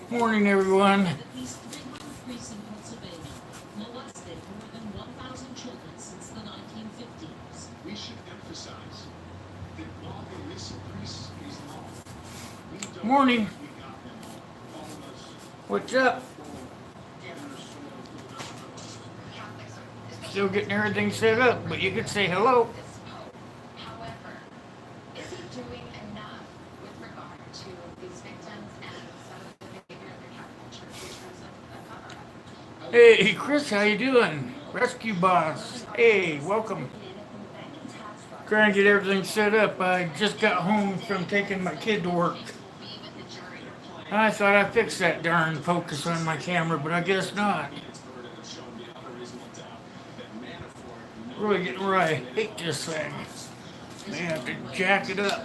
Morning, everyone. Morning. What's up? Still getting everything set up, but you could say hello. Hey, Chris, how you doing? Rescue boss. Hey, welcome. Trying to get everything set up. I just got home from taking my kid to work. I thought I fixed that darn focus on my camera, but I guess not. Really getting where I hate this thing. May have to jack it up.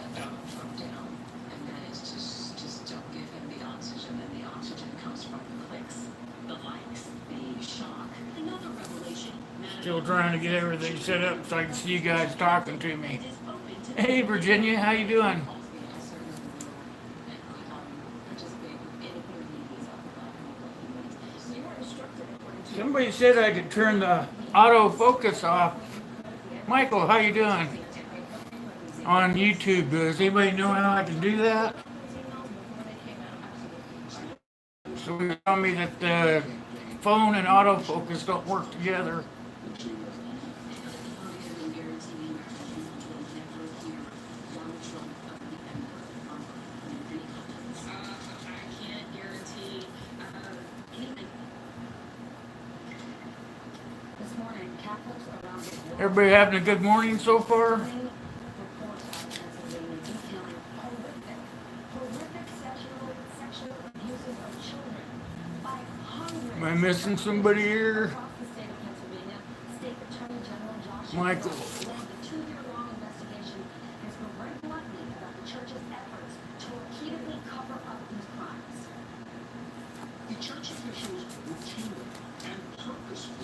Still trying to get everything set up so I can see you guys talking to me. Hey, Virginia, how you doing? Somebody said I could turn the autofocus off. Michael, how you doing? On YouTube, does anybody know how I can do that? So you tell me that the phone and autofocus don't work together. Everybody having a good morning so far? Am I missing somebody here? Michael.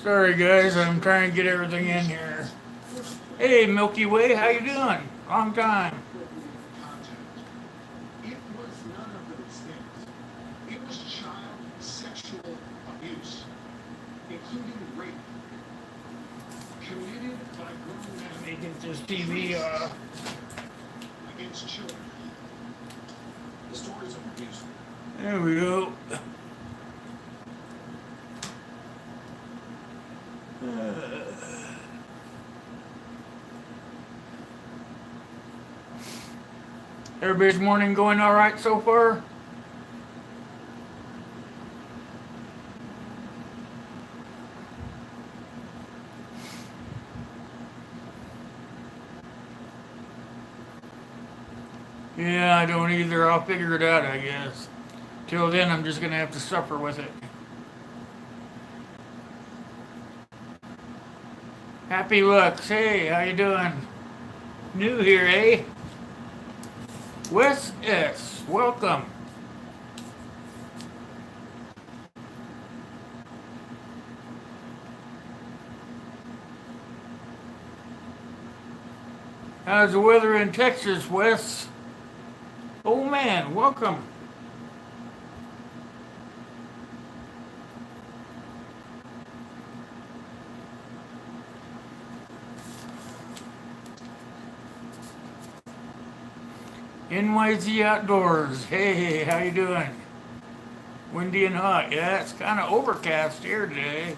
Sorry guys, I'm trying to get everything in here. Hey Milky Way, how you doing? Long time. Let me get this TV off. There we go. Everybody's morning going all right so far? Yeah, I don't either. I'll figure it out, I guess. Till then, I'm just gonna have to suffer with it. Happy Lux, hey, how you doing? New here, eh? Wes S, welcome. How's the weather in Texas, Wes? Oh man, welcome. NYZ Outdoors, hey, how you doing? Windy and hot, yeah, it's kind of overcast here today.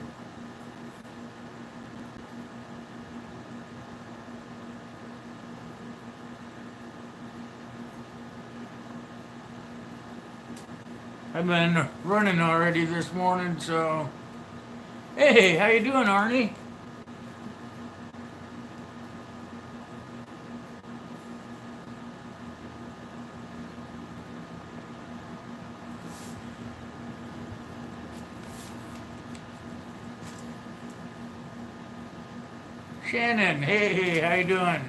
I've been running already this morning, so. Hey, how you doing, Arnie? Shannon, hey, how you doing?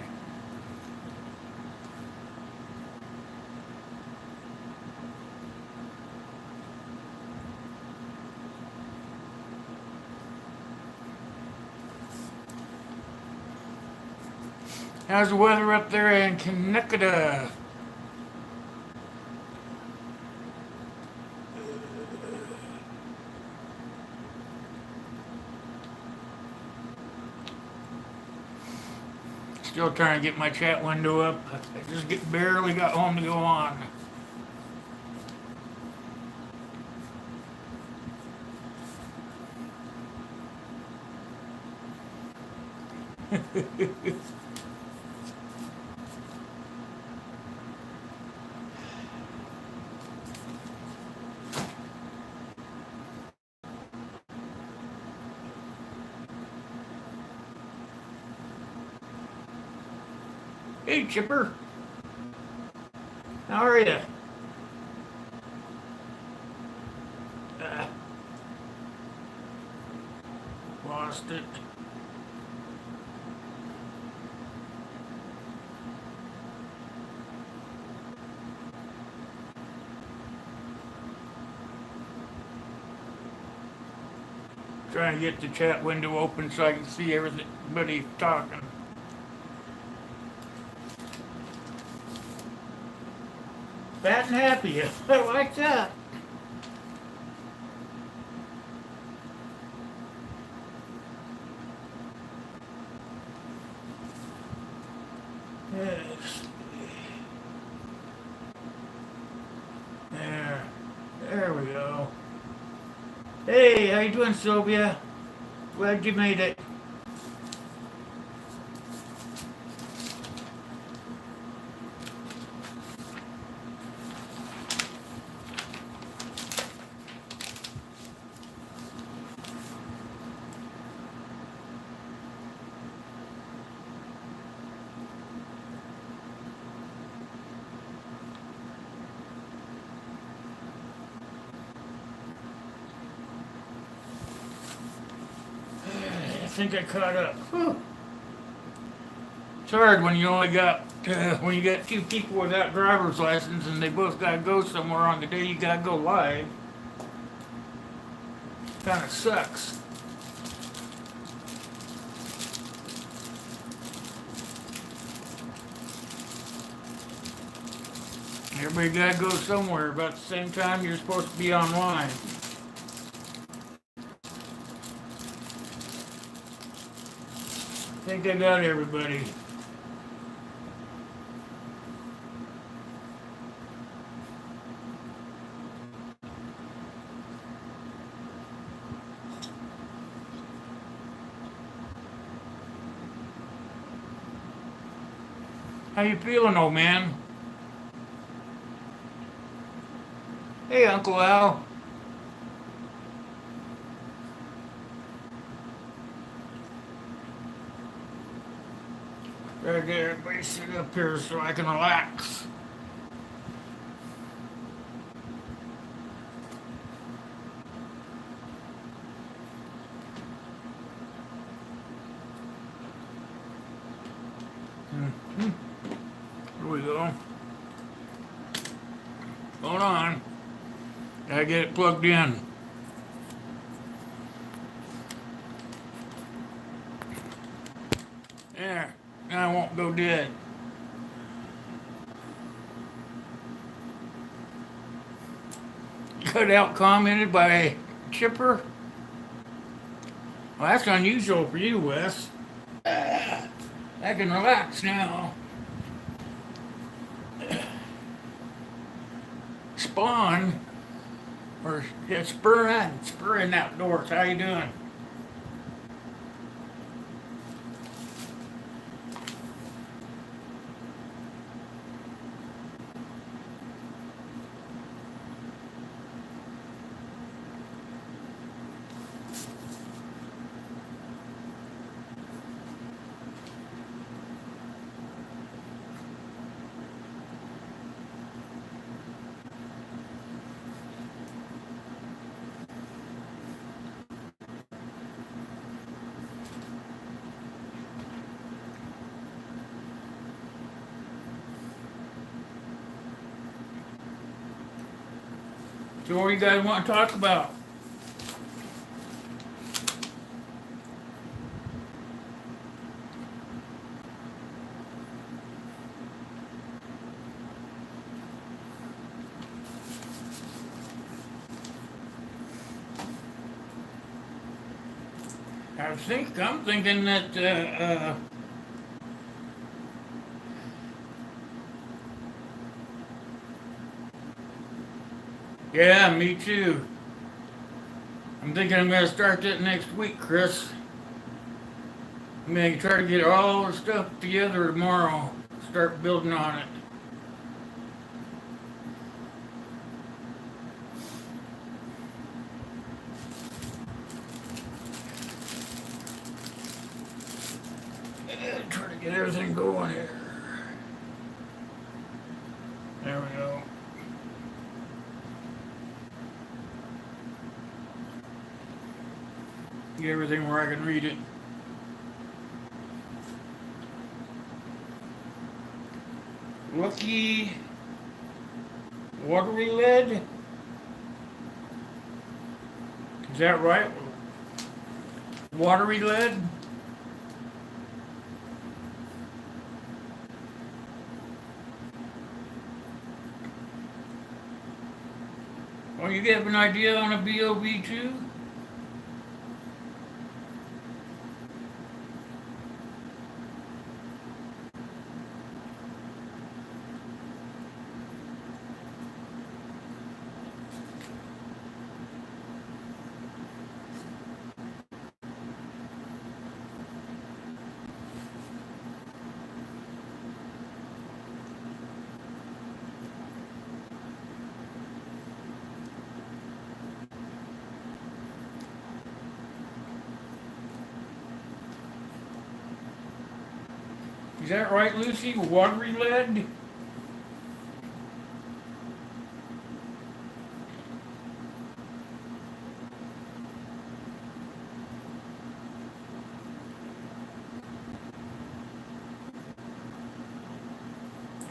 How's the weather up there in Connecticut? Still trying to get my chat window up. I just barely got home to go on. Hey, Chipper. How are you? Uh, Lost it. Trying to get the chat window open so I can see everybody talking. Fat and happy. I like that. Yes. There. There we go. Hey, how you doing, Sylvia? Glad you made it. I think I caught up. Whew. It's hard when you only got when you got two people without driver's license and they both gotta go somewhere on the day you gotta go live. Kind of sucks. Everybody gotta go somewhere about the same time you're supposed to be online. I think I got everybody. How you feeling, old man? Hey, Uncle Al. Gotta get everybody sit up here so I can relax. Hmm. Here we go. Hold on. Gotta get it plugged in. There. Now I won't go dead. Cut out commented by Chipper. Well, that's unusual for you, Wes. I can relax now. Spawn, or yeah, Spurring Outdoors. How you doing? So what do you guys want to talk about? I'm thinking that Yeah, me too. I'm thinking I'm gonna start that next week, Chris. I'm gonna try to get all the stuff together tomorrow. Start building on it. Try to get everything going here. There we go. Get everything where I can read it. Lucky watery lead. Is that right? Watery lead? Well, you have an idea on a BOV too? Is that right, Lucy? Watery lead?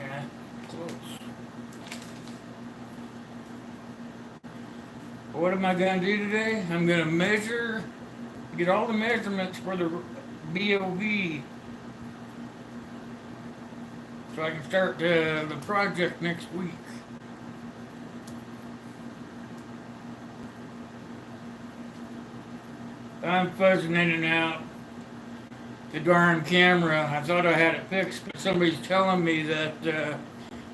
Yeah, close. What am I gonna do today? I'm gonna measure, get all the measurements for the BOV so I can start the project next week. I'm fuzzing in and out. The darn camera. I thought I had it fixed, but somebody's telling me that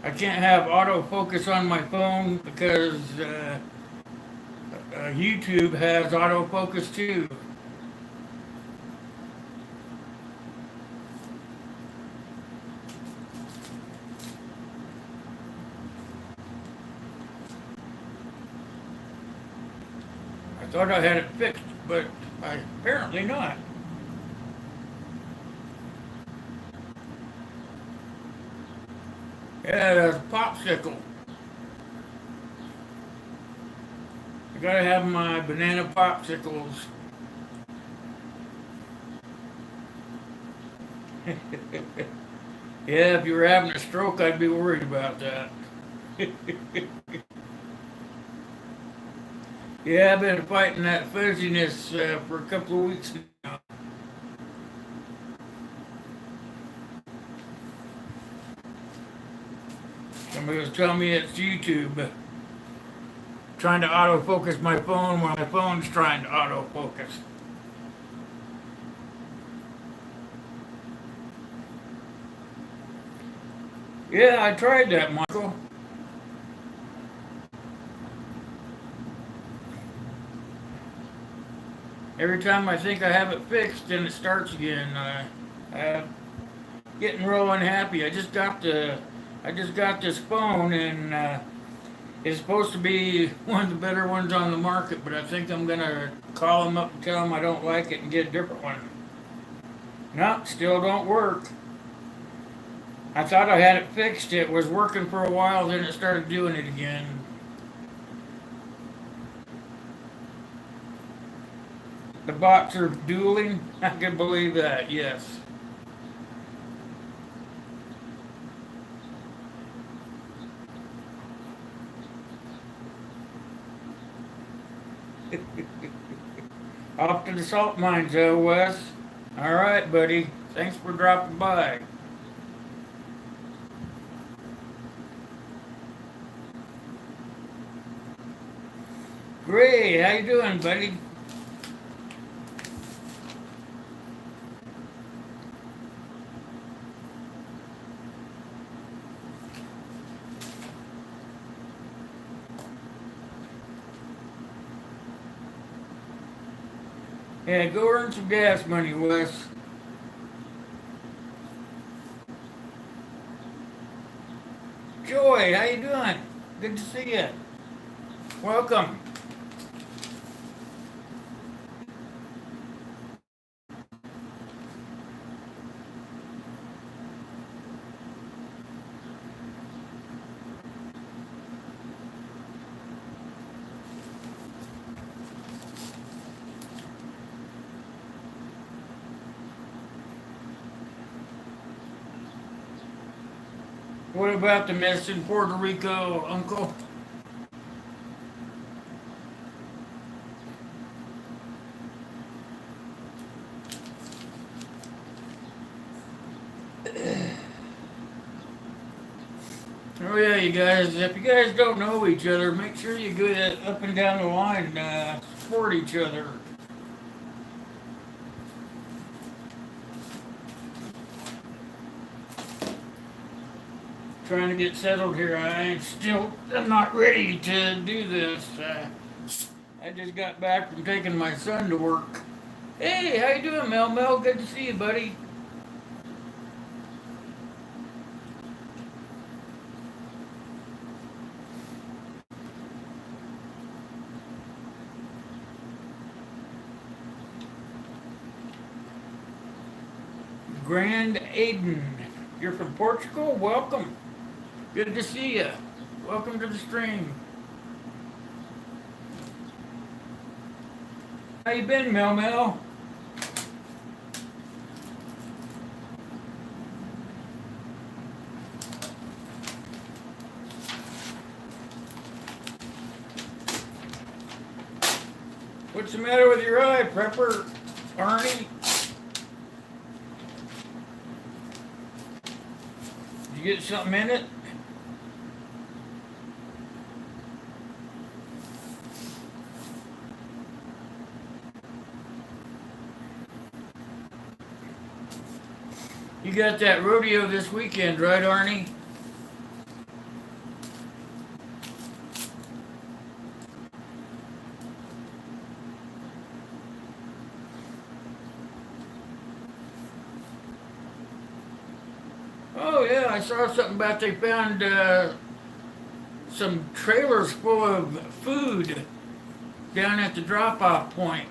I can't have autofocus on my phone because YouTube has autofocus too. I thought I had it fixed, but apparently not. Yeah, that's a popsicle. I gotta have my banana popsicles. Yeah, if you were having a stroke, I'd be worried about that. Yeah, I've been fighting that fuzziness for a couple of weeks now. Somebody was telling me it's YouTube trying to autofocus my phone while my phone's trying to autofocus. Yeah, I tried that, Michael. Every time I think I have it fixed, then it starts again. I'm getting real unhappy. I just got this phone, and it's supposed to be one of the better ones on the market. But I think I'm gonna call them up and tell them I don't like it and get a different one. Nope, still don't work. I thought I had it fixed. It was working for a while, then it started doing it again. The bots are dueling. I can believe that. Yes. Off to the salt mines, though, Wes. All right, buddy. Thanks for dropping by. Gray, how you doing, buddy? Yeah, go earn some gas money, Wes. Joy, how you doing? Good to see you. Welcome. What about the mess in Puerto Rico, Uncle? Oh yeah, you guys. If you guys don't know each other, make sure you go up and down the line, support each other. Trying to get settled here. I'm not ready to do this. I just got back from taking my son to work. Hey, how you doing, Mel? Mel, good to see you, buddy. Grand Aiden, you're from Portugal. Welcome. Good to see you. Welcome to the stream. How you been, Mel? Mel? What's the matter with your eye, Prepper? Arnie? Did you get something in it? You got that rodeo this weekend, right, Arnie? Oh yeah, I saw something about they found some trailers full of food down at the drop-off point.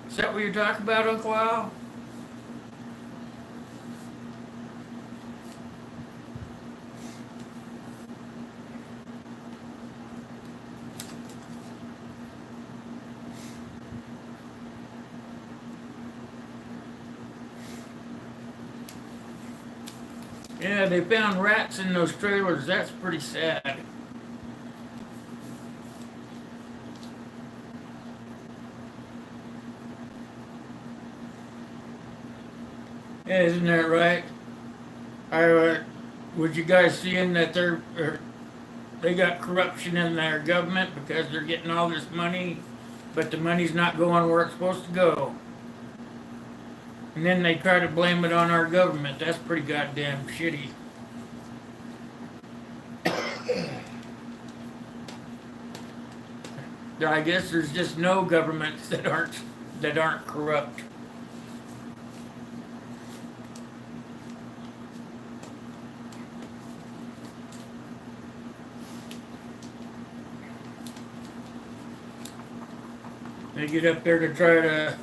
Is that what you're talking about, Uncle Al? Yeah, they found rats in those trailers. That's pretty sad. Yeah, isn't that right? I was you guys seeing that they got corruption in their government because they're getting all this money, but the money's not going where it's supposed to go. And then they try to blame it on our government. That's pretty goddamn shitty. I guess there's just no governments that aren't corrupt. They get up there to try to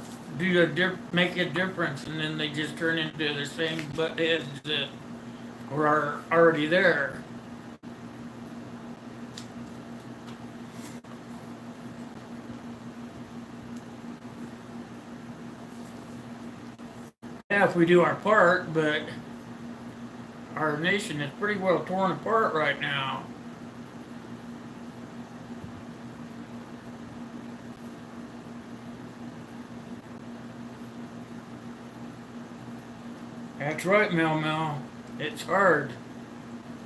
make a difference, and then they just turn into the same butt heads that were already there. Yeah, if we do our part, but our nation is pretty well torn apart right now. That's right, Mel Mel. It's hard.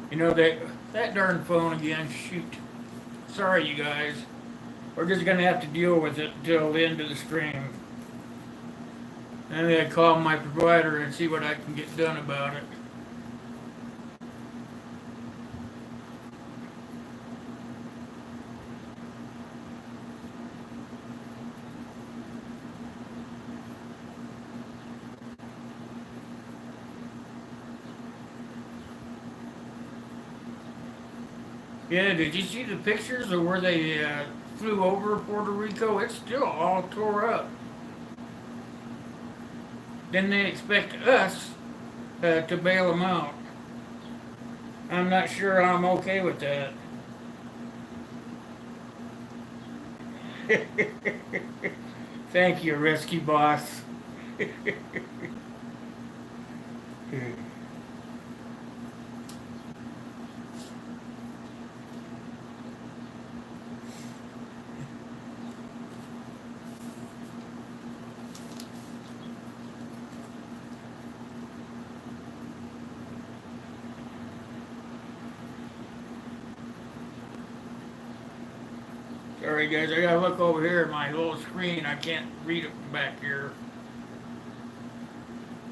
You know that darn phone again. Shoot. Sorry, you guys. We're just gonna have to deal with it until the end of the stream. And then I call my provider and see what I can get done about it. Yeah, did you see the pictures of where they flew over Puerto Rico? It's still all tore up. Then they expect us to bail them out. I'm not sure I'm okay with that. Thank you, rescue boss. Sorry, guys, I gotta look over here at my little screen. I can't read it back here.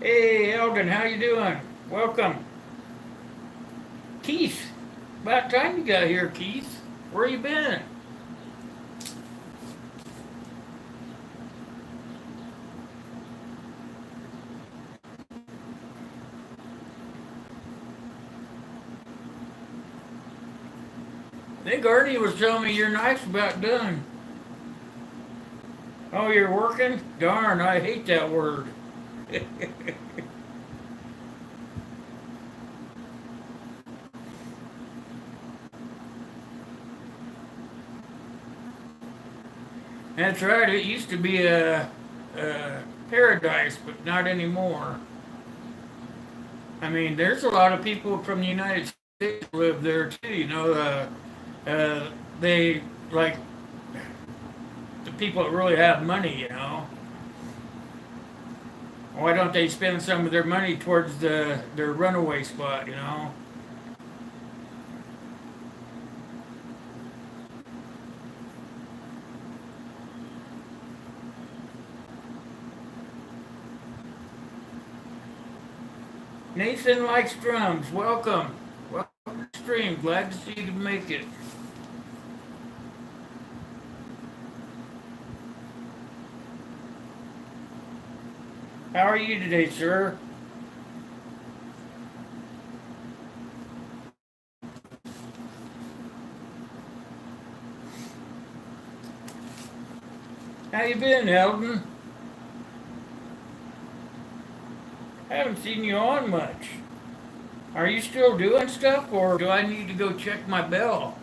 Hey, Eldon, how you doing? Welcome. Keith, about time you got here, Keith. Where you been? I think Artie was telling me your knife's about done. Oh, you're working? Darn, I hate that word. That's right, it used to be a paradise, but not anymore. I mean, there's a lot of people from the United States live there too. They like the people that really have money. Why don't they spend some of their money towards their runaway spot? Nathan likes drums. Welcome. Welcome to the stream. Glad to see you make it. How are you today, sir? How you been, Eldon? Haven't seen you on much. Are you still doing stuff, or do I need to go check my bell?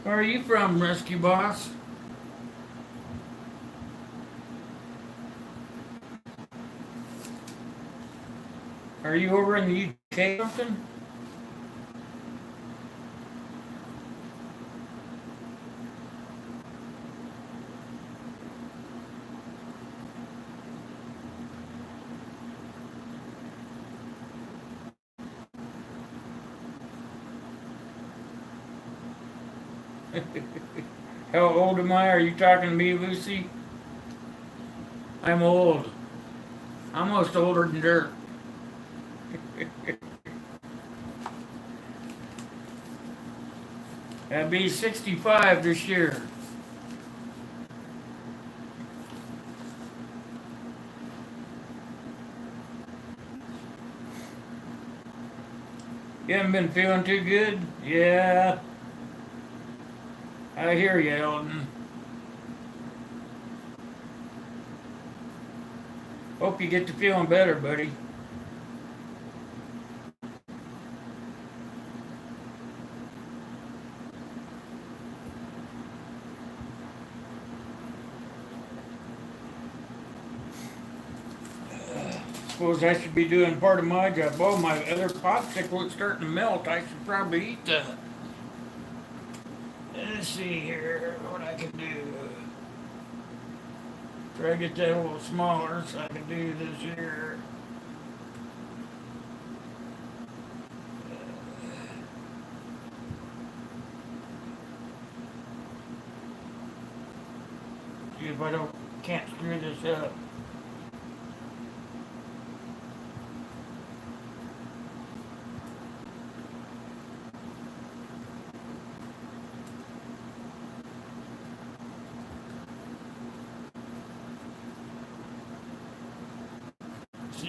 Where are you from, Rescue Boss? Are you over in the UK or something? How old am I? Are you talking to me, Lucy? I'm old. Almost older than dirt. I'll be 65 this year. You haven't been feeling too good? Yeah, I hear you, Eldon. Hope you get to feeling better, buddy. Suppose I should be doing part of my job. Oh, my other popsicle is starting to melt. I should probably eat that. Let's see here what I can do. Try to get that a little smaller so I can do this here. See if I don't can't screw this up.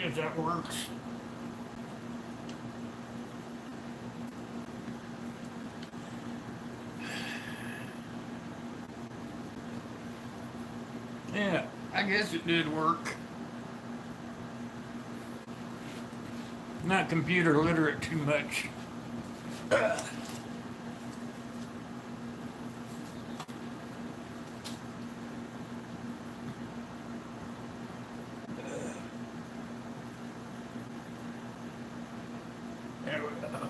See if that works. Yeah, I guess it did work. Not computer literate too much. There we go.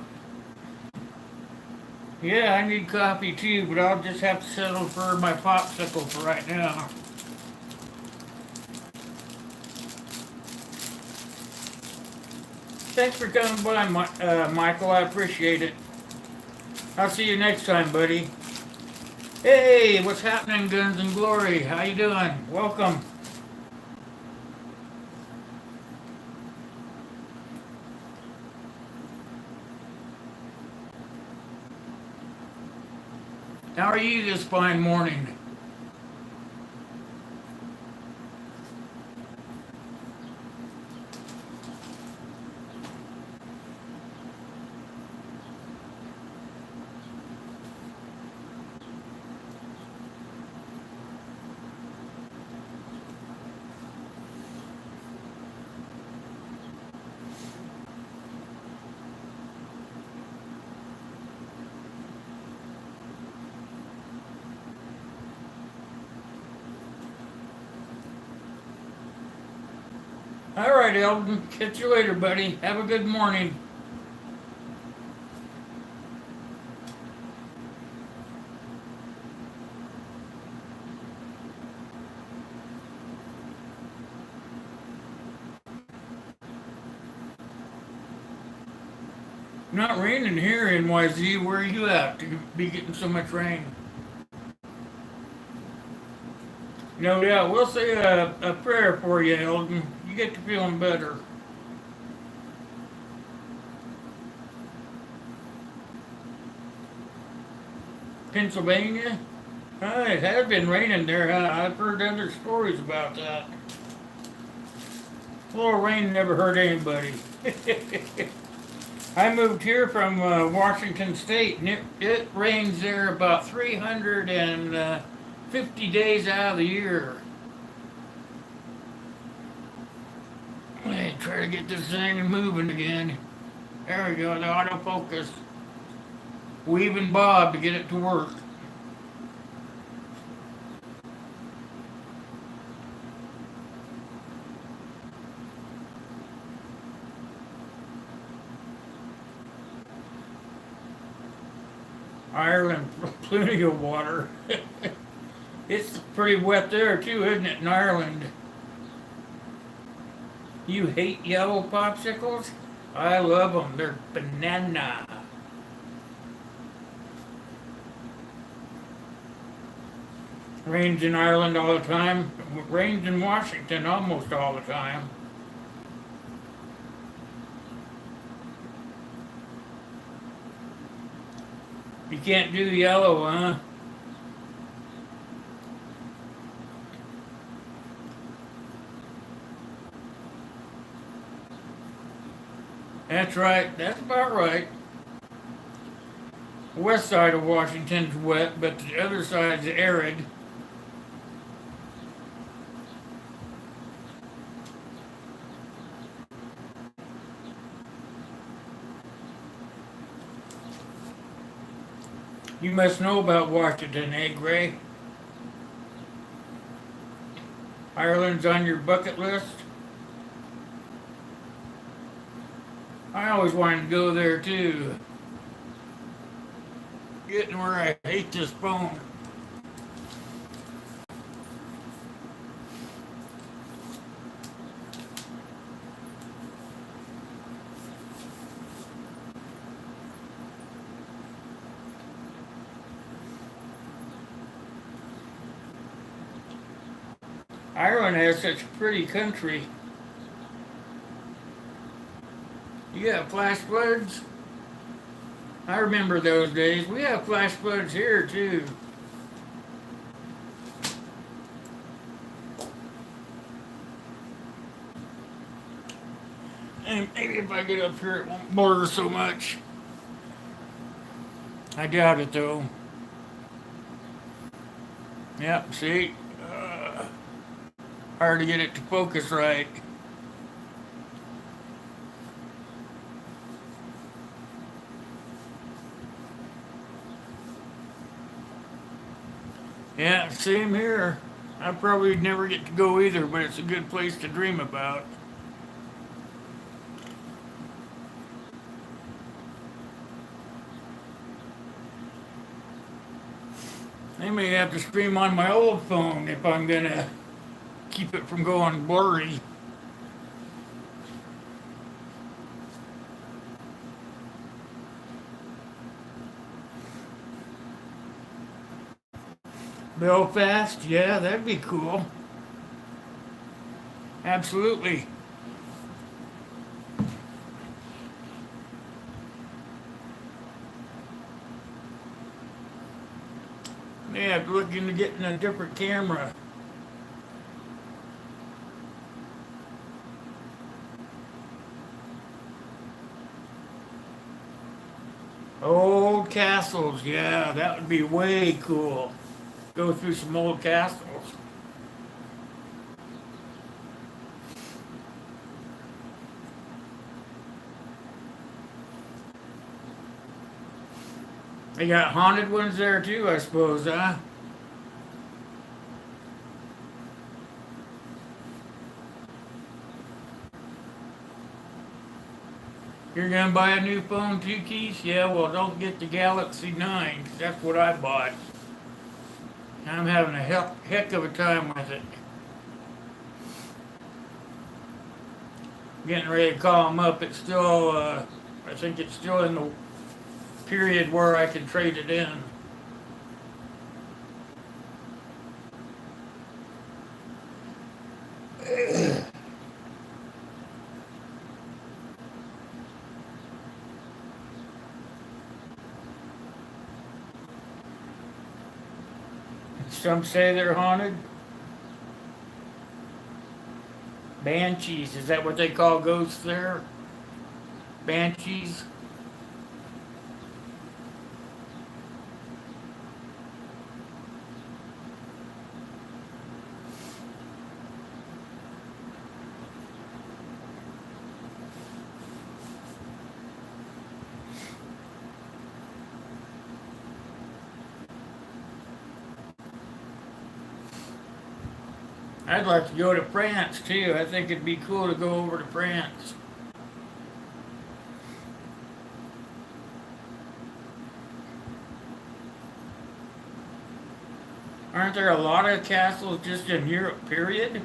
Yeah, I need coffee too, but I'll just have to settle for my popsicle for right now. Thanks for coming by, Michael. I appreciate it. I'll see you next time, buddy. Hey, what's happening, Guns and Glory? How you doing? Welcome. How are you this fine morning? All right, Eldon. Catch you later, buddy. Have a good morning. Not raining here in YZ. Where are you at to be getting so much rain? No doubt. We'll say a prayer for you, Eldon. You get to feeling better. Pennsylvania? It has been raining there. I've heard other stories about that. A little rain never hurt anybody. I moved here from Washington State, and it rains there about 350 days out of the year. Hey, try to get this thing moving again. There we go, the autofocus. Weave and bob to get it to work. Ireland, plenty of water. It's pretty wet there too, isn't it, in Ireland? You hate yellow popsicles? I love them. They're banana. Rains in Ireland all the time. Rains in Washington almost all the time. You can't do yellow, huh? That's right. That's about right. The west side of Washington's wet, but the other side's arid. You must know about Washington, eh, Gray? Ireland's on your bucket list? I always wanted to go there too. Getting where I hate this phone. Ireland has such a pretty country. You got flash floods? I remember those days. We have flash floods here too. And maybe if I get up here, it won't blur so much. I doubt it though. Yep, see? Hard to get it to focus right. Yeah, same here. I probably never get to go either, but it's a good place to dream about. I may have to stream on my old phone if I'm gonna keep it from going blurry. Belfast, yeah, that'd be cool. Absolutely. Yeah, looking to getting a different camera. Old castles, yeah, that would be way cool. Go through some old castles. They got haunted ones there too, I suppose, huh? You're gonna buy a new phone too, Keith? Yeah, well, don't get the Galaxy 9, 'cause that's what I bought. I'm having a heck of a time with it. Getting ready to call them up. It's still, I think it's still in the period where I can trade it in. Some say they're haunted. Banshees, is that what they call ghosts there? Banshees? I'd like to go to France too. I think it'd be cool to go over to France. Aren't there a lot of castles just in Europe, period?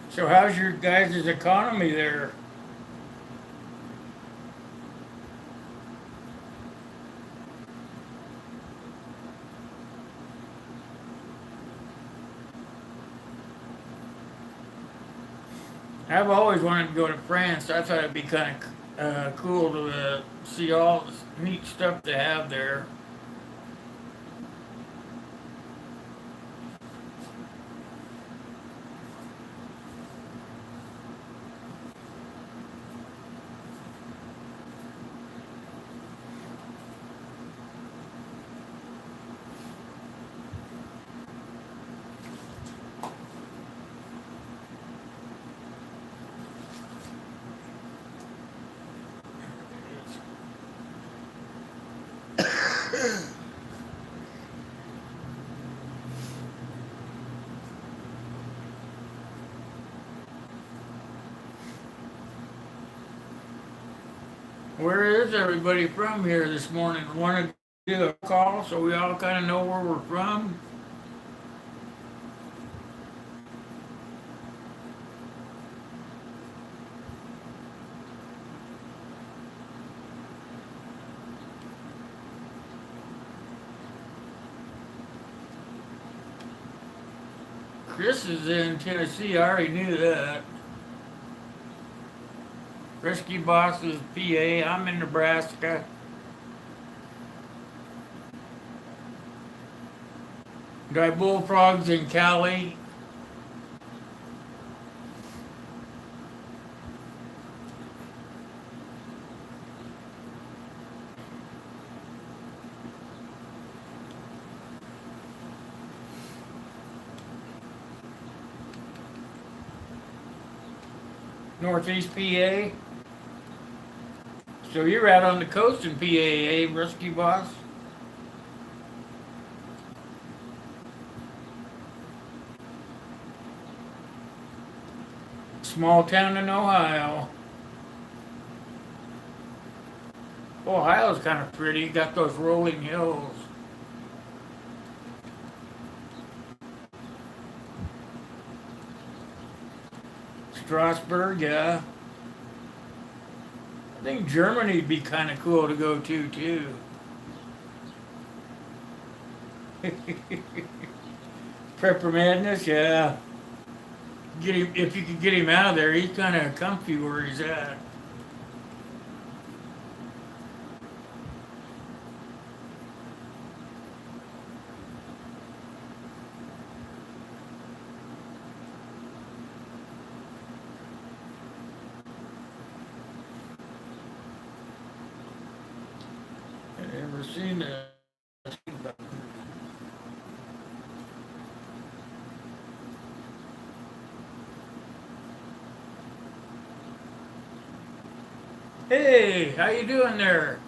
So how's your guys' economy there? I've always wanted to go to France. I thought it'd be kind of cool to see all the neat stuff they have there. Where is everybody from here this morning? Want to do a call so we all kind of know where we're from? Chris is in Tennessee. I already knew that. Rescue Boss is PA. I'm in Nebraska. Dry Bullfrogs in Cali. Northeast PA. So you're out on the coast in PA, Rescue Boss? Small town in Ohio. Ohio's kind of pretty. You got those rolling hills. Strasbourg, yeah. I think Germany'd be kind of cool to go to, too. Prepper Madness, yeah. Get him if you could get him out of there. He's kind of comfy where he's at. I never seen that. Hey, how you doing there?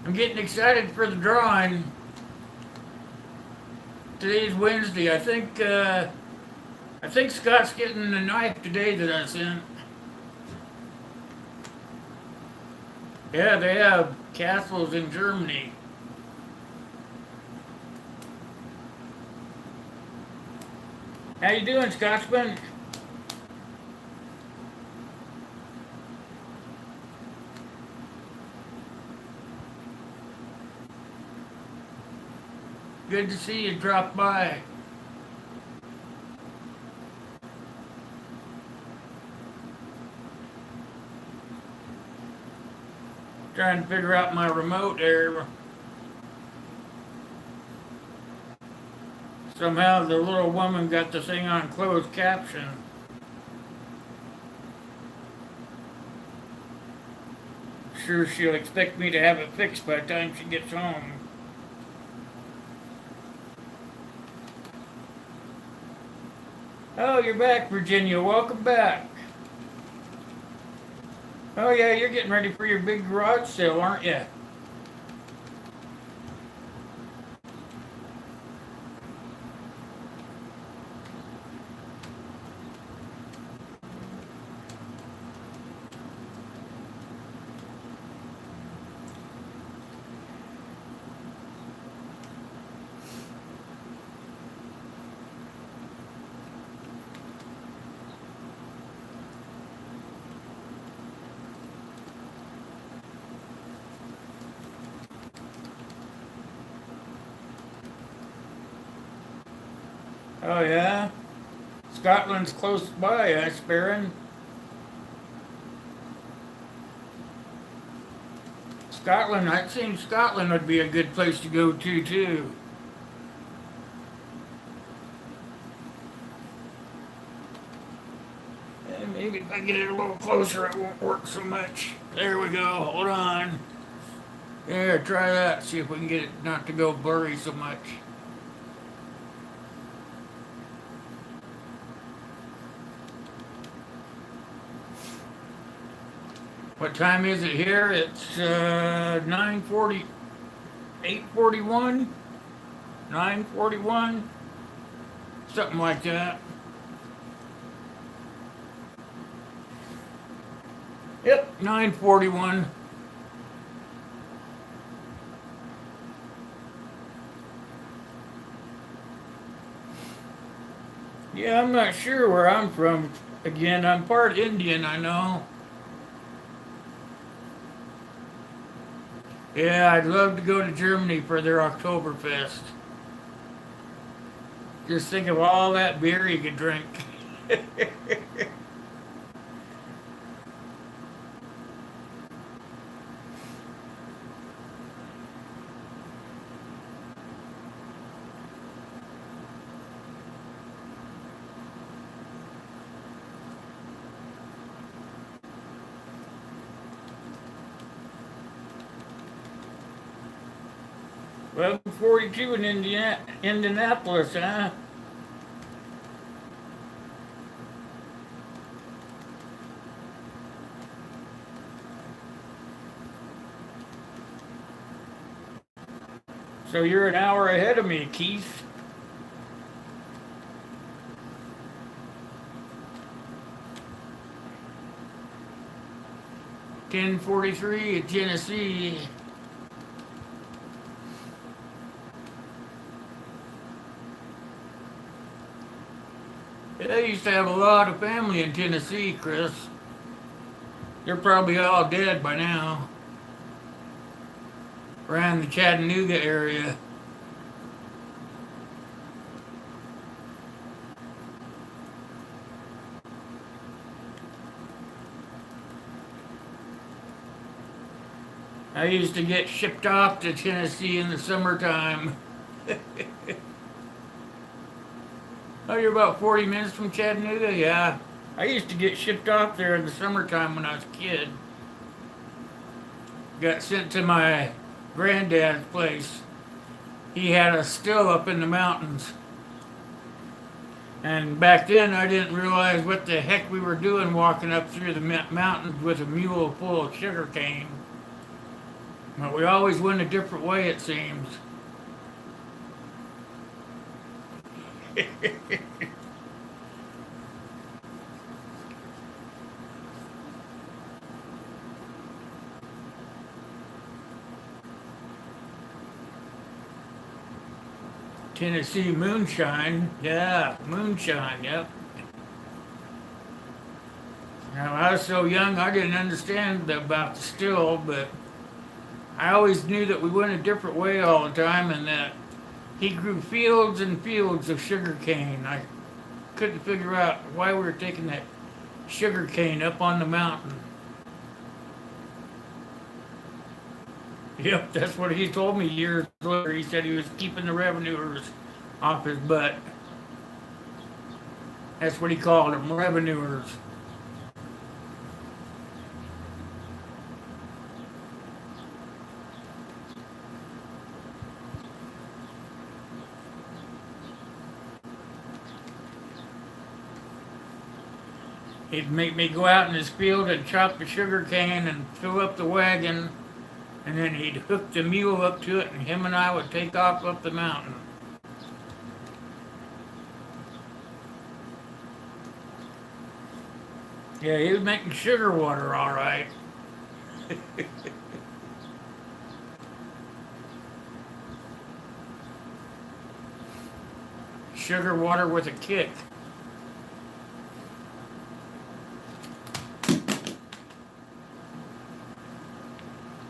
I'm getting excited for the drawing. Today's Wednesday. I think Scott's getting the knife today that I sent. Yeah, they have castles in Germany. How you doing, Scotsman? Good to see you drop by. Trying to figure out my remote there. Somehow the little woman got the thing on closed caption. Sure she'll expect me to have it fixed by the time she gets home. Oh, you're back, Virginia. Welcome back. Oh yeah, you're getting ready for your big garage sale, aren't you? Oh yeah? Scotland's close by, Baron. Scotland, I'd seen Scotland would be a good place to go to, too. And maybe if I get it a little closer, it won't work so much. There we go. Hold on. Yeah, try that. See if we can get it not to go blurry so much. What time is it here? It's 9:40, 8:41, 9:41, something like that. Yep, 9:41. Yeah, I'm not sure where I'm from. Again, I'm part Indian, I know. Yeah, I'd love to go to Germany for their Oktoberfest. Just think of all that beer you could drink. Well, 42 in Indianapolis, huh? So you're an hour ahead of me, Keith. 10:43 at Tennessee. They used to have a lot of family in Tennessee, Chris. They're probably all dead by now. Around the Chattanooga area. I used to get shipped off to Tennessee in the summertime. Oh, you're about 40 minutes from Chattanooga? Yeah. I used to get shipped off there in the summertime when I was a kid. Got sent to my granddad's place. He had a still up in the mountains. And back then, I didn't realize what the heck we were doing walking up through the mountains with a mule full of sugar cane. But we always went a different way, it seems. Tennessee moonshine. Yeah, moonshine, yep. Now, I was so young I didn't understand about the still, but I always knew that we went a different way all the time and that he grew fields and fields of sugar cane. I couldn't figure out why we were taking that sugar cane up on the mountain. Yep, that's what he told me years later. He said he was keeping the revenuers off his butt. That's what he called them, revenuers. He'd make me go out in his field and chop the sugar cane and fill up the wagon, and then he'd hook the mule up to it, and him and I would take off up the mountain. Yeah, he was making sugar water all right. Sugar water with a kick.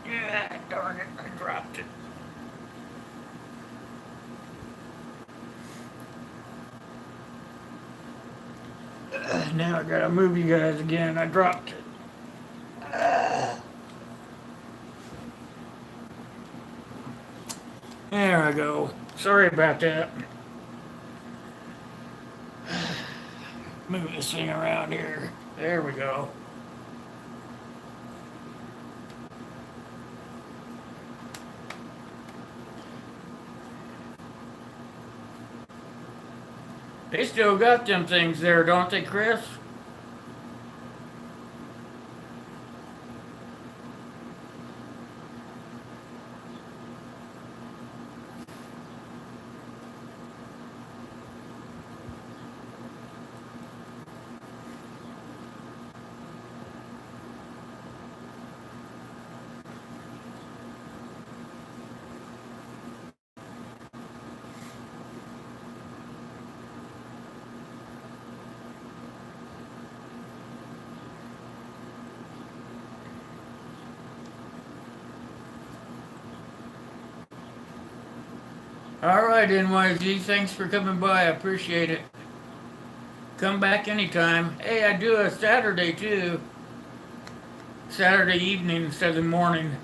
Yeah, darn it, I dropped it. Now I gotta move you guys again. I dropped it. There I go. Sorry about that. Move this thing around here. There we go. They still got them things there, don't they, Chris? All right, NYG, thanks for coming by. I appreciate it. Come back anytime. Hey, I do a Saturday too. Saturday evening instead of the morning.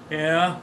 Yeah.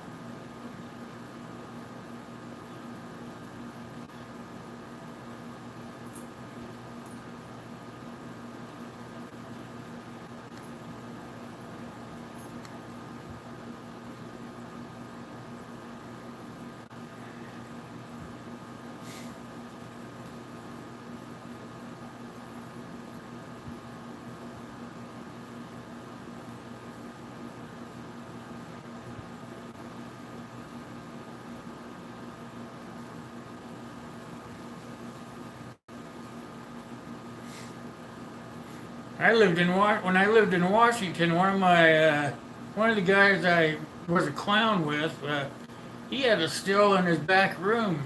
When I lived in Washington. One of the guys I was a clown with, he had a still in his back room.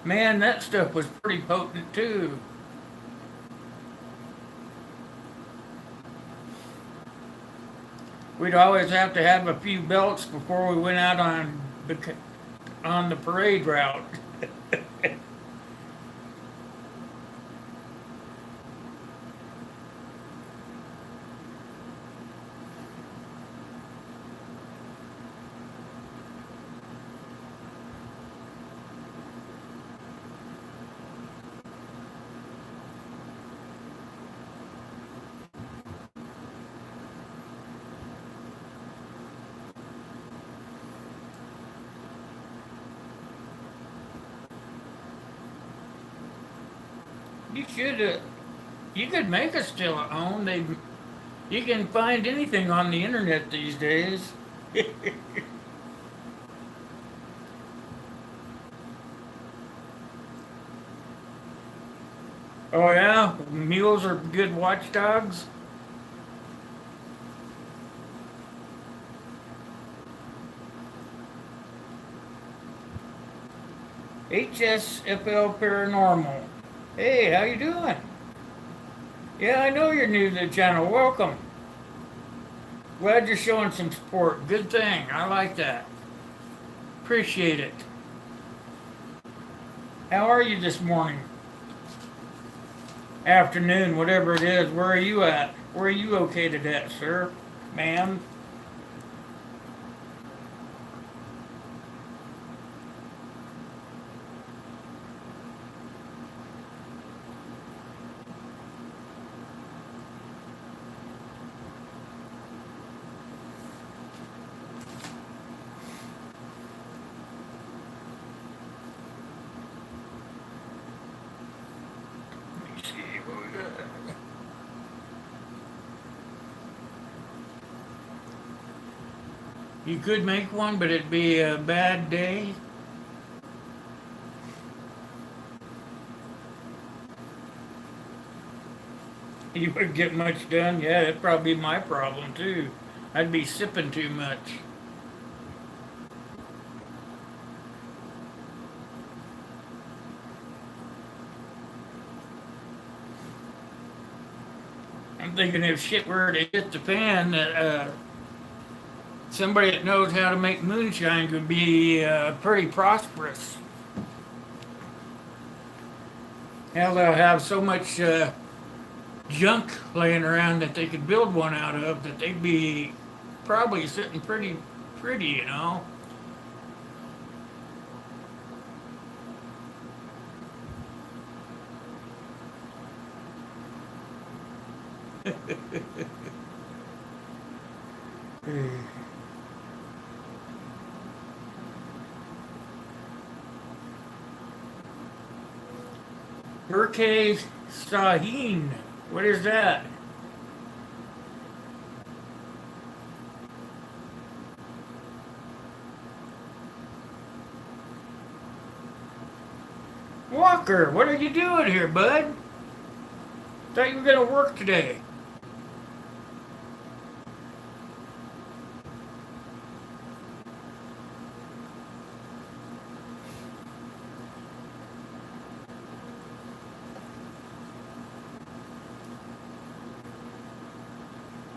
Man, that stuff was pretty potent too. We'd always have to have a few belts before we went out on the parade route. You should. You could make a still at home. You can find anything on the internet these days. Oh yeah, mules are good watchdogs. HSFL Paranormal. Hey, how you doing? Yeah, I know you're new to the channel. Welcome. Glad you're showing some support. Good thing. I like that. Appreciate it. How are you this morning? Afternoon, whatever it is. Where are you at? Where are you located at, sir? Ma'am? Let me see what we got. You could make one, but it'd be a bad day. You wouldn't get much done. Yeah, that'd probably be my problem too. I'd be sipping too much. I'm thinking if shit were to hit the fan, that somebody that knows how to make moonshine could be pretty prosperous. Hell, they'll have so much junk laying around that they could build one out of that they'd be probably sitting pretty, you know. Burke Sahin. What is that? Walker, what are you doing here, bud? Thought you were gonna work today.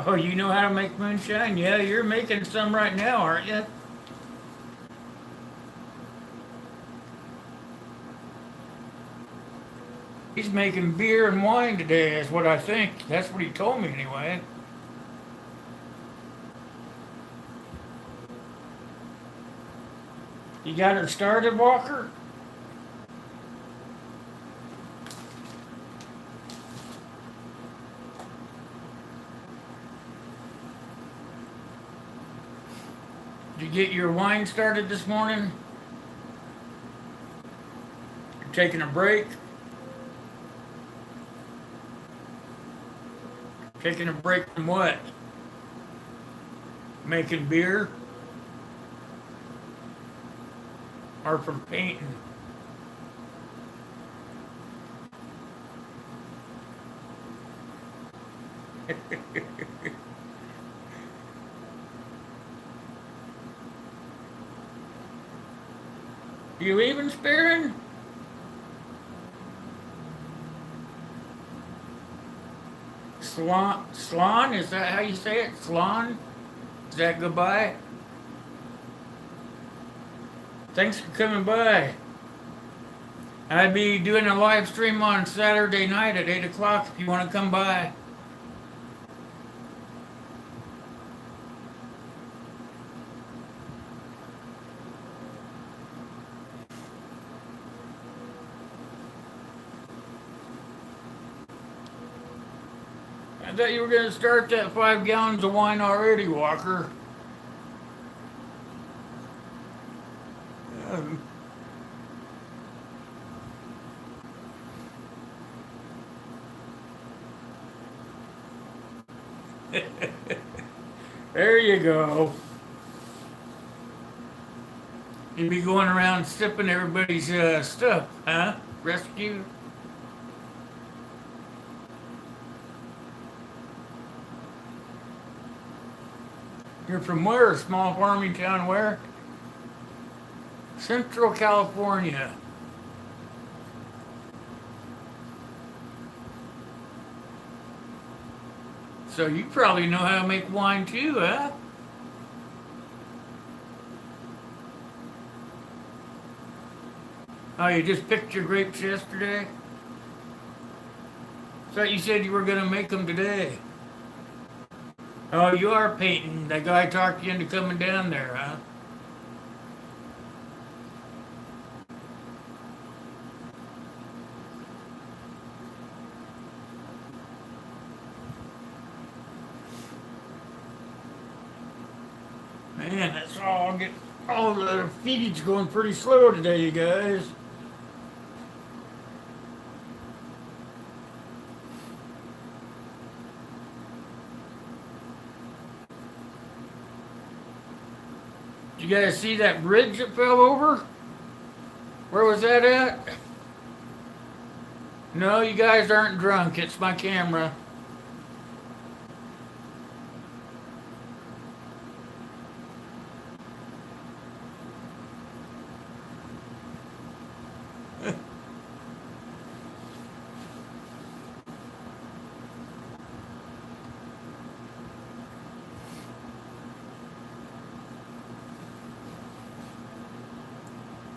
Oh, you know how to make moonshine? Yeah, you're making some right now, aren't you? He's making beer and wine today, is what I think. That's what he told me anyway. You got it started, Walker? Did you get your wine started this morning? You're taking a break? Taking a break from what? Making beer? Or from painting? You leaving, Spearing? Slán, is that how you say it? Slán? Is that goodbye? Thanks for coming by. I'd be doing a live stream on Saturday night at 8 o'clock if you want to come by. I thought you were going to start that 5 gallons of wine already, Walker. Um, there you go. You'd be going around sipping everybody's stuff, huh? Rescue? You're from where? A small farming town where? Central California. So you probably know how to make wine too, huh? Oh, you just picked your grapes yesterday? Thought you said you were gonna make them today. Oh, you are painting. That guy talked you into coming down there, huh? Man, that's all get all the feeding's going pretty slow today, you guys. Did you guys see that bridge that fell over? Where was that at? No, you guys aren't drunk. It's my camera.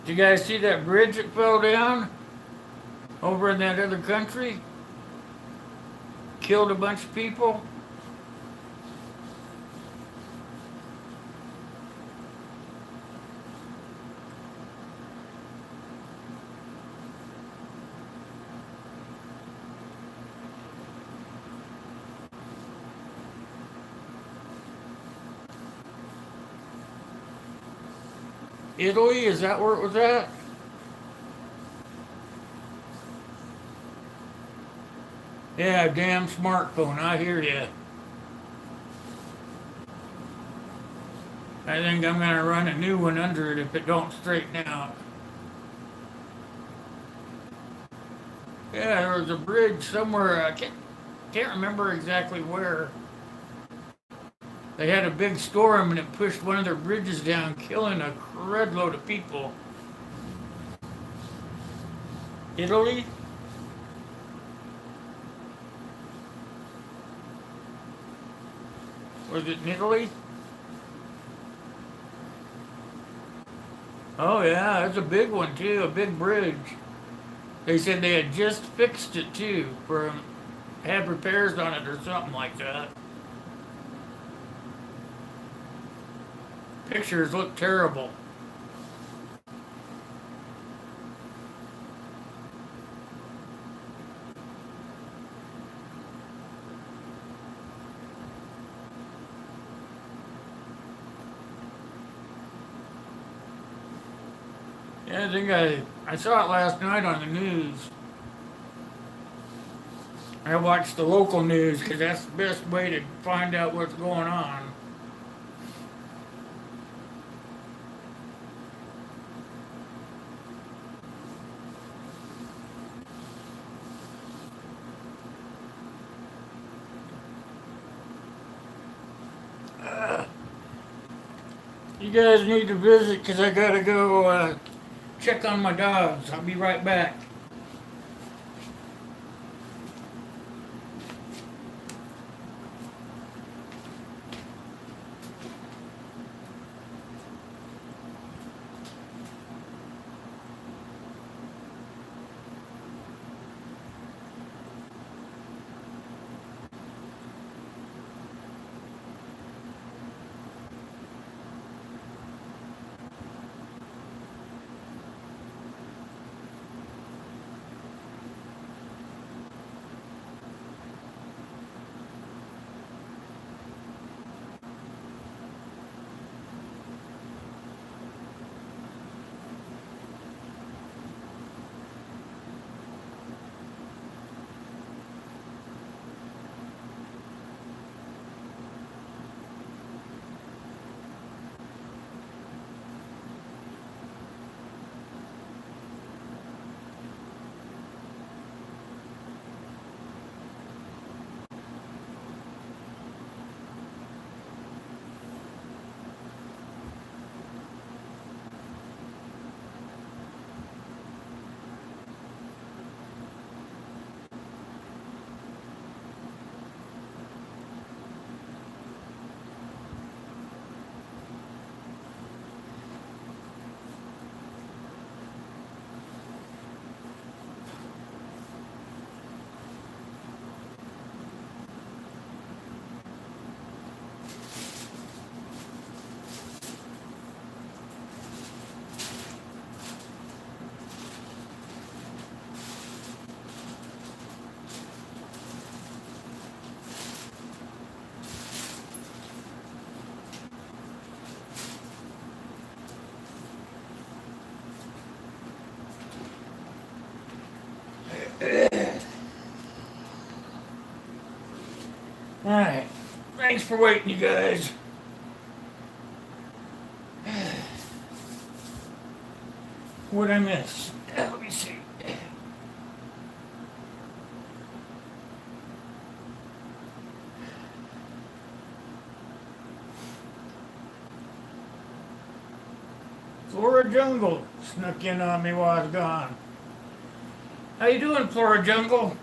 Did you guys see that bridge that fell down over in that other country? Killed a bunch of people? Italy, is that where it was at? Yeah, damn smartphone, I hear ya. I think I'm gonna run a new one under it if it don't straighten out. Yeah, there was a bridge somewhere, can't remember exactly where. They had a big storm and it pushed one of their bridges down, killing a crud load of people. Italy? Was it in Italy? Oh yeah, that's a big one too, a big bridge. They said they had just fixed it too, for had repairs on it or something like that. Pictures look terrible. Yeah, I think I saw it last night on the news. I watched the local news because that's the best way to find out what's going on. You guys need to visit because I gotta go check on my dogs. I'll be right back. Alright. Thanks for waiting, you guys. What'd I miss? Let me see. Flora Jungle snuck in on me while I was gone. How you doing, Flora Jungle?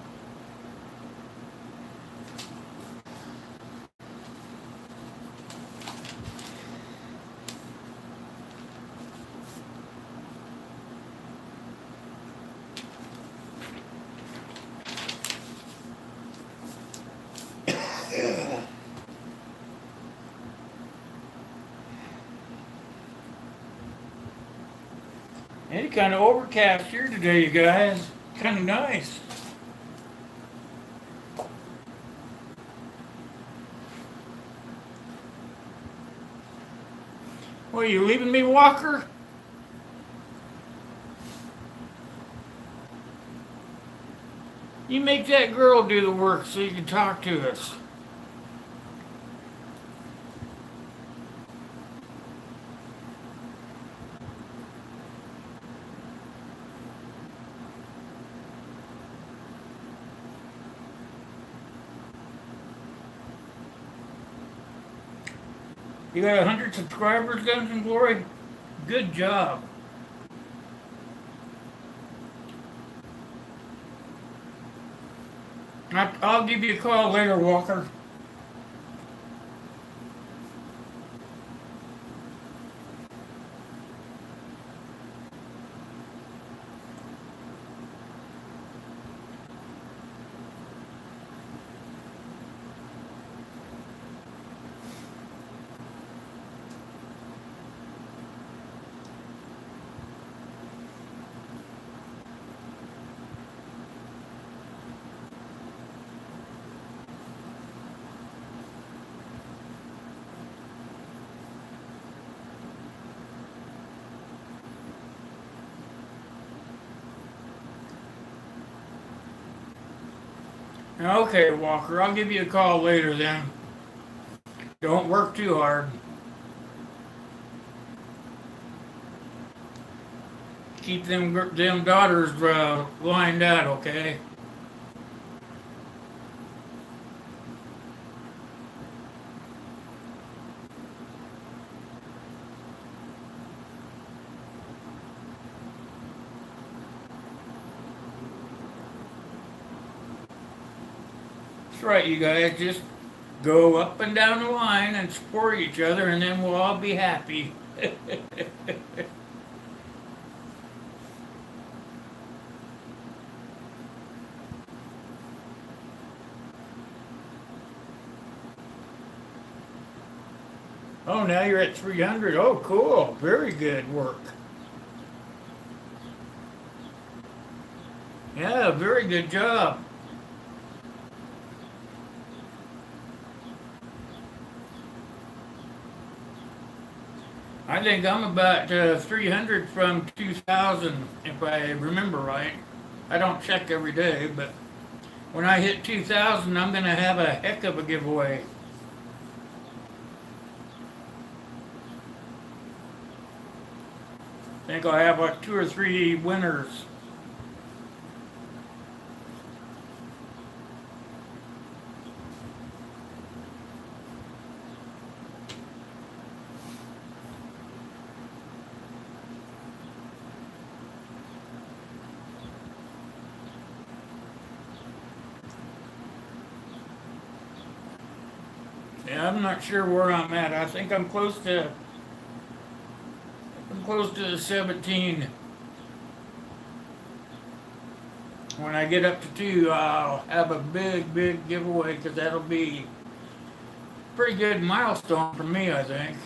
It's kind of overcast here today, you guys. Kind of nice. Well, you leaving me, Walker? You make that girl do the work so you can talk to us. You got 100 subscribers, Guns and Glory? Good job. I'll give you a call later, Walker. Okay, Walker, I'll give you a call later then. Don't work too hard. Keep them daughters lined out, okay? That's right, you guys. Just go up and down the line and support each other, and then we'll all be happy. Oh, now you're at 300. Oh, cool. Very good work. Yeah, very good job. I think I'm about 300 from 2000, if I remember right. I don't check every day, but when I hit 2000, I'm going to have a heck of a giveaway. I think I'll have like two or three winners. Yeah, I'm not sure where I'm at. I think I'm close to the 17. When I get up to 2, I'll have a big, big giveaway because that'll be a pretty good milestone for me, I think.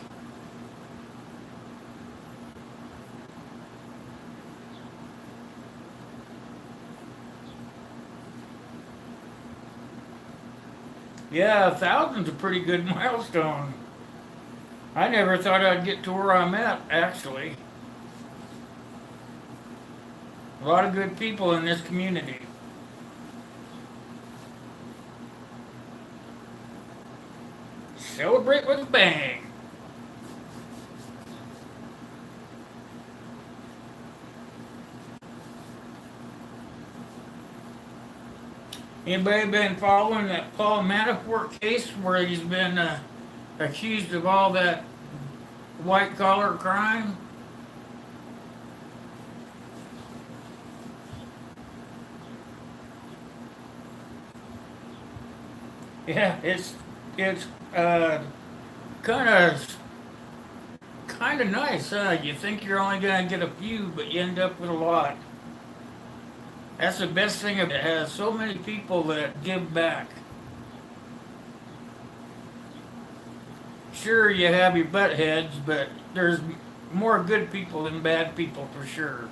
Yeah, 1,000's a pretty good milestone. I never thought I'd get to where I'm at, actually. A lot of good people in this community. Celebrate with a bang. Anybody been following that Paul Manafort case where he's been accused of all that white collar crime? Yeah, it's uh, kind of kind of nice, huh? You think you're only gonna get a few, but you end up with a lot. That's the best thing of it. It has so many people that give back. Sure, you have your butt heads, but there's more good people than bad people for sure.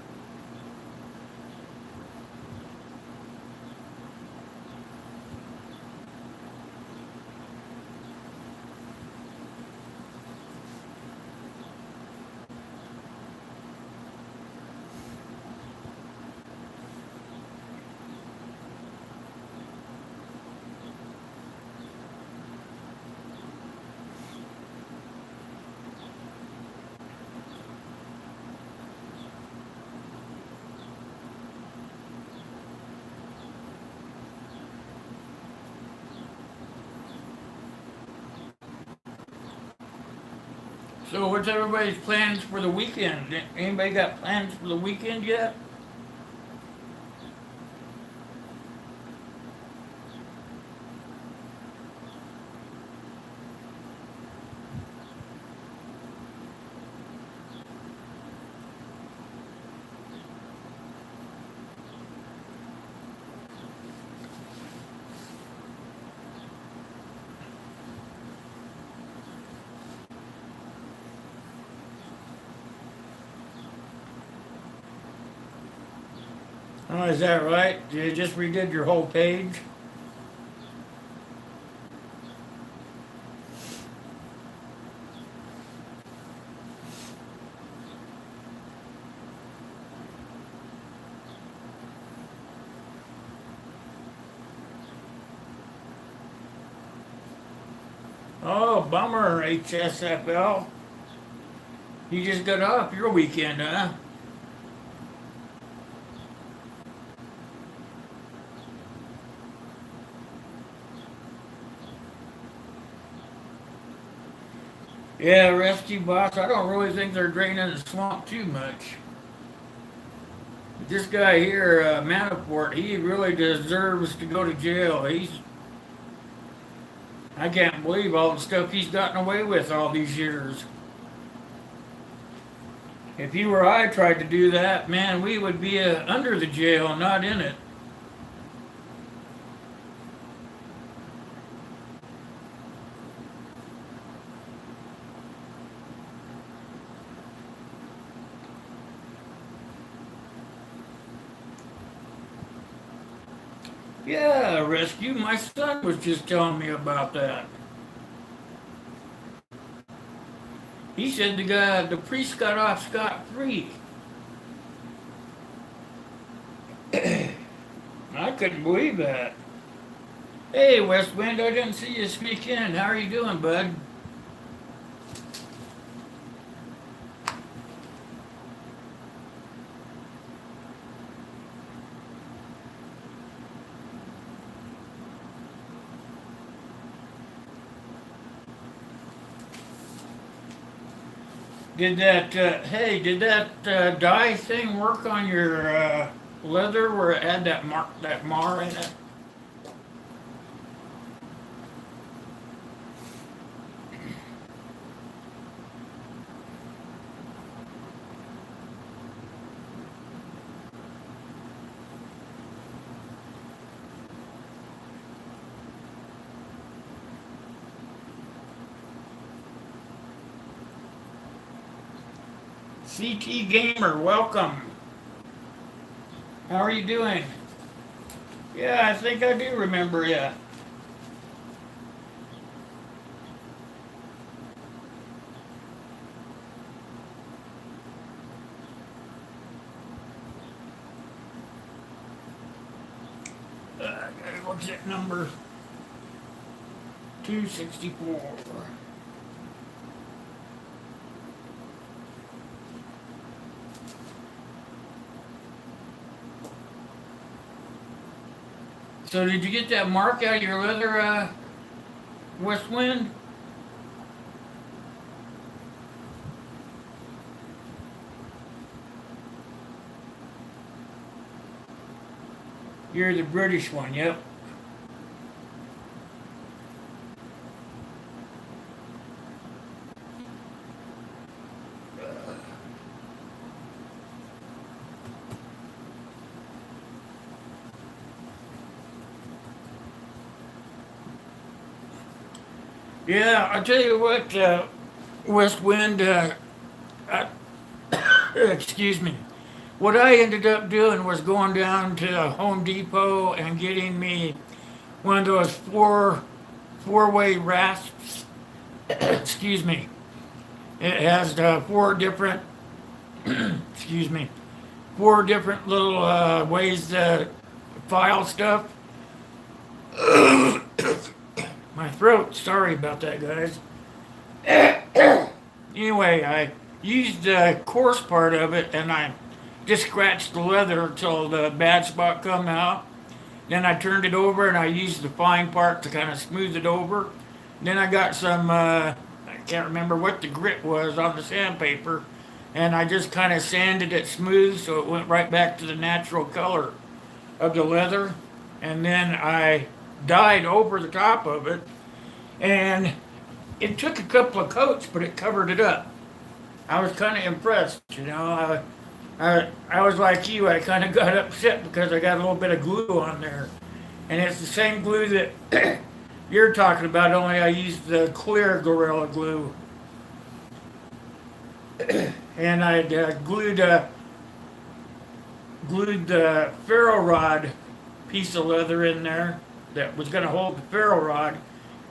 So, what's everybody's plans for the weekend? Anybody got plans for the weekend yet? Oh, is that right? You just redid your whole page? Oh, bummer, HSFL. You just got off your weekend, huh? Yeah, rescue boss. I don't really think they're draining the swamp too much. This guy here, Manafort, he really deserves to go to jail. I can't believe all the stuff he's gotten away with all these years. If you or I tried to do that, man, we would be under the jail, not in it. Yeah, rescue. My son was just telling me about that. He said the priest got off scot free. I couldn't believe that. Hey, Westwind, I didn't see you sneak in. How are you doing, bud? Did that dye thing work on your leather where it had that mar in it? CT Gamer, welcome. How are you doing? Yeah, I think I do remember you. What's that number? 264. So did you get that mark out of your leather, West Wind? You're the British one, yep. Yeah, I tell you what, West Wind, I, excuse me. What I ended up doing was going down to Home Depot and getting me one of those four-way rasps. Excuse me. It has four different, excuse me, four different little ways to file stuff. My throat. Sorry about that, guys. Anyway, I used the coarse part of it and I just scratched the leather until the bad spot come out. Then I turned it over and I used the fine part to kind of smooth it over. Then I got some, I can't remember what the grit was on the sandpaper, and I just kind of sanded it smooth so it went right back to the natural color of the leather. And then I dyed over the top of it, and it took a couple of coats, but it covered it up. I was kind of impressed, you know. I was like you, I kind of got upset because I got a little bit of glue on there. And it's the same glue that you're talking about, only I used the clear Gorilla Glue. And I glued the ferro rod piece of leather in there that was going to hold the ferro rod,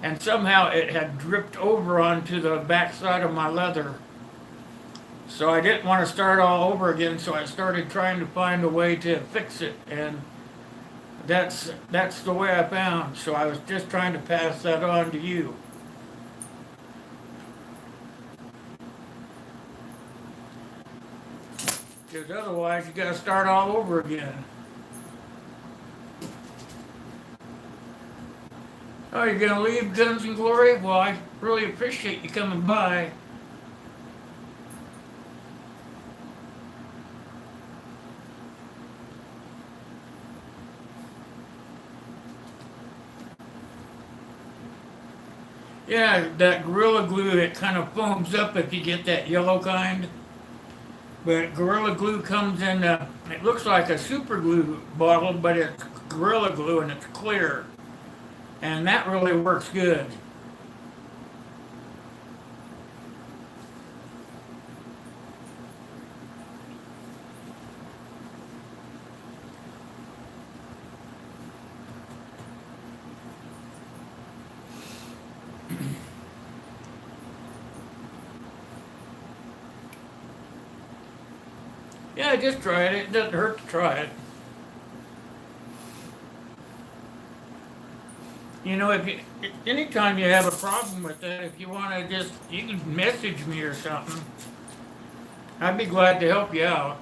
and somehow it had dripped over onto the backside of my leather. So I didn't want to start all over again, so I started trying to find a way to fix it, and that's the way I found. So I was just trying to pass that on to you. because otherwise you got to start all over again. Oh, you're going to leave Guns and Glory? Well, I really appreciate you coming by. Yeah, that Gorilla Glue, it kind of foams up if you get that yellow kind. But Gorilla Glue comes in, it looks like a super glue bottle, but it's Gorilla Glue and it's clear. And that really works good. Yeah, just try it. It doesn't hurt to try it. You know, if you, anytime you have a problem with that, if you want to just, you can message me or something. I'd be glad to help you out.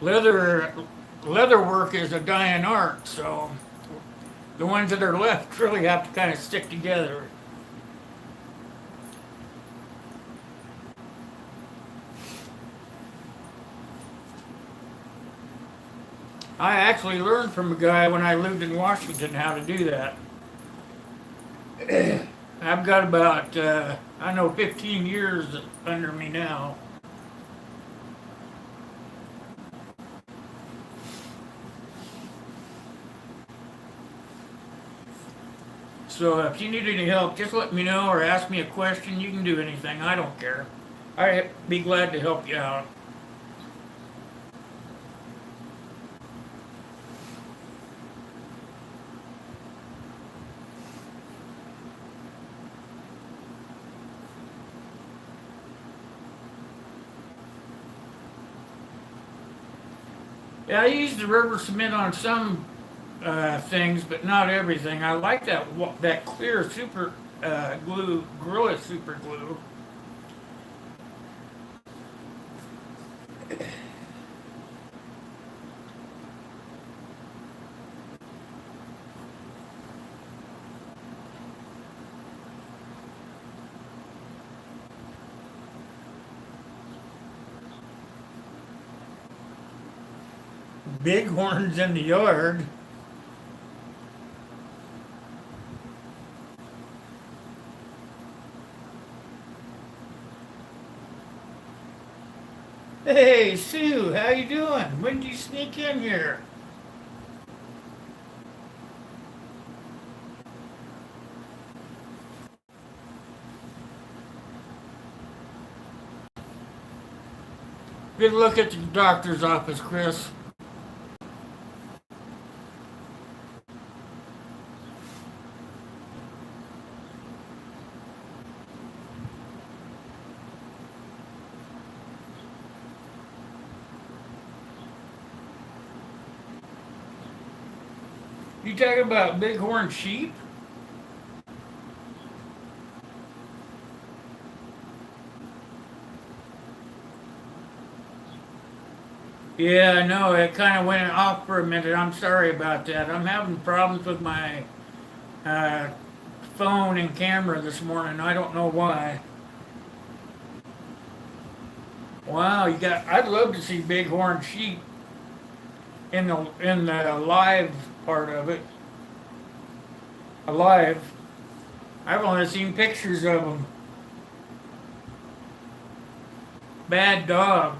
Leather, leather work is a dying art, so the ones that are left really have to kind of stick together. I actually learned from a guy when I lived in Washington how to do that. I've got about, I know, 15 years under me now. So if you need any help, just let me know or ask me a question. You can do anything. I don't care. I'd be glad to help you out. Yeah, I use the river cement on some things, but not everything. I like that clear super glue, Gorilla Super Glue. Bighorns in the yard. Hey, Sue, how you doing? When did you sneak in here? Good look at the doctor's office, Chris. You talking about bighorn sheep? Yeah, I know. It kind of went off for a minute. I'm sorry about that. I'm having problems with my uh, phone and camera this morning. I don't know why. Wow, you got. I'd love to see bighorn sheep in the live part of it. Alive. I've only seen pictures of them. Bad dog.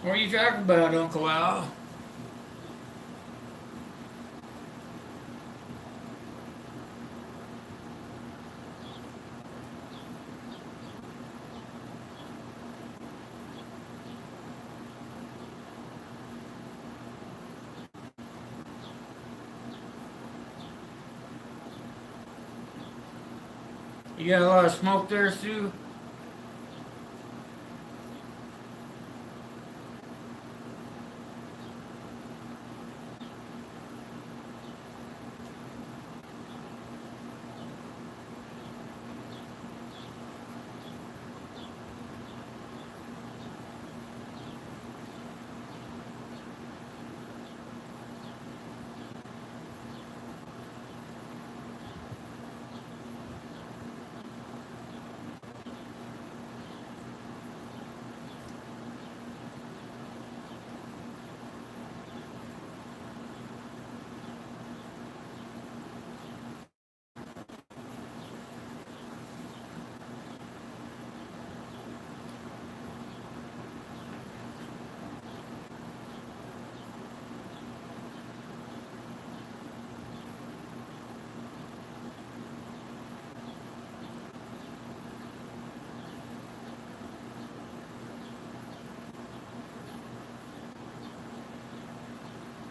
What are you talking about, Uncle Al? You got a lot of smoke there, Sue?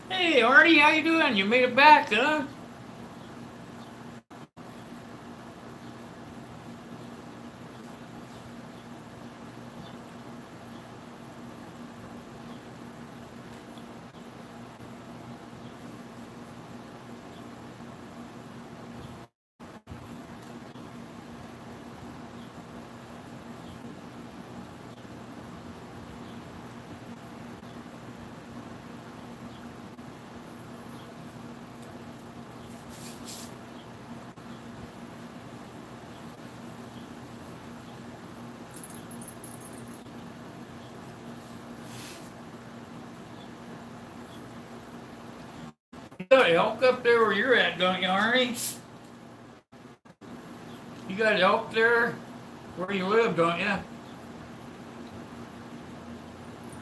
Hey, Artie, how you doing? You made it back, huh? You got elk up there where you're at, don't you, Arnie? You got elk there where you live, don't you?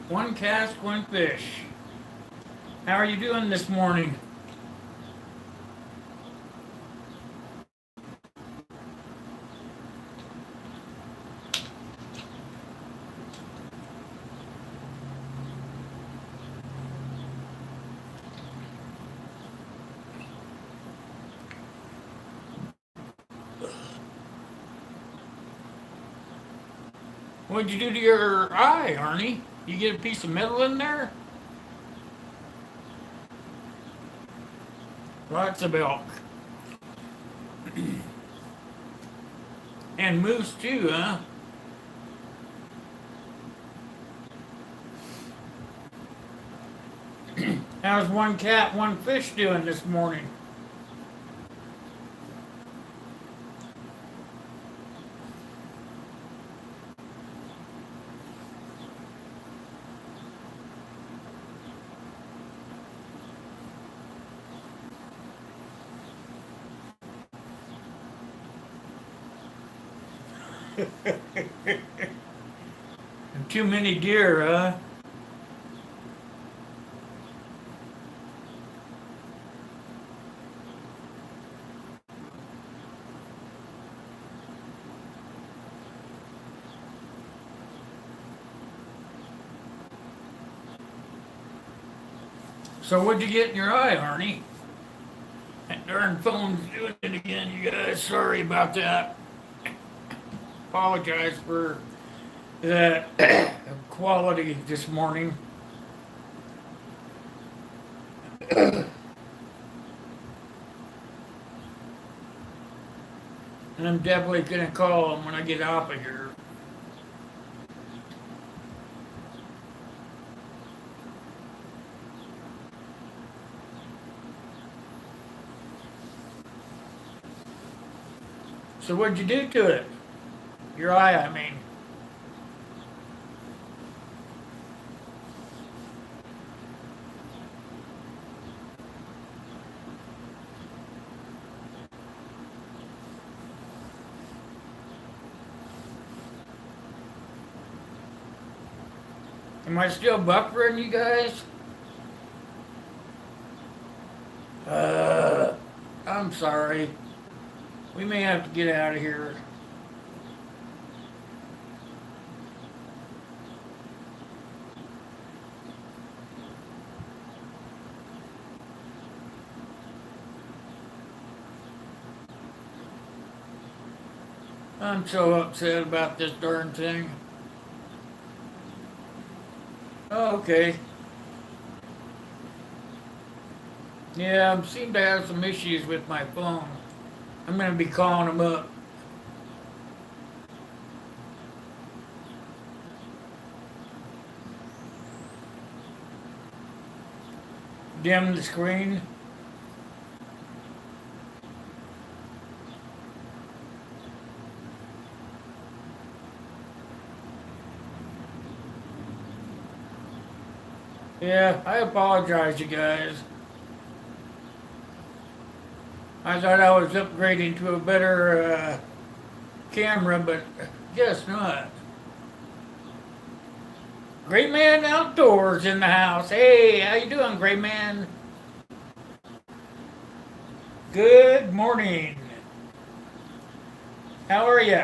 One cast, one fish. How are you doing this morning? What'd you do to your eye, Arnie? You get a piece of metal in there? Lots of elk. And moose too, huh? How's one cat, one fish doing this morning? Too many deer, huh? So what'd you get in your eye, Arnie? That darn phone's doing it again, you guys. Sorry about that. Apologize for the quality this morning. And I'm definitely gonna call him when I get off of here. So what'd you do to it? Your eye, I mean. Am I still buffering, you guys? Uh, I'm sorry. We may have to get out of here. I'm so upset about this darn thing. Oh, okay. Yeah, I seem to have some issues with my phone. I'm gonna be calling them up. Dim the screen. Yeah, I apologize, you guys. I thought I was upgrading to a better camera, but guess not. Great Man Outdoors in the house. Hey, how you doing, Great Man? Good morning. How are you?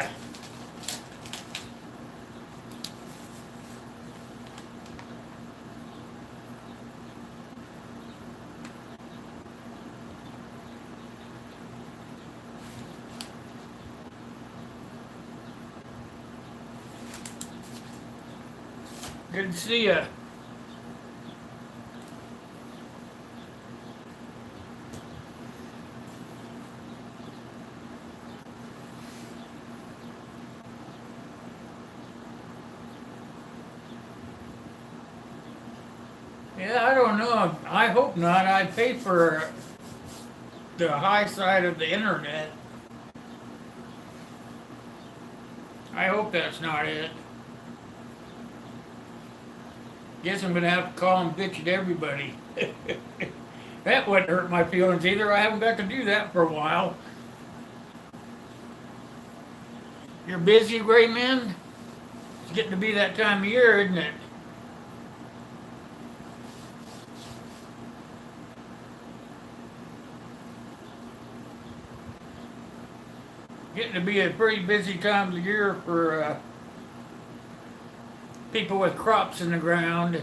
Good to see you. Yeah, I don't know. I hope not. I pay for the high side of the internet. I hope that's not it. Guess I'm gonna have to call and bitch at everybody. That wouldn't hurt my feelings either. I haven't got to do that for a while. You're busy, Gray Man? It's getting to be that time of year, isn't it? Getting to be a pretty busy time of the year for people with crops in the ground.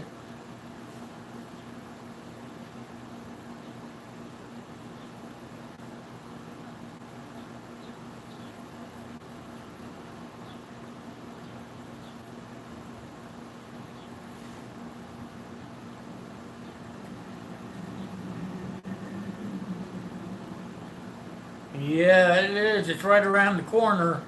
Yeah, it is. It's right around the corner.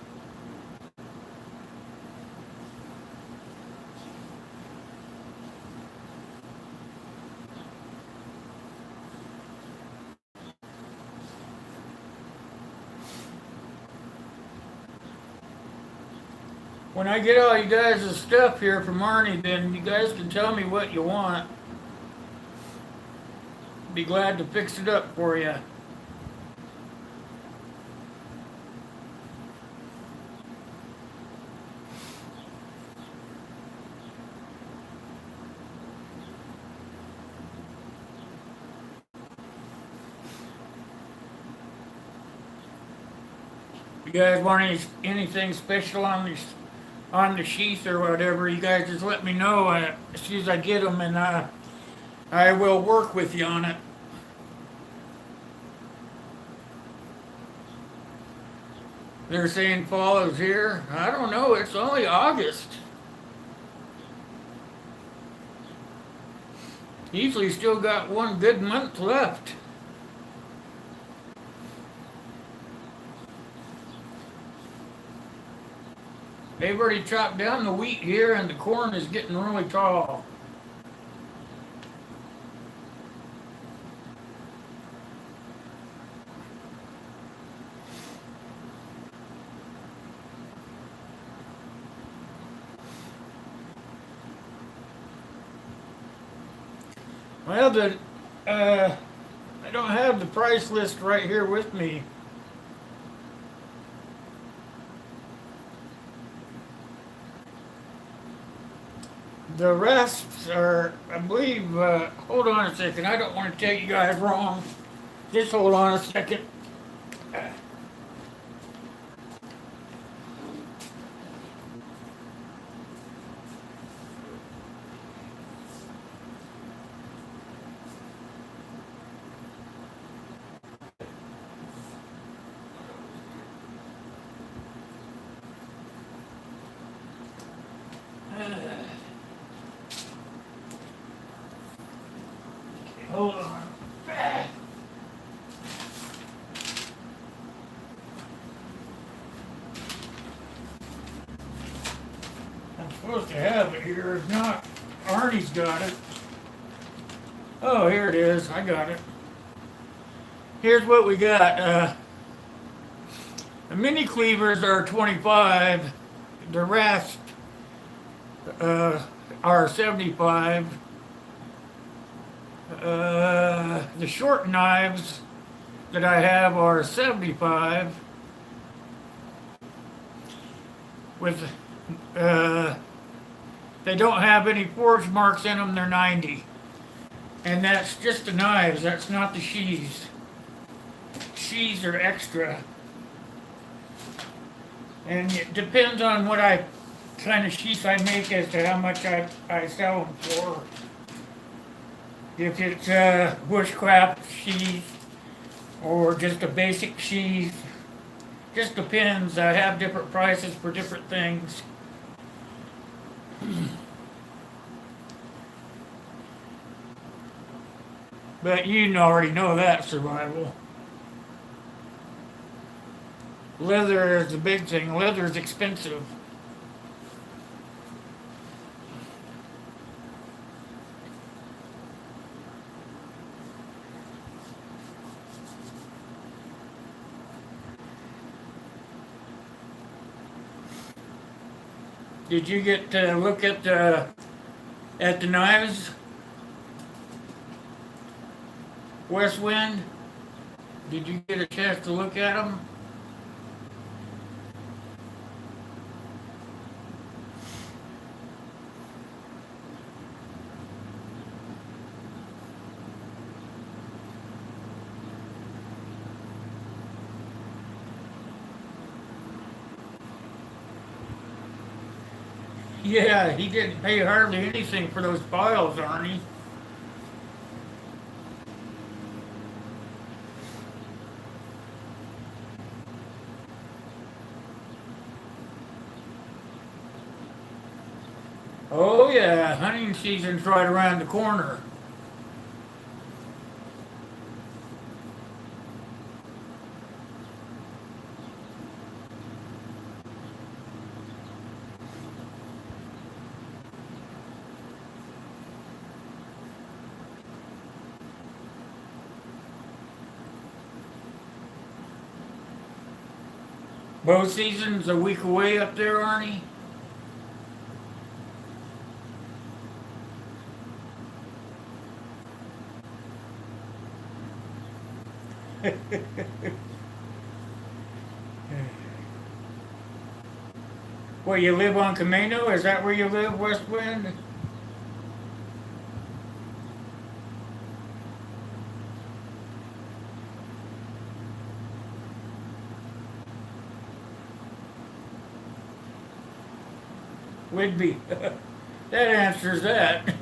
When I get all you guys' stuff here from Arnie, then you guys can tell me what you want. Be glad to fix it up for you. You guys want anything special on the sheath or whatever? You guys just let me know as soon as I get them, and I will work with you on it. They're saying fall is here. I don't know. It's only August. Usually still got one good month left. They've already chopped down the wheat here, and the corn is getting really tall. Well, I don't have the price list right here with me. The rasps are, I believe, hold on a second. I don't want to tell you guys wrong. Just hold on a second. Hold on. I'm supposed to have it here. If not, Arnie's got it. Oh, here it is. I got it. Here's what we got. The mini cleavers are 25. The rasp are 75. The short knives that I have are 75. With they don't have any forge marks in them. They're 90. And that's just the knives. That's not the sheaths. Sheaths are extra. And it depends on what kind of sheath I make as to how much I sell them for. If it's a bushcraft sheath or just a basic sheath, just depends. I have different prices for different things. But you already know that, survival. Leather is the big thing. Leather is expensive. Did you get to look at the knives, West Wind? Did you get a chance to look at them? Yeah, he didn't pay hardly anything for those files, Arnie. Oh yeah, hunting season's right around the corner. Bow season's a week away up there, Arnie. Well, you live on Camino? Is that where you live, West Wind? Whidbey. That answers that.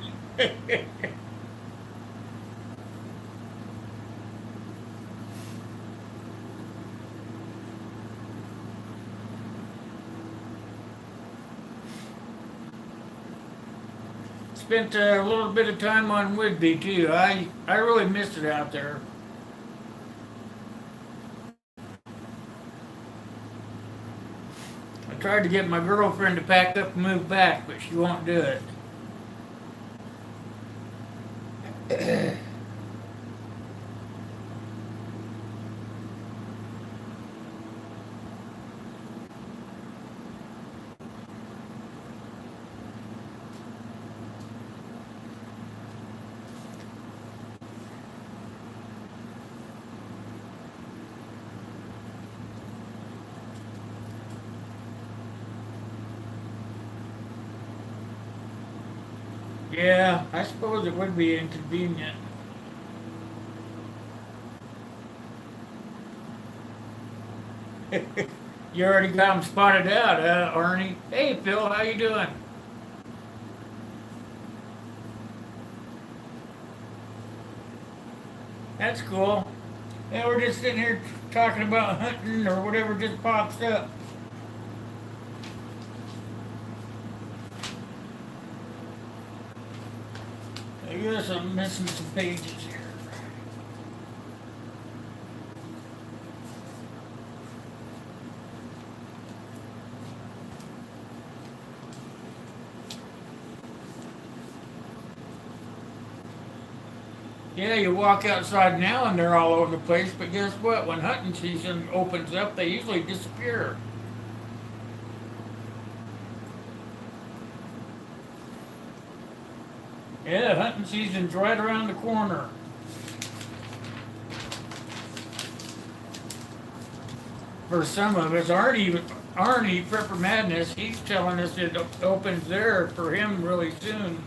Spent a little bit of time on Whidbey too. I really missed it out there. I tried to get my girlfriend to pack up and move back, but she won't do it. Yeah, I suppose it would be inconvenient. You already got them spotted out, Arnie? Hey, Phil, how you doing? That's cool. Yeah, we're just sitting here talking about hunting or whatever just pops up. I guess I'm missing some pages here. Yeah, you walk outside now and they're all over the place, but guess what? When hunting season opens up, they usually disappear. Yeah, hunting season's right around the corner. For some of us, Arnie Prepper Madness, he's telling us it opens there for him really soon.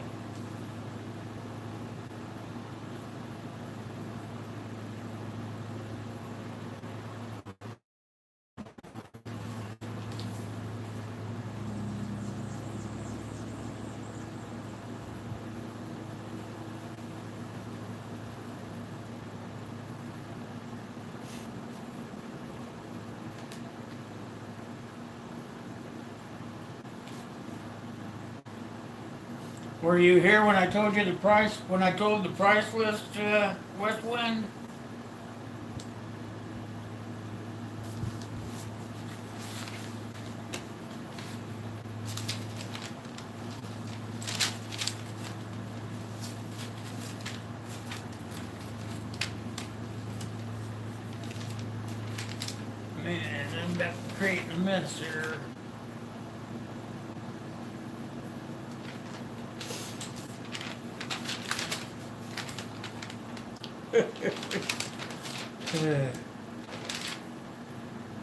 Were you here when I told you the price? When I told the price list, West Wind? Man, I'm about creating a mess here.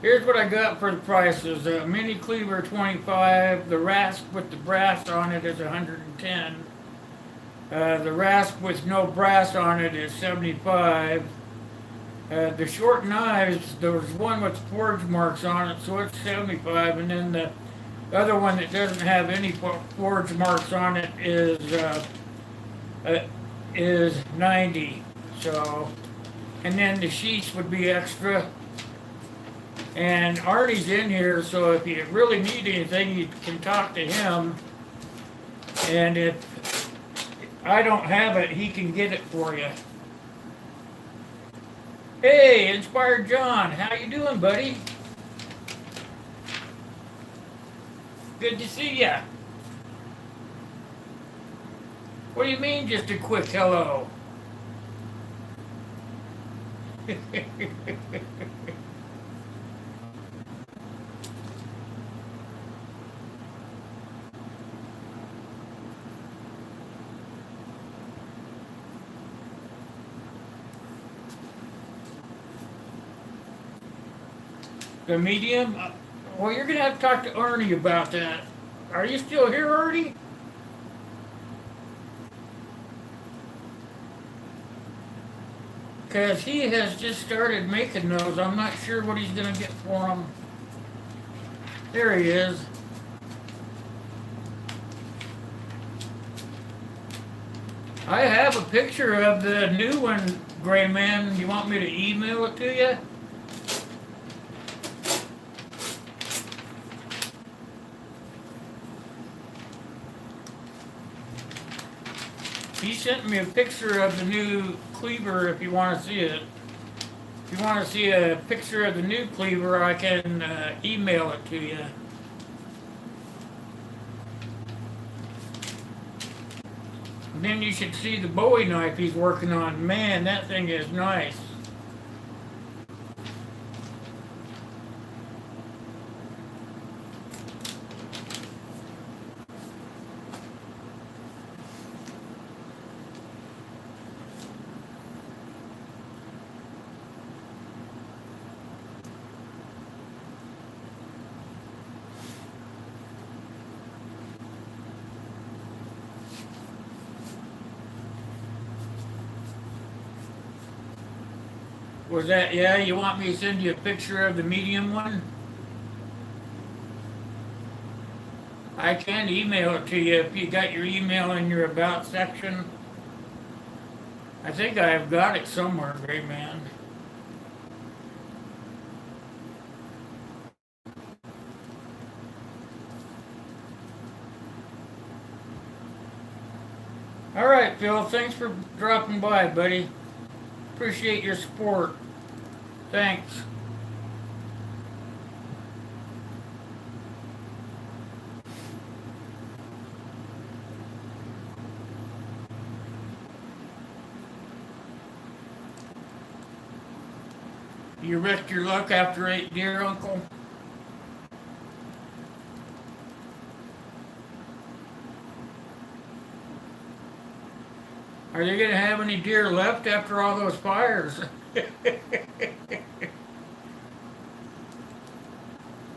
Here's what I got for the prices. A mini cleaver 25. The rasp with the brass on it is 110. The rasp with no brass on it is 75. The short knives, there's one with forge marks on it, so it's 75, and then the other one that doesn't have any forge marks on it uh, is 90. So, and then the sheaths would be extra. And Artie's in here, so if you really need anything, you can talk to him. And if I don't have it, he can get it for you. Hey, Inspired John, how you doing, buddy? Good to see ya. What do you mean, just a quick hello? The medium? Well, you're gonna have to talk to Arnie about that. Are you still here, Arnie? Because he has just started making those. I'm not sure what he's gonna get for them. There he is. I have a picture of the new one, Gray Man. You want me to email it to you? He sent me a picture of the new cleaver if you want to see it. If you want to see a picture of the new cleaver, I can email it to you. And then you should see the Bowie knife he's working on. Man, that thing is nice. Was that, yeah? You want me to send you a picture of the medium one? I can email it to you if you got your email in your about section. I think I've got it somewhere, Gray Man. All right, Phil. Thanks for dropping by, buddy. Appreciate your support. Thanks. You risked your luck after 8 deer, Uncle? Are they gonna have any deer left after all those fires?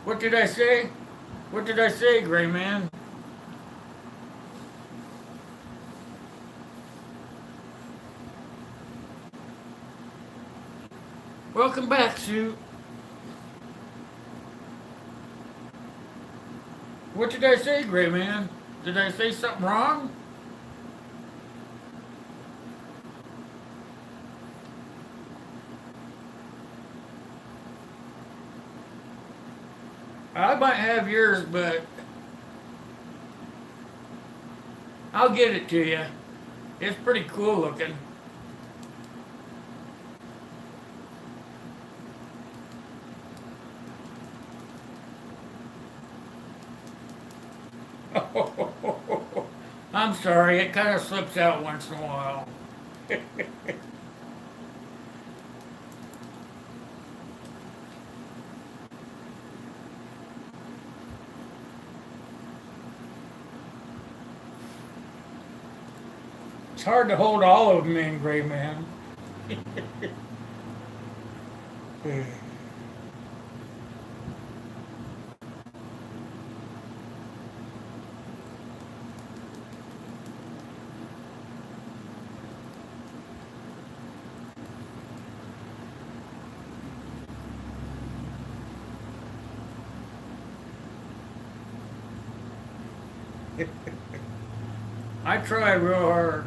What did I say? What did I say, Gray Man? Welcome back, Sue. What did I say, Gray Man? Did I say something wrong? I might have yours, but I'll get it to you. It's pretty cool looking. I'm sorry, it kind of slips out once in a while. It's hard to hold all of them in, Gray Man. I try real hard.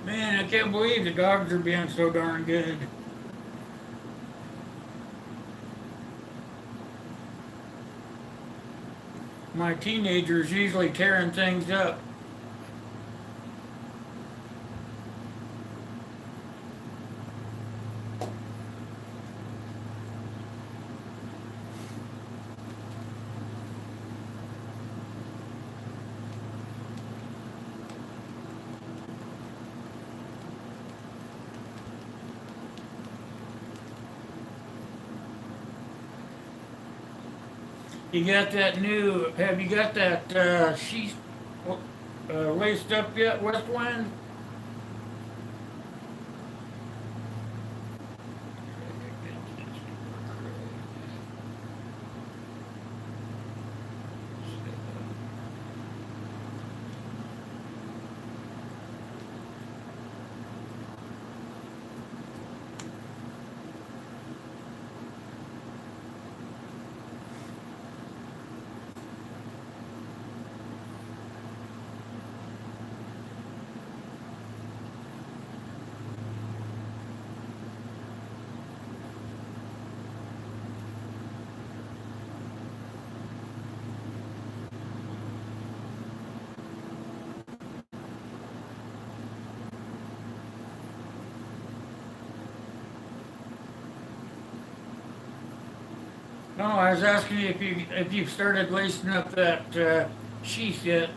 Man, I can't believe the dogs are being so darn good. My teenagers usually tearing things up. You got that new, have you got that sheet laced up yet, Westwind? No, I was asking you if you've started lacing up that sheath yet.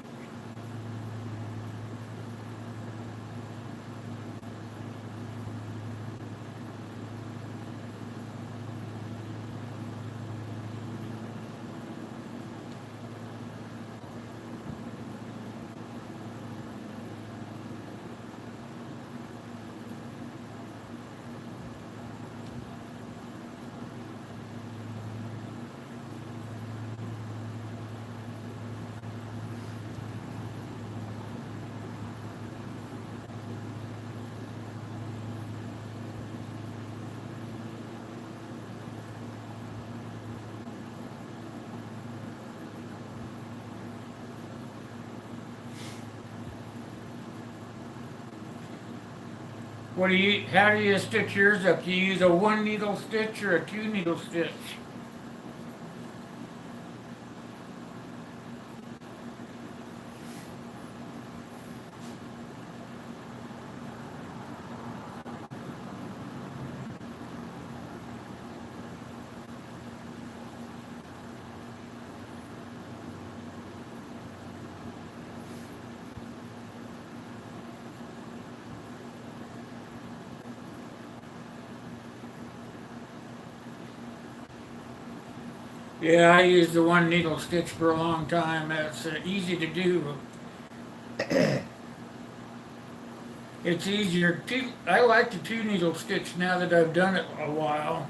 How do you stitch yours up? Do you use a one needle stitch or a two needle stitch? Yeah, I used the one needle stitch for a long time. That's easy to do. It's easier. I like the two needle stitch now that I've done it a while.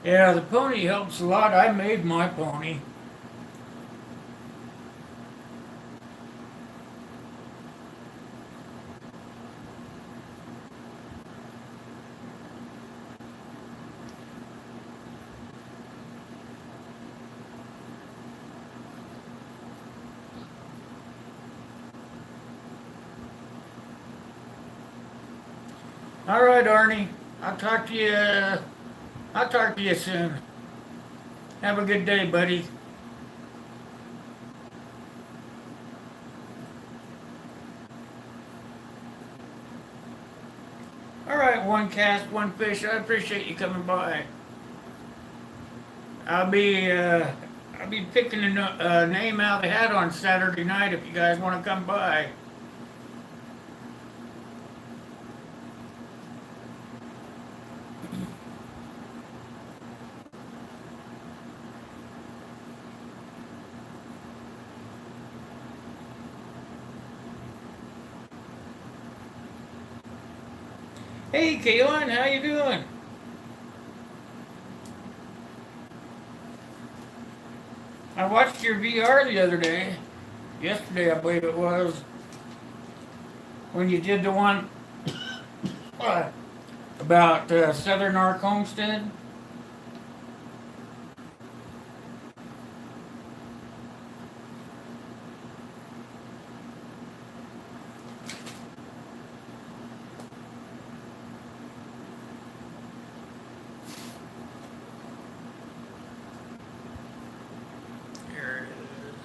Yeah, the pony helps a lot. I made my pony. All right, Arnie. I'll talk to you. I'll talk to you soon. Have a good day, buddy. All right, one cast, one fish. I appreciate you coming by. I'll be uh, I'll be picking a name out of the hat on Saturday night if you guys want to come by. Hey, Kaylin, how you doing? I watched your VR the other day. Yesterday, I believe it was, when you did the one uh, about Southern Ark Homestead. Here it is.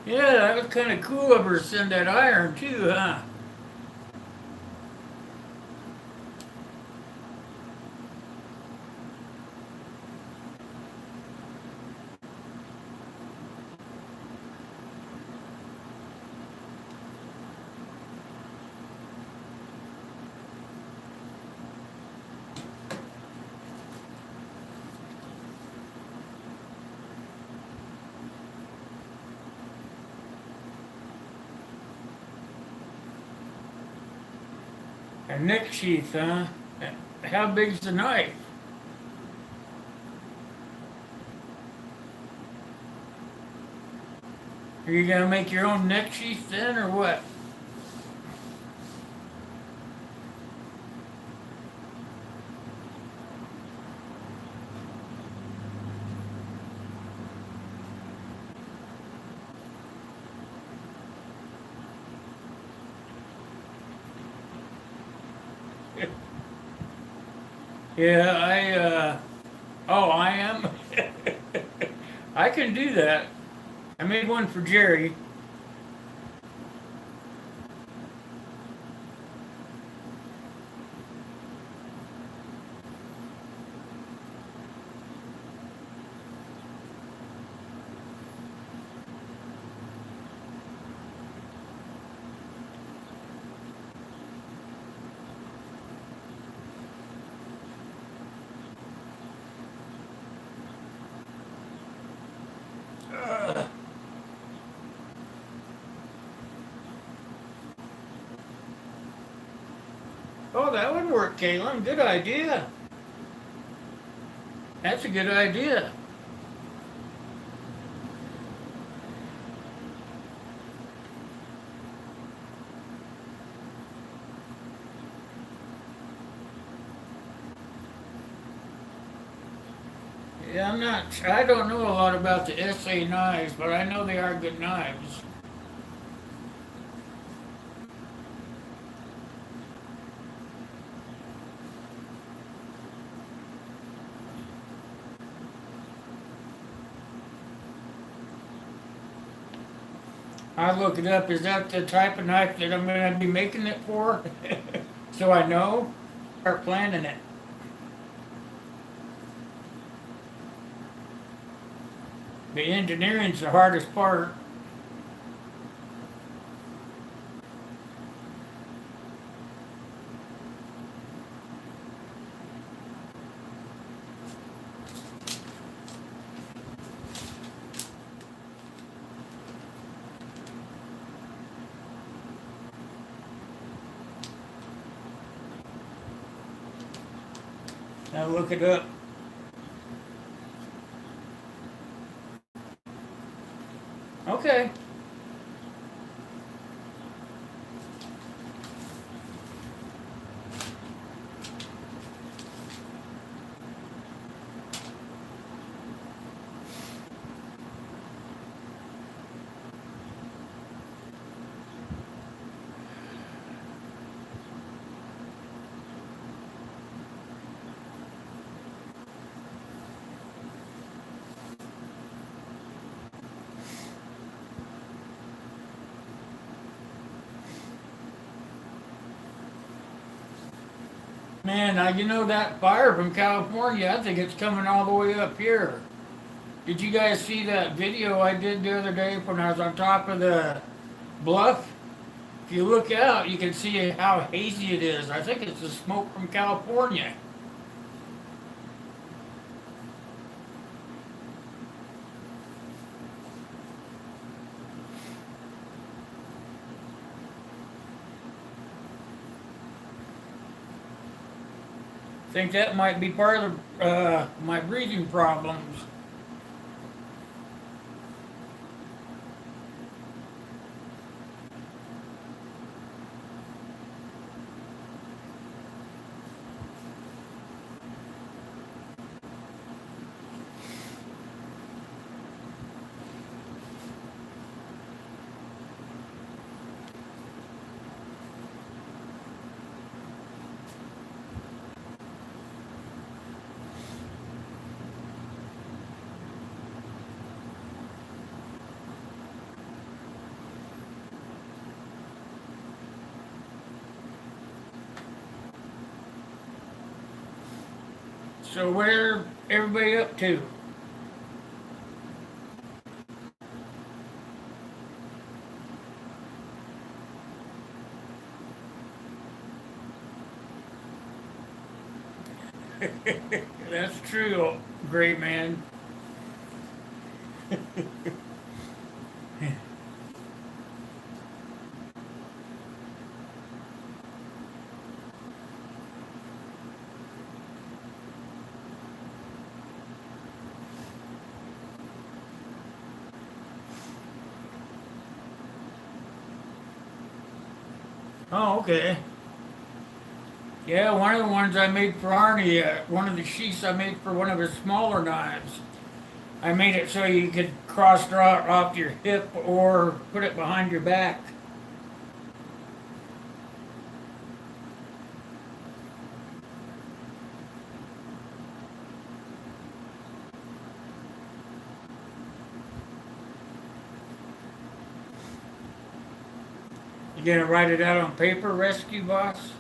Yeah, that was kind of cool of her to send that iron too, huh? A neck sheath, huh? How big's the knife? Are you gonna make your own neck sheath then, or what? Yeah, oh, I am. I can do that. I made one for Jerry. Oh, that would work, Caitlin. Good idea. That's a good idea. Yeah, I'm not. I don't know a lot about the SA knives, but I know they are good knives. I look it up. Is that the type of knife that I'm going to be making it for? So I know. Start planning it. The engineering's the hardest part. I look it up. Okay. Man, you know that fire from California, I think it's coming all the way up here. Did you guys see that video I did the other day when I was on top of the bluff? If you look out, you can see how hazy it is. I think it's the smoke from California. Think that might be part of my breathing problems. So where everybody up to? That's true, great man. Oh, okay. Yeah, one of the ones I made for Arnie, one of the sheaths I made for one of his smaller knives. I made it so you could cross draw it off your hip or put it behind your back. You gonna write it out on paper, Rescue Boss?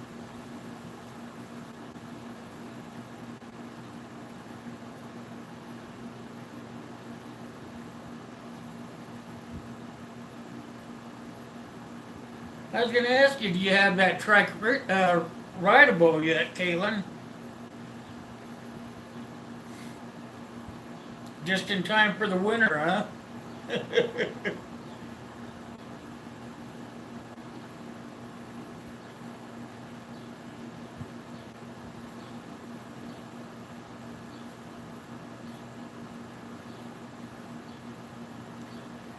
I was gonna ask you, do you have that track rideable yet, Kaylin? Just in time for the winter, huh?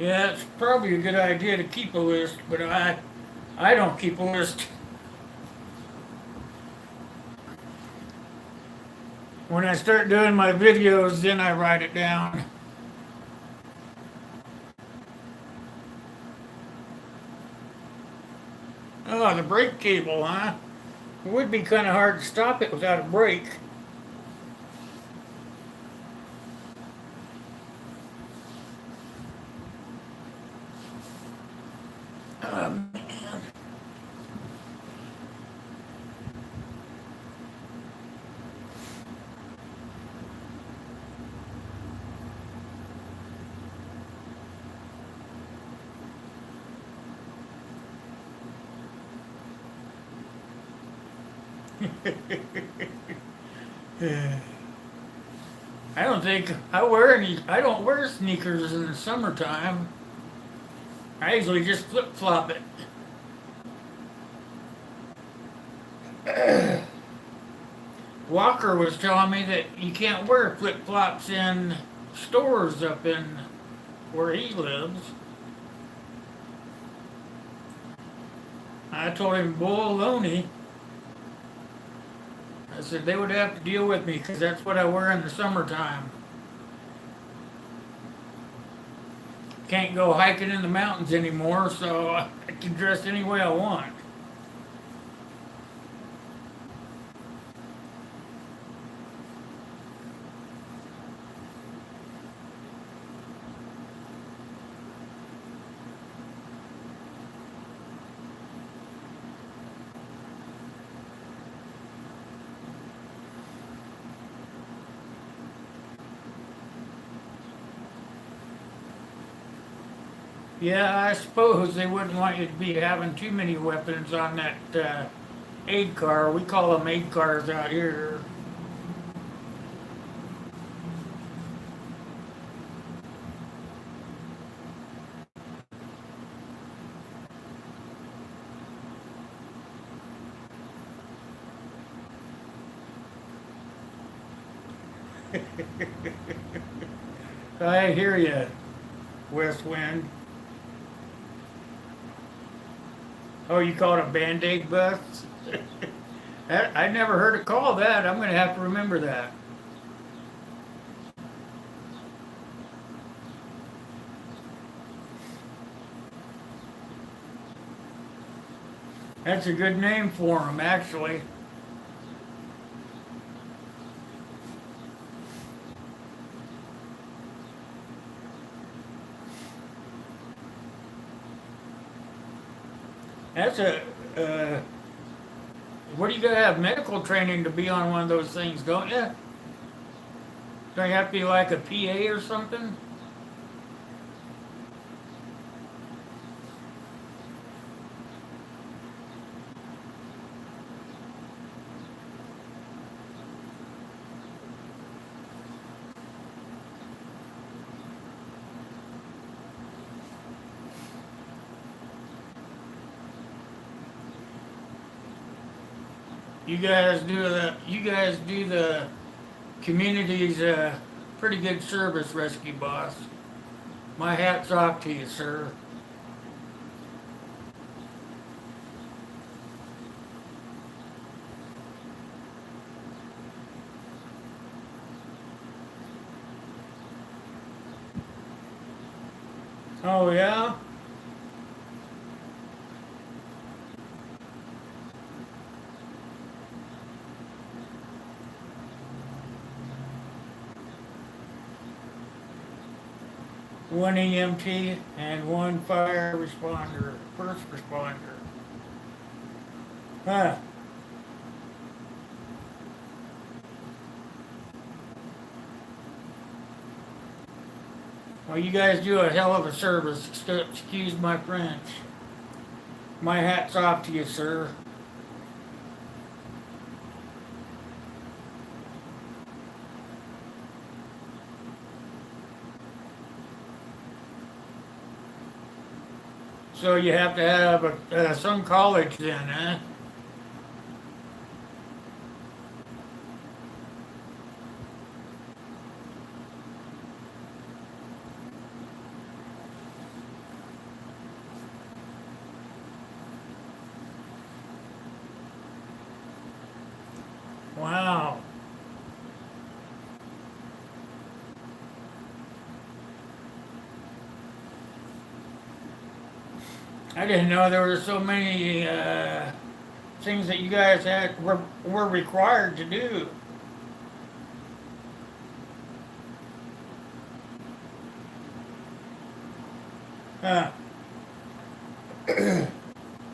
Yeah, it's probably a good idea to keep a list, but I don't keep a list. When I start doing my videos, then I write it down. Oh, the brake cable, huh? It would be kind of hard to stop it without a brake. Um, I don't think I wear any. I don't wear sneakers in the summertime. I usually just flip flop it. Walker was telling me that you can't wear flip flops in stores up in where he lives. I told him baloney. I said they would have to deal with me because that's what I wear in the summertime. Can't go hiking in the mountains anymore, so I can dress any way I want. Yeah, I suppose they wouldn't want you to be having too many weapons on that aid car. We call them aid cars out here. I hear you, West Wind. Oh, you call it a Band-Aid bus? I never heard it called that. I'm going to have to remember that. That's a good name for them, actually. That's a. What do you got to have medical training to be on one of those things, don't you? Don't you have to be like a PA or something? You guys do the community's pretty good service, Rescue Boss. My hat's off to you, sir. Oh yeah? One EMT and one fire responder, first responder. Huh. Well, you guys do a hell of a service. Excuse my French. My hat's off to you, sir. So you have to have some college then, huh? I didn't know there were so many things that you guys were required to do. Huh.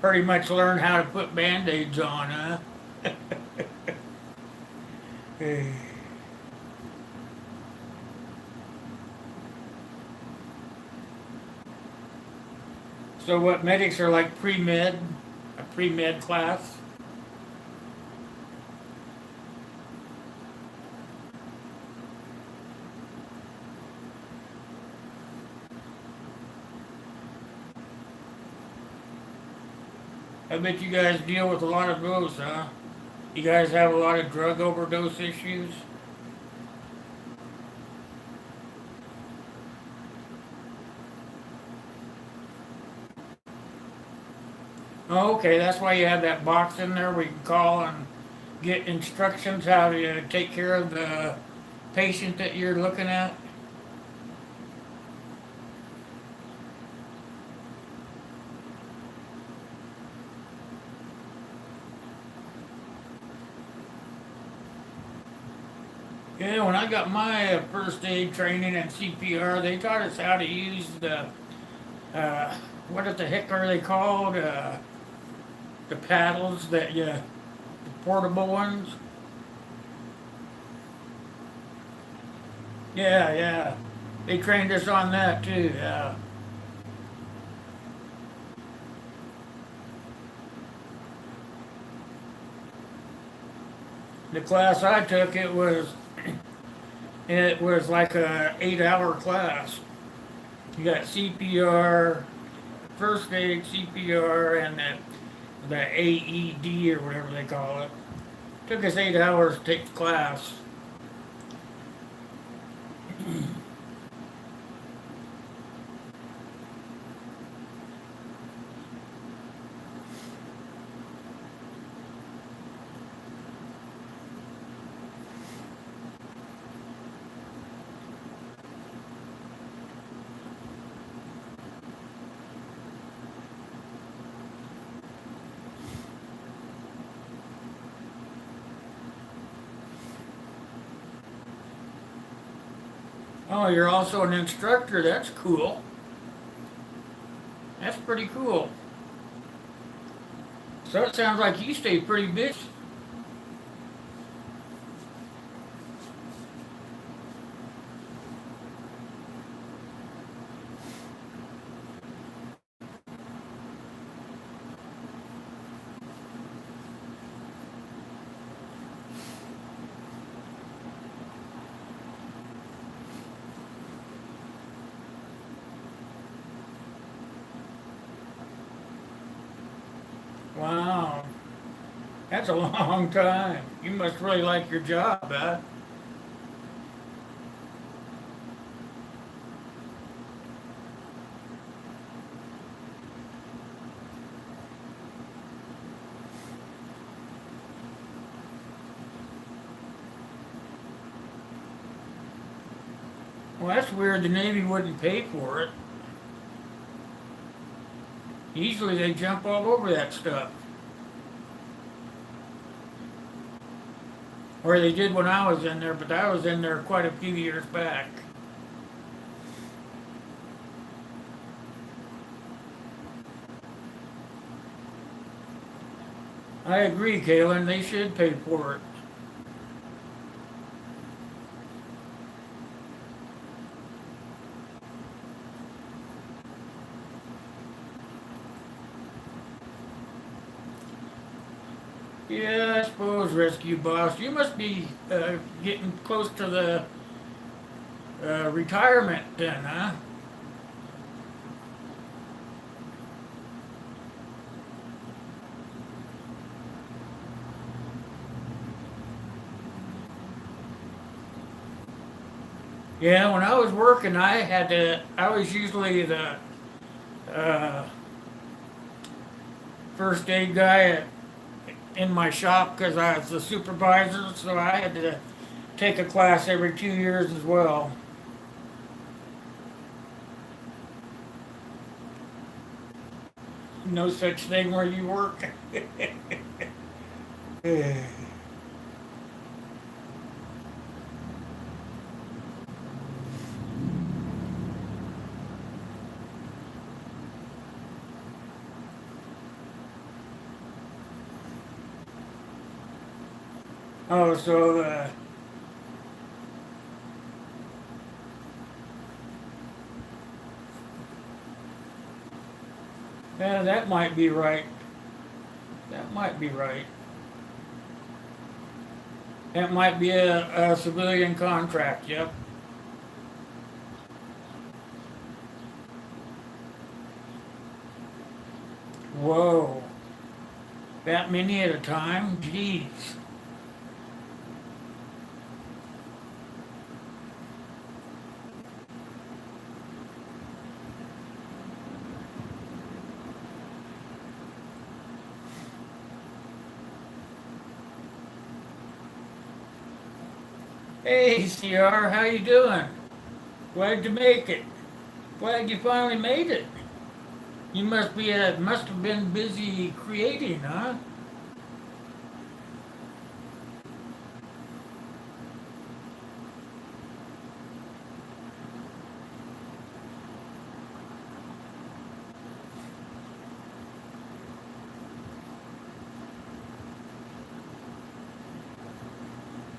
Pretty much learn how to put band-aids on, huh? Hey. So what medics are like pre-med, a pre-med class? I bet you guys deal with a lot of those, huh? You guys have a lot of drug overdose issues? Oh, okay, that's why you have that box in there where you can call and get instructions how to take care of the patient that you're looking at. Yeah, when I got my first aid training and CPR, they taught us how to use the, uh, what the heck are they called? The paddles that you, the portable ones. Yeah, yeah. They trained us on that too. Yeah. The class I took, it was like a 8 hour class. You got CPR, first aid, CPR, and the AED or whatever they call it. Took us 8 hours to take the class. Oh, you're also an instructor. That's cool. That's pretty cool. So it sounds like you stay pretty busy. Wow, that's a long time. You must really like your job, huh? Well, that's weird. The Navy wouldn't pay for it. Usually they jump all over that stuff. Or they did when I was in there, but I was in there quite a few years back. I agree, Kaylin. They should pay for it. Yeah, I suppose, Rescue Boss. You must be getting close to the retirement then, huh? Yeah, when I was working, I was usually the uh, first aid guy in my shop because I was the supervisor, so I had to take a class every 2 years as well. No such thing where you work. Oh, so yeah, that might be right. That might be right. That might be a civilian contract. Yep. Whoa. That many at a time? Jeez. Hey, CR, how you doing? Glad you make it. Glad you finally made it. You must have been busy creating, huh?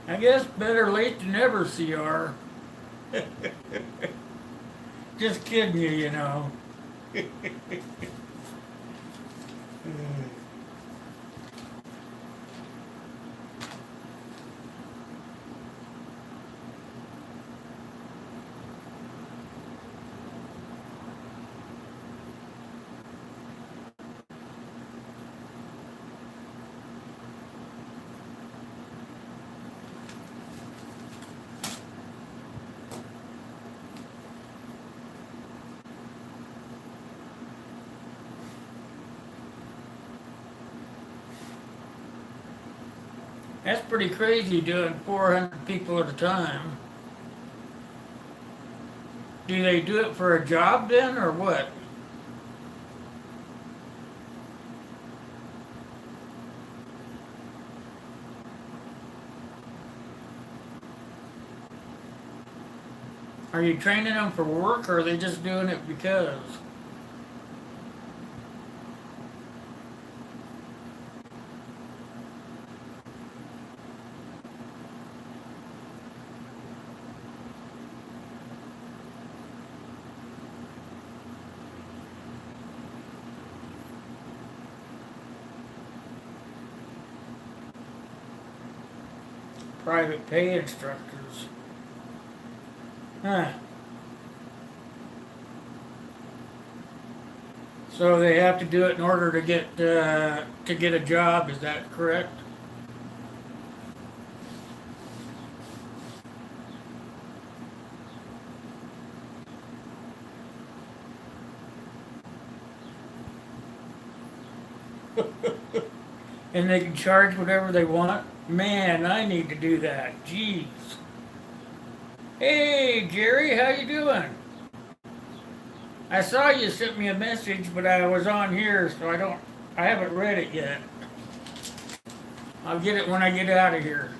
I guess better late than never, CR. Just kidding you, you know. That's pretty crazy doing 400 people at a time. Do they do it for a job then, or what? Are you training them for work, or are they just doing it because? Private pay instructors. Huh. So they have to do it in order to get a job. Is that correct? And they can charge whatever they want. Man, I need to do that. Jeez. Hey, Jerry, how you doing? I saw you sent me a message, but I was on here, so I haven't read it yet. I'll get it when I get out of here.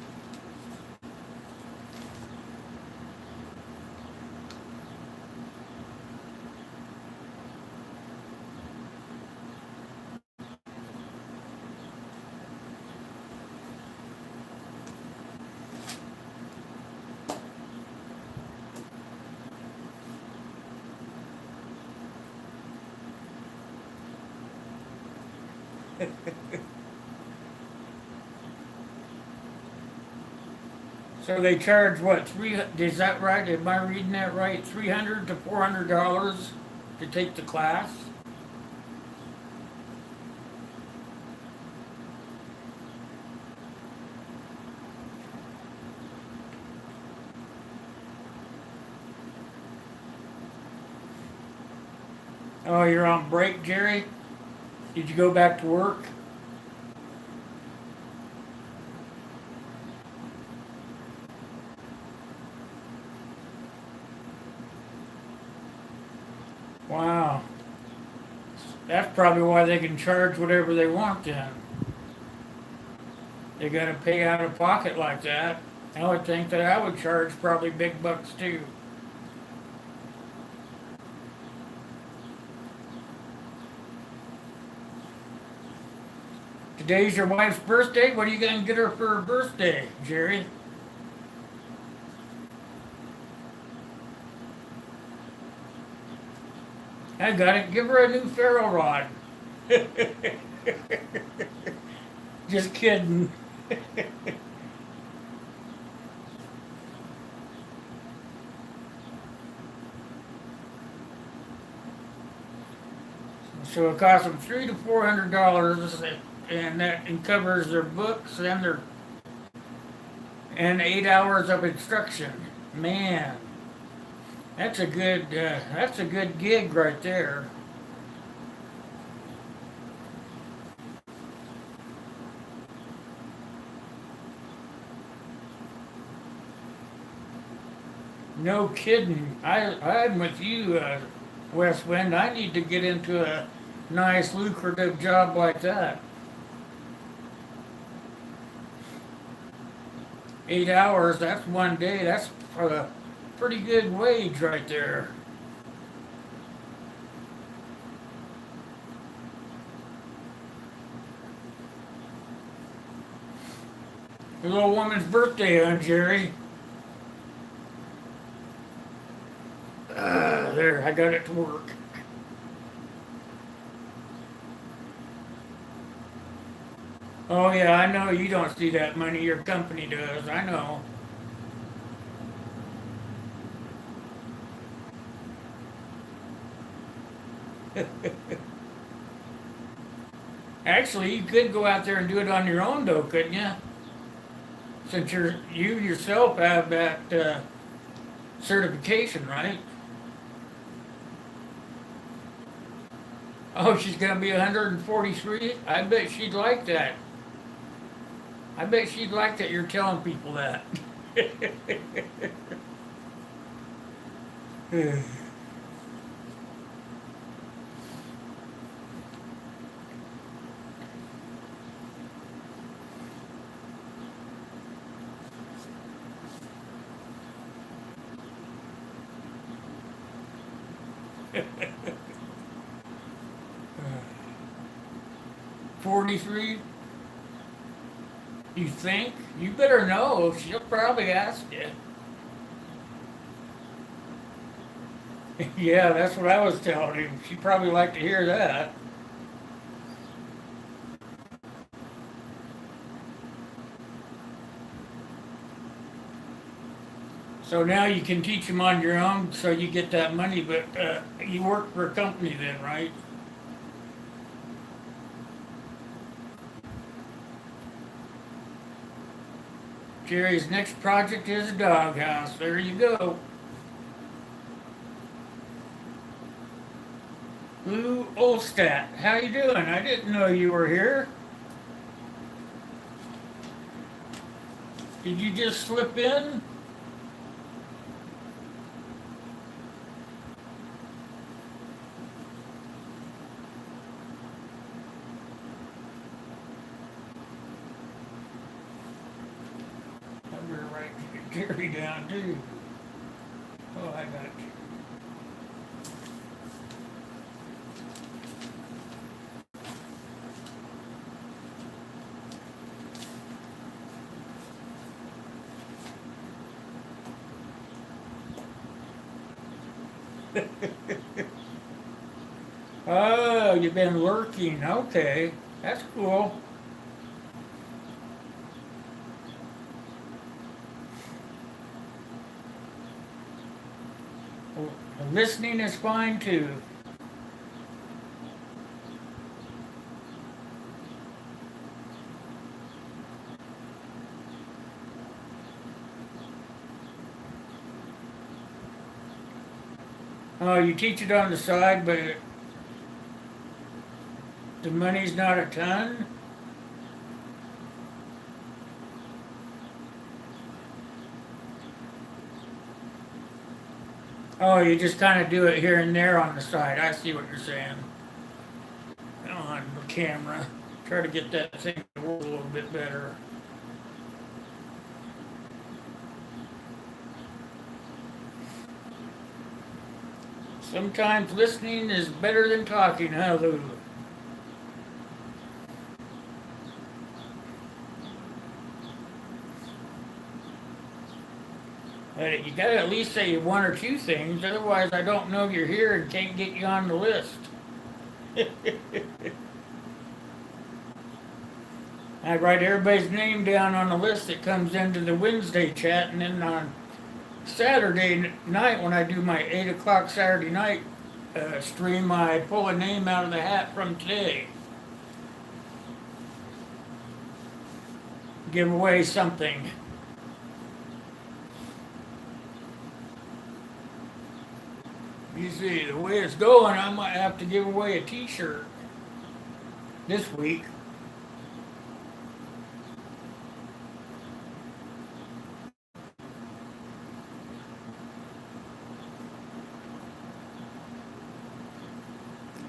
So they charge what? Is that right? Am I reading that right? $300 to $400 to take the class. Oh, you're on break, Jerry? Did you go back to work? Wow. That's probably why they can charge whatever they want then. They gotta pay out of pocket like that. I would think that I would charge probably big bucks too. Today's your wife's birthday. What are you gonna get her for her birthday, Jerry? I got it. Give her a new ferro rod. Just kidding. So it costs them $300 to $400, and that covers their books and their and 8 hours of instruction. Man, that's a good gig right there. No kidding. I'm with you, West Wind. I need to get into a nice lucrative job like that. 8 hours. That's one day. That's a pretty good wage right there. The little woman's birthday, huh, Jerry? There, I got it to work. Oh yeah, I know you don't see that money. Your company does. I know. Actually, you could go out there and do it on your own, though, couldn't you? Since you yourself have that certification, right? Oh, she's gonna be 143. I bet she'd like that. I bet she'd like that you're telling people that. 43? You think? You better know. She'll probably ask you. Yeah, that's what I was telling him. She'd probably like to hear that. So now you can teach them on your own, so you get that money. But you work for a company then, right? Jerry's next project is a doghouse. There you go. Lou Olstat, how you doing? I didn't know you were here. Did you just slip in? I better write Jerry down too. Oh, I got you. Oh, you've been lurking. Okay, that's cool. Well, listening is fine too. Oh, you teach it on the side, but the money's not a ton? Oh, you just kind of do it here and there on the side. I see what you're saying. camera. Try to get that thing to work a little bit better. Sometimes listening is better than talking, huh, Lou? But you gotta at least say one or two things, otherwise I don't know you're here and can't get you on the list. I write everybody's name down on the list that comes into the Wednesday chat, and then on Saturday night when I do my 8 o'clock Saturday night stream, I pull a name out of the hat from today. Give away something. You see, the way it's going, I might have to give away a t-shirt this week.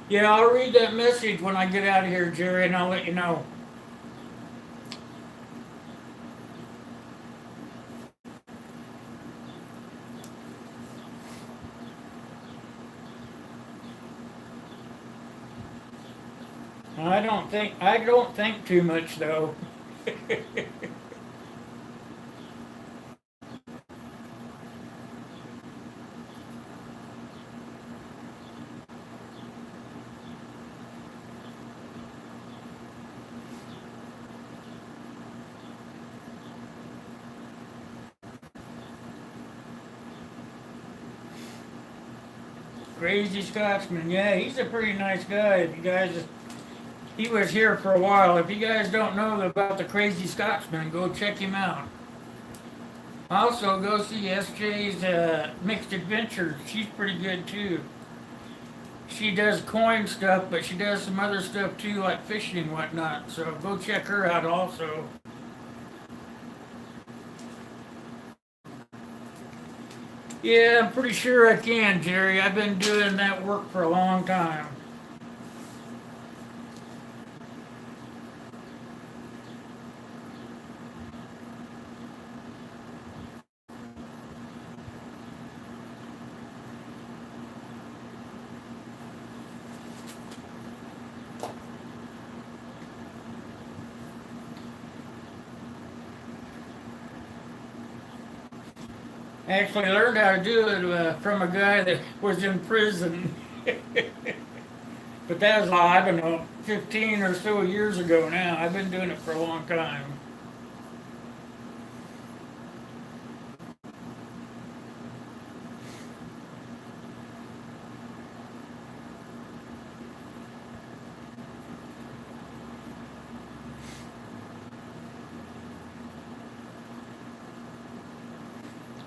Yeah, I'll read that message when I get out of here, Jerry, and I'll let you know. I don't think too much though. Crazy Scotsman, yeah, he's a pretty nice guy. If you guys, he was here for a while. If you guys don't know about the Crazy Scotsman, go check him out. Also, go see SJ's Mixed Adventures. She's pretty good too. She does coin stuff, but she does some other stuff too, like fishing and whatnot. So go check her out also. Yeah, I'm pretty sure I can, Jerry. I've been doing that work for a long time. Actually, I learned how to do it from a guy that was in prison. But that was, I don't know, 15 or so years ago now. I've been doing it for a long time.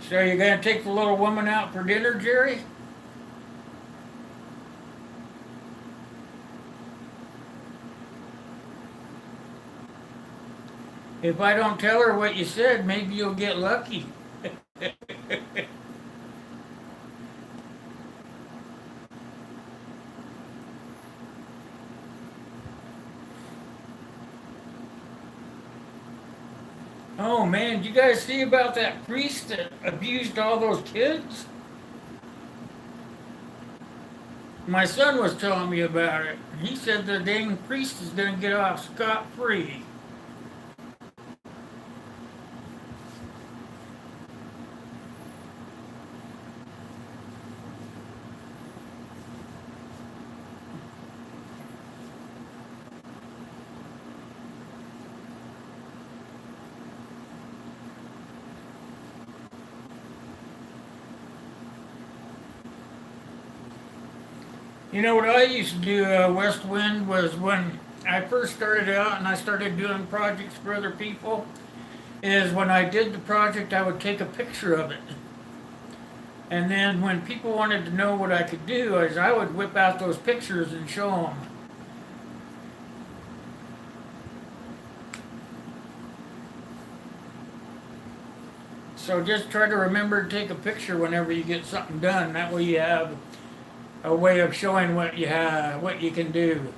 So you gonna take the little woman out for dinner, Jerry? If I don't tell her what you said, maybe you'll get lucky. Oh man, did you guys see about that priest that abused all those kids? My son was telling me about it. He said the dang priest is gonna get off scot free. You know what I used to do, West Wind, was when I first started out and I started doing projects for other people, is when I did the project, I would take a picture of it. And then when people wanted to know what I could do, is I would whip out those pictures and show them. So just try to remember to take a picture whenever you get something done. That way you have a way of showing what you have, what you can do.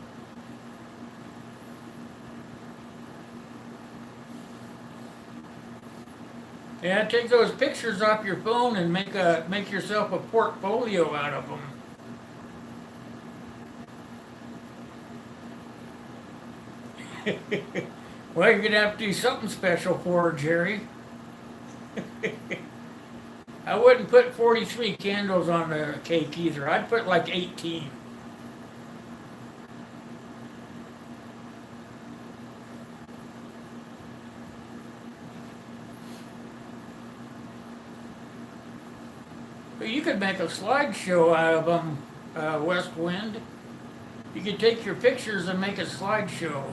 Yeah, take those pictures off your phone and make yourself a portfolio out of them. Well, you're gonna have to do something special for her, Jerry. I wouldn't put 43 candles on the cake either. I'd put like 18. But you could make a slideshow out of them, West Wind. You could take your pictures and make a slideshow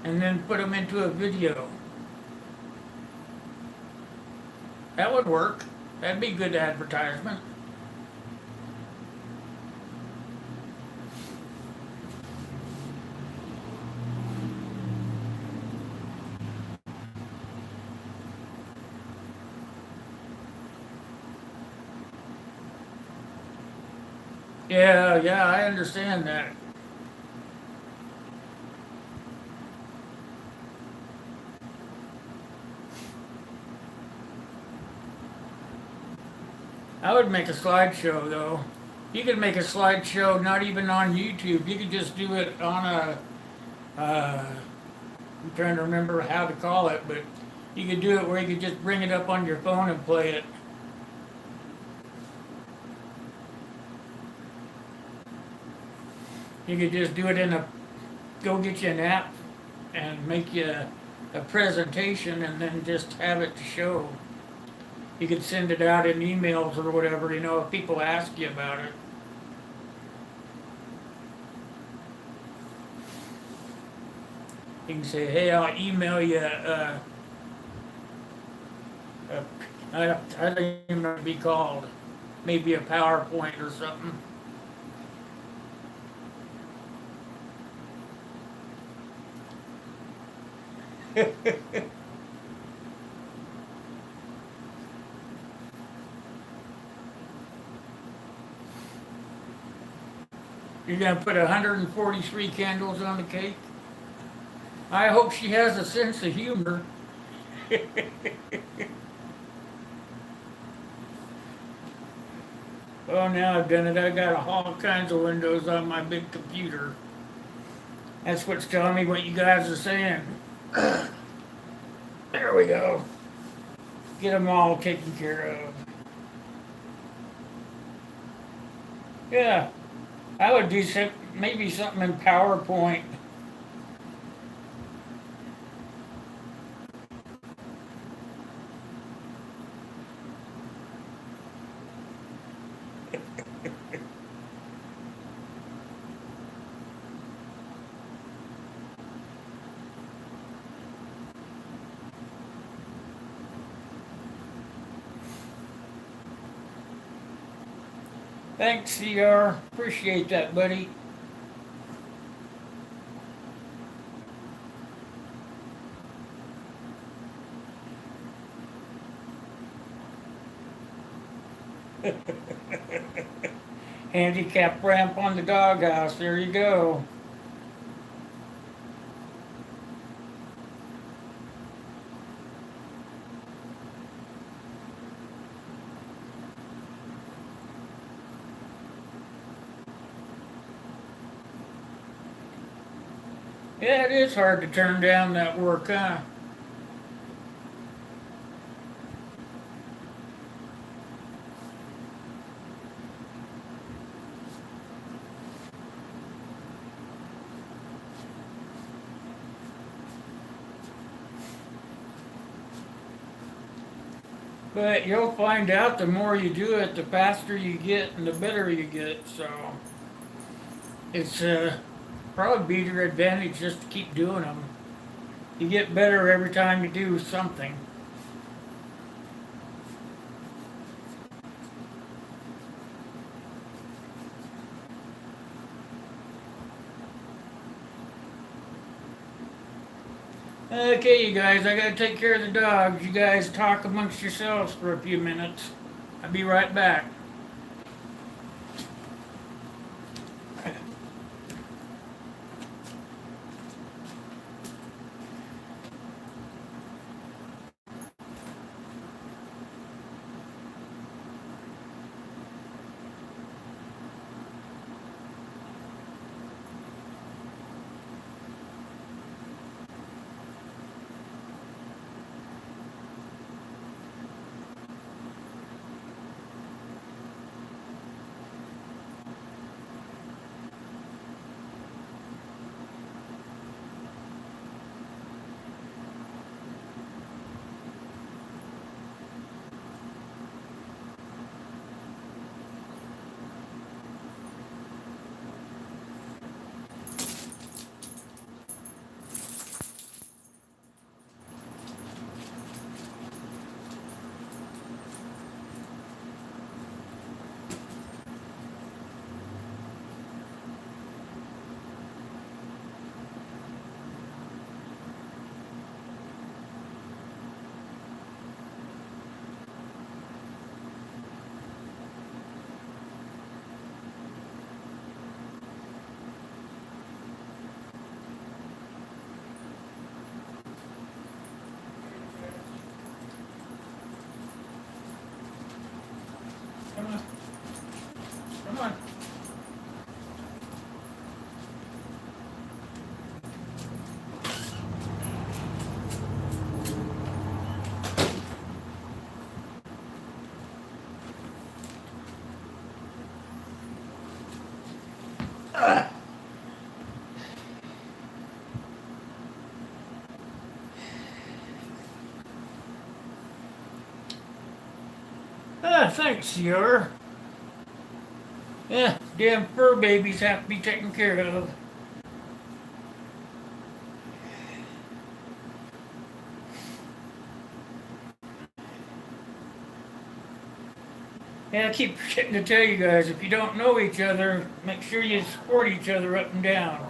and then put them into a video. That would work. That'd be good advertisement. Yeah, yeah, I understand that. I would make a slideshow though. You could make a slideshow not even on YouTube. You could just do it on I'm trying to remember how to call it, but you could do it where you could just bring it up on your phone and play it. You could just do it in a, go get you an app and make you a presentation and then just have it to show. You could send it out in emails or whatever, if people ask you about it. You can say, hey, I'll email you, I don't even know what it'd be called. Maybe a PowerPoint or something. You're gonna put 143 candles on the cake? I hope she has a sense of humor. Oh, now I've done it. I got all kinds of windows on my big computer. That's what's telling me what you guys are saying. There we go. Get them all taken care of. Yeah, I would do maybe something in PowerPoint. Thanks, CR. Appreciate that, buddy. Handicap ramp on the doghouse. There you go. Yeah, it is hard to turn down that work, huh? But you'll find out the more you do it, the faster you get and the better you get. So it's probably be to your advantage just to keep doing them. You get better every time you do something. Okay, you guys, I gotta take care of the dogs. You guys talk amongst yourselves for a few minutes. I'll be right back. Ah, thanks, Sierra. Yeah, damn fur babies have to be taken care of. Yeah, I keep forgetting to tell you guys, if you don't know each other, make sure you support each other up and down.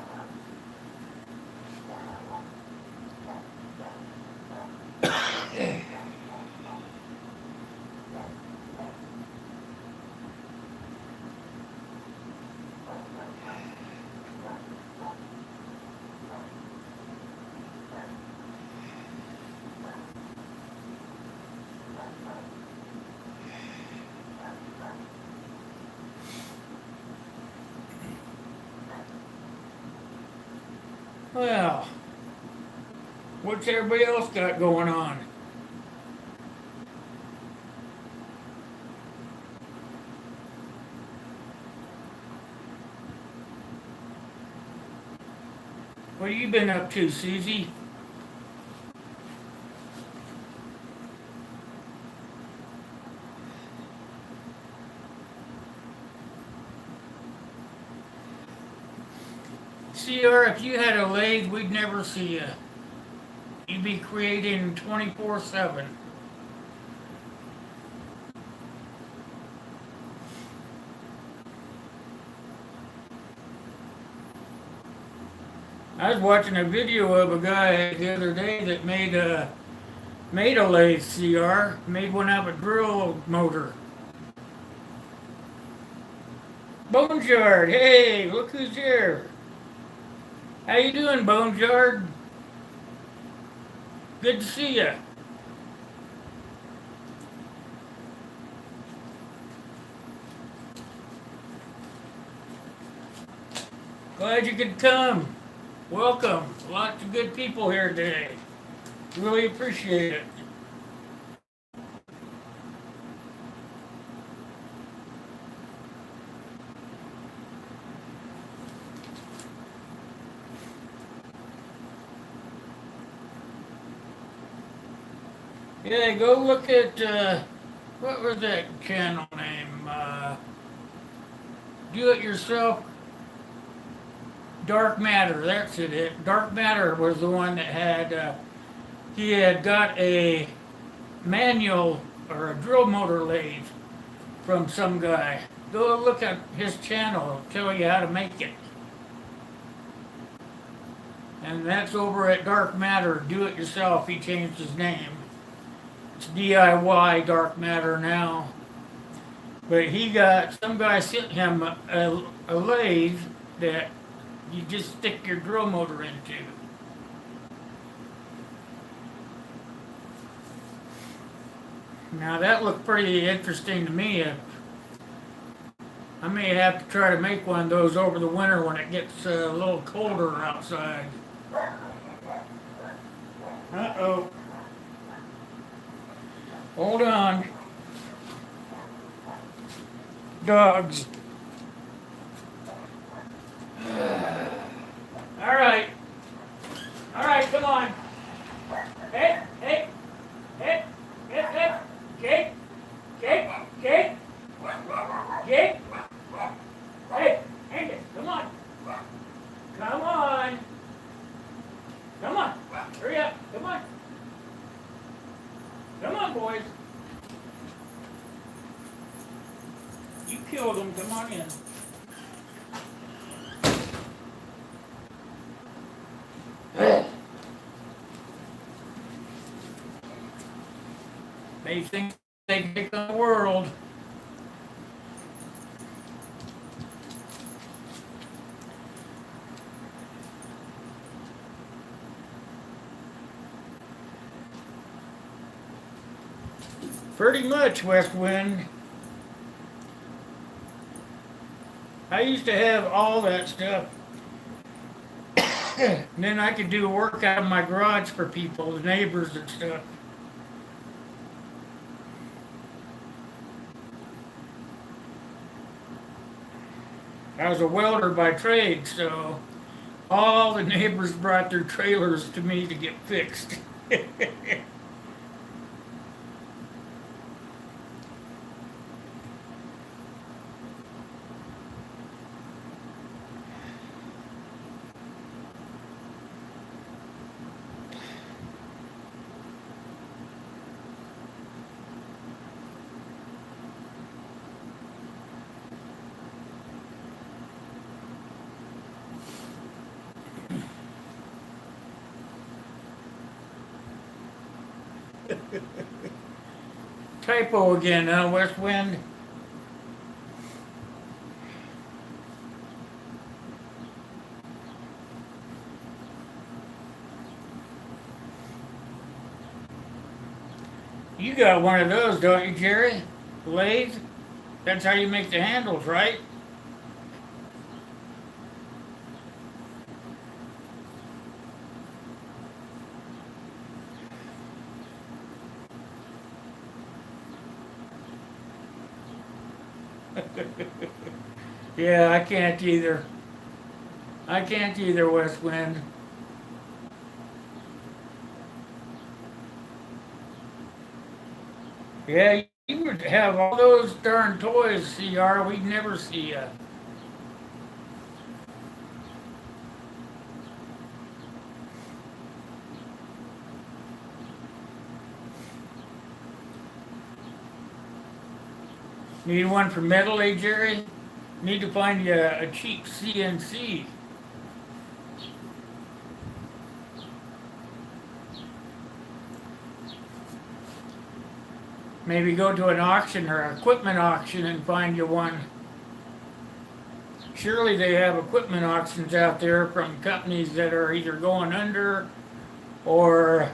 Well, what's everybody else got going on? What have you been up to, Susie? CR, if you had a lathe, we'd never see you. You'd be creating 24/7. I was watching a video of a guy the other day that made a lathe CR, made one out of a drill motor. Boneyard, hey, look who's here. How you doing, Boneyard? Good to see you. Glad you could come. Welcome. Lots of good people here today. Really appreciate it. Yeah, go look at, what was that channel name? Do It Yourself Dark Matter. That's it. Dark Matter was the one that he had got a manual or a drill motor lathe from some guy. Go look at his channel, it'll tell you how to make it. And that's over at Dark Matter, Do It Yourself. He changed his name. It's DIY Dark Matter now. But some guy sent him a lathe that you just stick your drill motor into. Now that looked pretty interesting to me. I may have to try to make one of those over the winter when it gets a little colder outside. Uh-oh. Hold on. Dogs. All right. All right, come on. Hey, hey, hey, hey, hey. Jake, Jake, Jake, Jake. Hey, Angus, come on. Come on. Come on. Hurry up. Come on. Come on, boys. You killed them. Come on in. They think they can take the world. Pretty much, West Wind. I used to have all that stuff. And then I could do work out of my garage for people, the neighbors and stuff. I was a welder by trade, so all the neighbors brought their trailers to me to get fixed. Typo again, huh, West Wind? You got one of those, don't you, Jerry? Lathe? That's how you make the handles, right? Yeah, I can't either. I can't either, West Wind. Yeah, you would have all those darn toys, CR. We'd never see ya. Need one for metal, eh, Jerry? Need to find you a cheap CNC. Maybe go to an auction or equipment auction and find you one. Surely they have equipment auctions out there from companies that are either going under or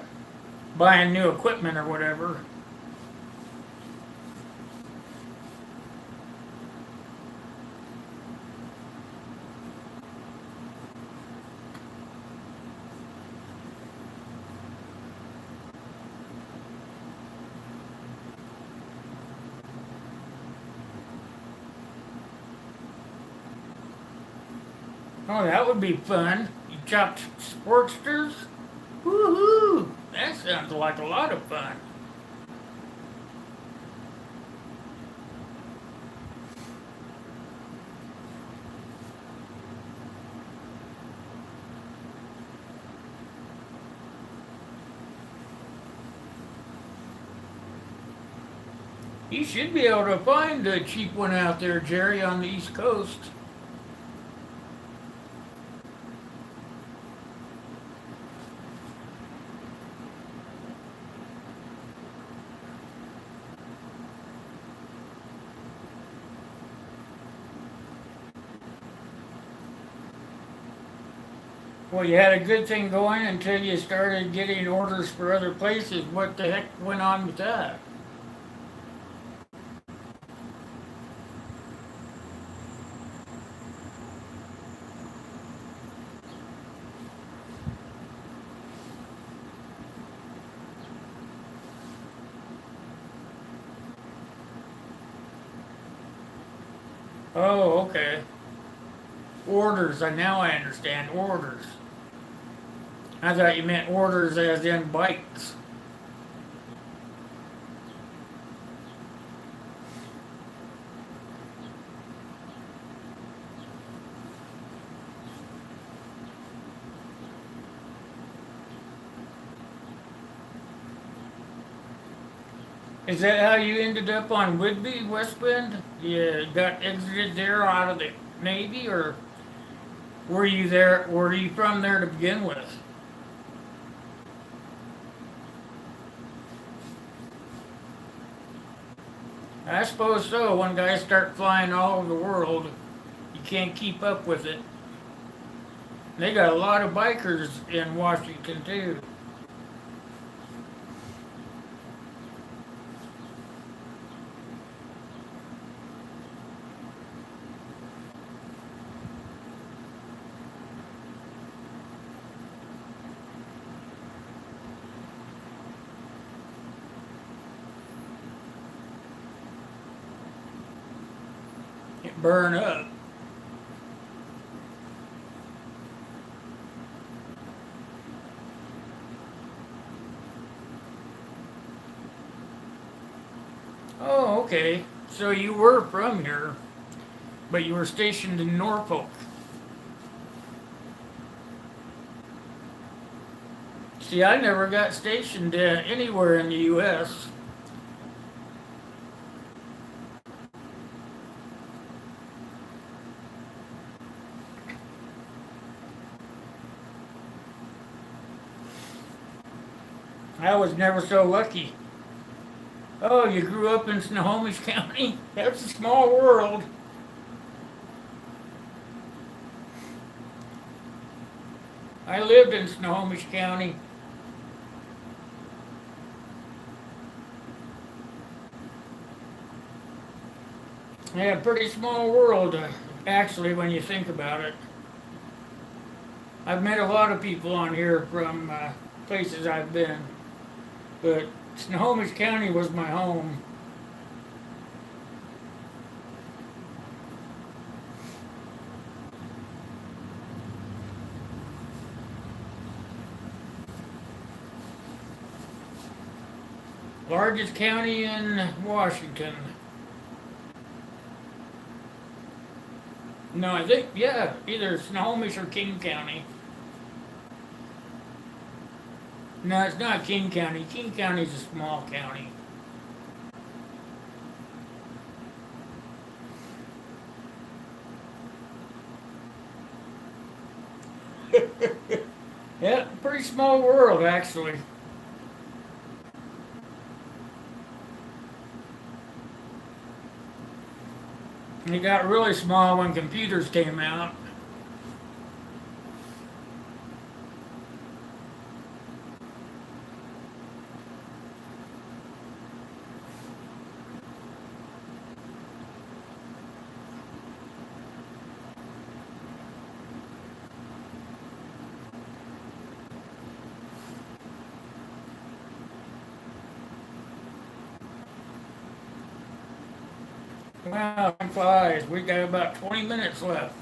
buying new equipment or whatever. Oh, that would be fun. You chopped Sportsters? Woohoo! That sounds like a lot of fun. You should be able to find a cheap one out there, Jerry, on the East Coast. Well, you had a good thing going until you started getting orders for other places. What the heck went on with that? Oh, okay. Orders. Now I understand. Orders. I thought you meant orders as in bikes. Is that how you ended up on Whidbey, West Bend? You got exited there out of the Navy, or were you there? Were you from there to begin with? I suppose so. When guys start flying all over the world, you can't keep up with it. They got a lot of bikers in Washington too. It burn up. Oh, okay. So you were from here, but you were stationed in Norfolk. See, I never got stationed anywhere in the U.S. I was never so lucky. Oh, you grew up in Snohomish County? That's a small world. I lived in Snohomish County. Yeah, pretty small world, actually, when you think about it. I've met a lot of people on here from places I've been, but Snohomish County was my home. Largest county in Washington. No, I think, yeah, either Snohomish or King County. No, it's not King County. King County's a small county. Yeah, pretty small world, actually. It got really small when computers came out. Wow, time flies. We got about 20 minutes left.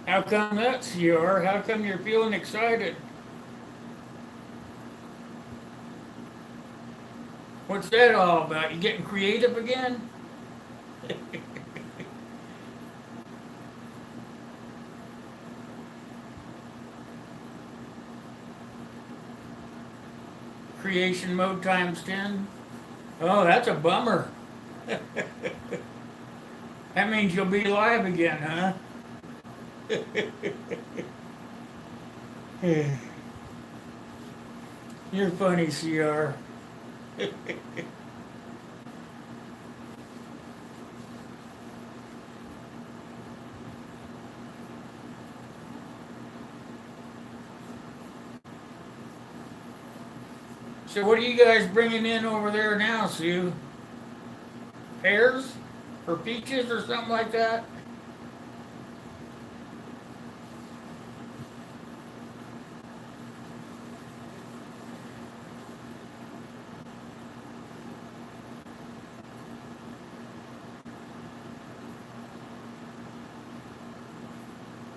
How come that's your? How come you're feeling excited? What's that all about? You getting creative again? Creation mode times 10? Oh, that's a bummer. That means you'll be live again, huh? You're funny, CR. So what are you guys bringing in over there now, Sue? Pears? Or peaches or something like that?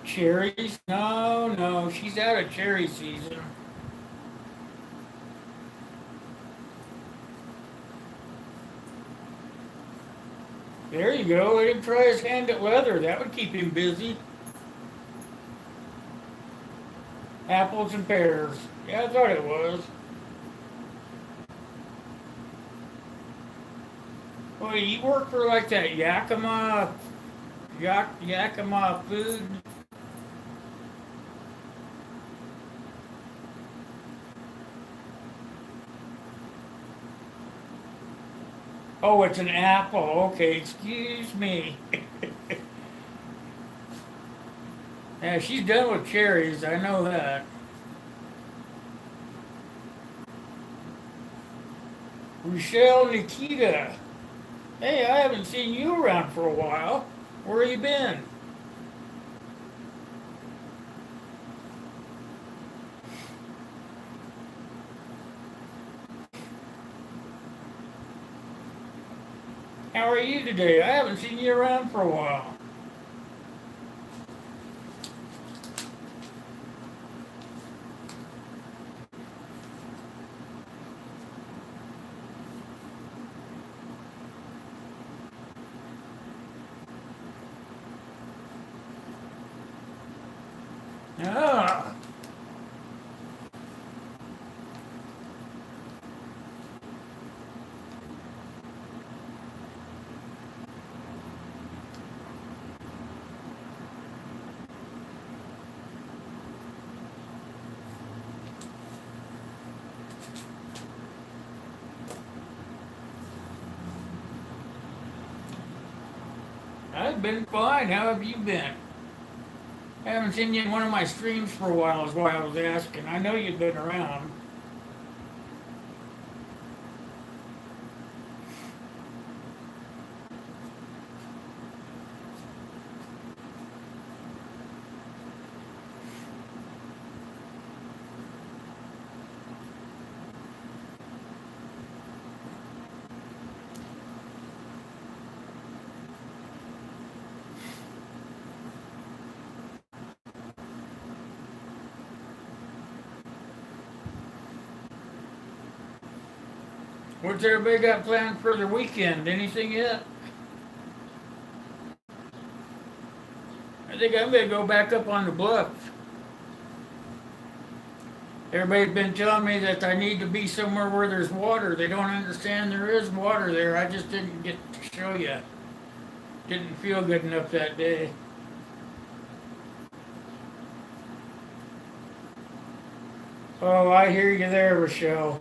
Cherries? No, no, she's out of cherry season. There you go. Let him try his hand at leather. That would keep him busy. Apples and pears. Yeah, I thought it was. Well, you work for like that Yakima food. Oh, it's an apple. Okay, excuse me. Yeah, she's done with cherries. I know that. Rochelle Nikita. Hey, I haven't seen you around for a while. Where you been? How are you today? I haven't seen you around for a while. Ah, I've been fine. How have you been? I haven't seen you in one of my streams for a while, is why I was asking. I know you've been around. What's everybody got planned for the weekend? Anything yet? I think I'm gonna go back up on the bluff. Everybody's been telling me that I need to be somewhere where there's water. They don't understand there is water there. I just didn't get to show you. Didn't feel good enough that day. Oh, I hear you there, Rochelle.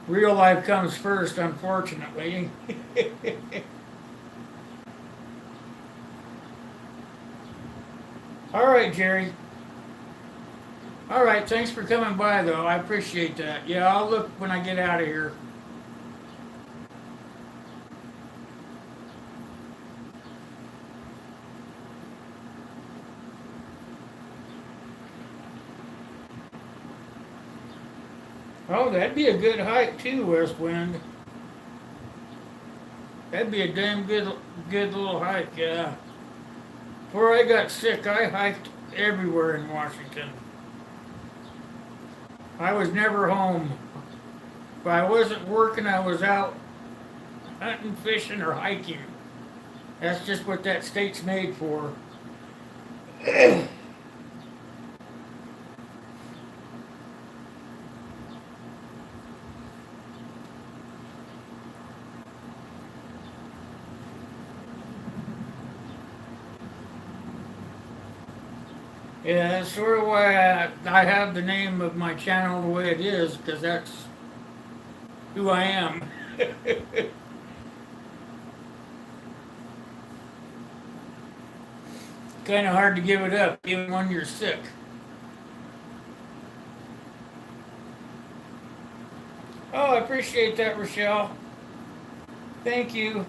Real life comes first, unfortunately. All right, Jerry. All right, thanks for coming by, though. I appreciate that. Yeah, I'll look when I get out of here. Oh, that'd be a good hike too, West Wind. That'd be a damn good little hike. Yeah. Before I got sick, I hiked everywhere in Washington. I was never home. If I wasn't working, I was out hunting, fishing, or hiking. That's just what that state's made for. Yeah, that's sort of why I have the name of my channel the way it is, because that's who I am. Kind of hard to give it up, even when you're sick. Oh, I appreciate that, Rochelle. Thank you.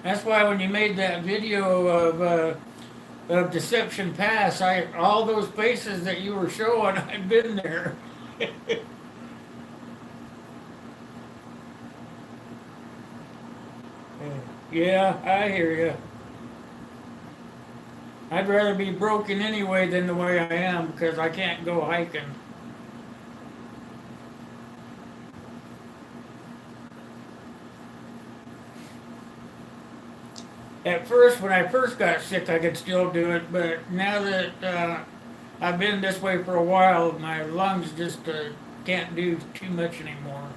That's why when you made that video of Deception Pass, all those places that you were showing, I've been there. Yeah, I hear you. I'd rather be broken anyway than the way I am because I can't go hiking. At first, when I first got sick, I could still do it, but now that I've been this way for a while, my lungs just can't do too much anymore.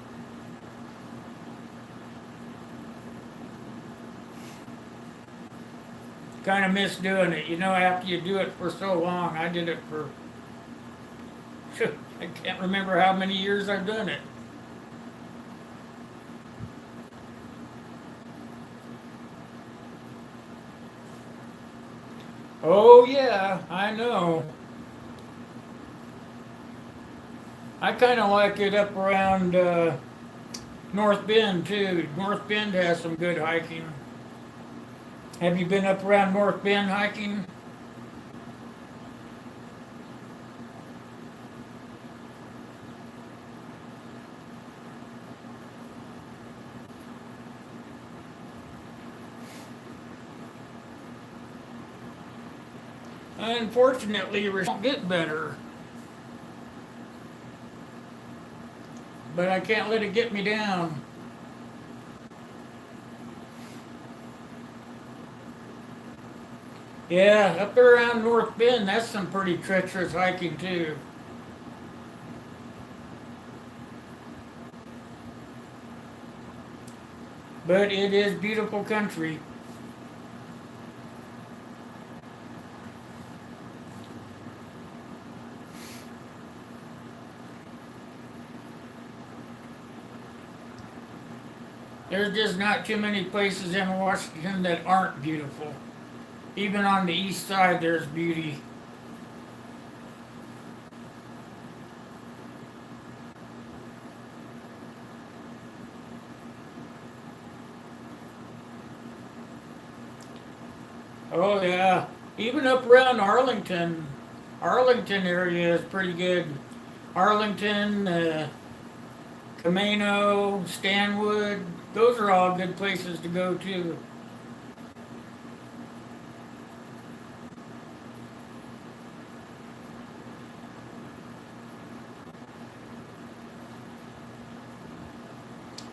Kind of miss doing it. You know, after you do it for so long, I did it for, I can't remember how many years I've done it. Oh, yeah, I know. I kind of like it up around North Bend, too. North Bend has some good hiking. Have you been up around North Bend hiking? Unfortunately, it won't get better, but I can't let it get me down. Yeah, up there around North Bend, that's some pretty treacherous hiking too. But it is beautiful country. There's just not too many places in Washington that aren't beautiful. Even on the east side, there's beauty. Oh yeah, even up around Arlington, Arlington area is pretty good. Arlington, Camino, Stanwood, those are all good places to go to.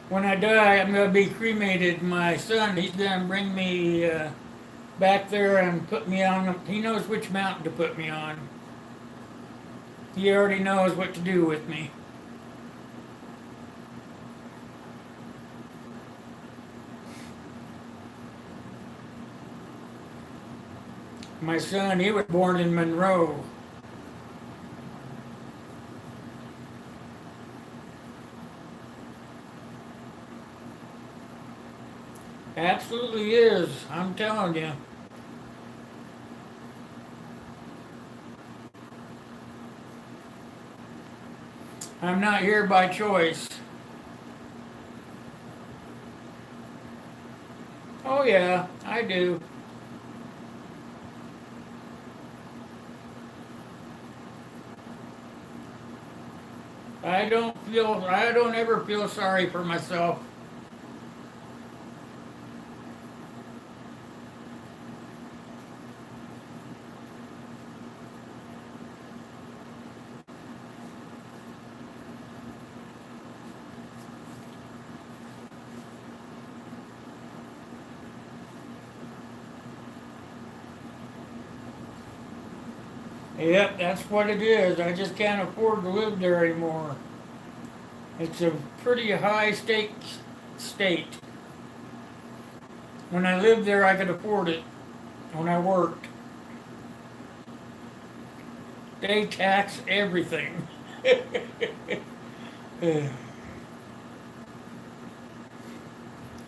When I die, I'm gonna be cremated. My son, he's gonna bring me back there and put me on. He knows which mountain to put me on. He already knows what to do with me. My son, he was born in Monroe. Absolutely is. I'm telling you. I'm not here by choice. Oh yeah, I do. I don't ever feel sorry for myself. Yep, that's what it is. I just can't afford to live there anymore. It's a pretty high stakes state. When I lived there, I could afford it. When I worked, they tax everything.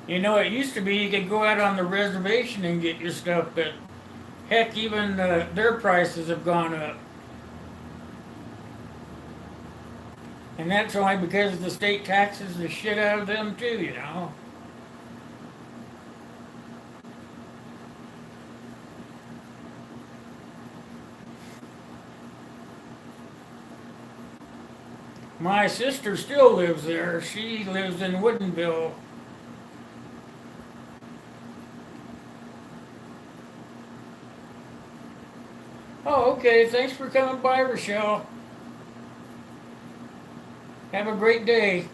You know, it used to be you could go out on the reservation and get your stuff, but heck, even their prices have gone up. And that's only because the state taxes the shit out of them, too, you know. My sister still lives there. She lives in Woodinville. Oh, okay. Thanks for coming by, Rochelle. Have a great day.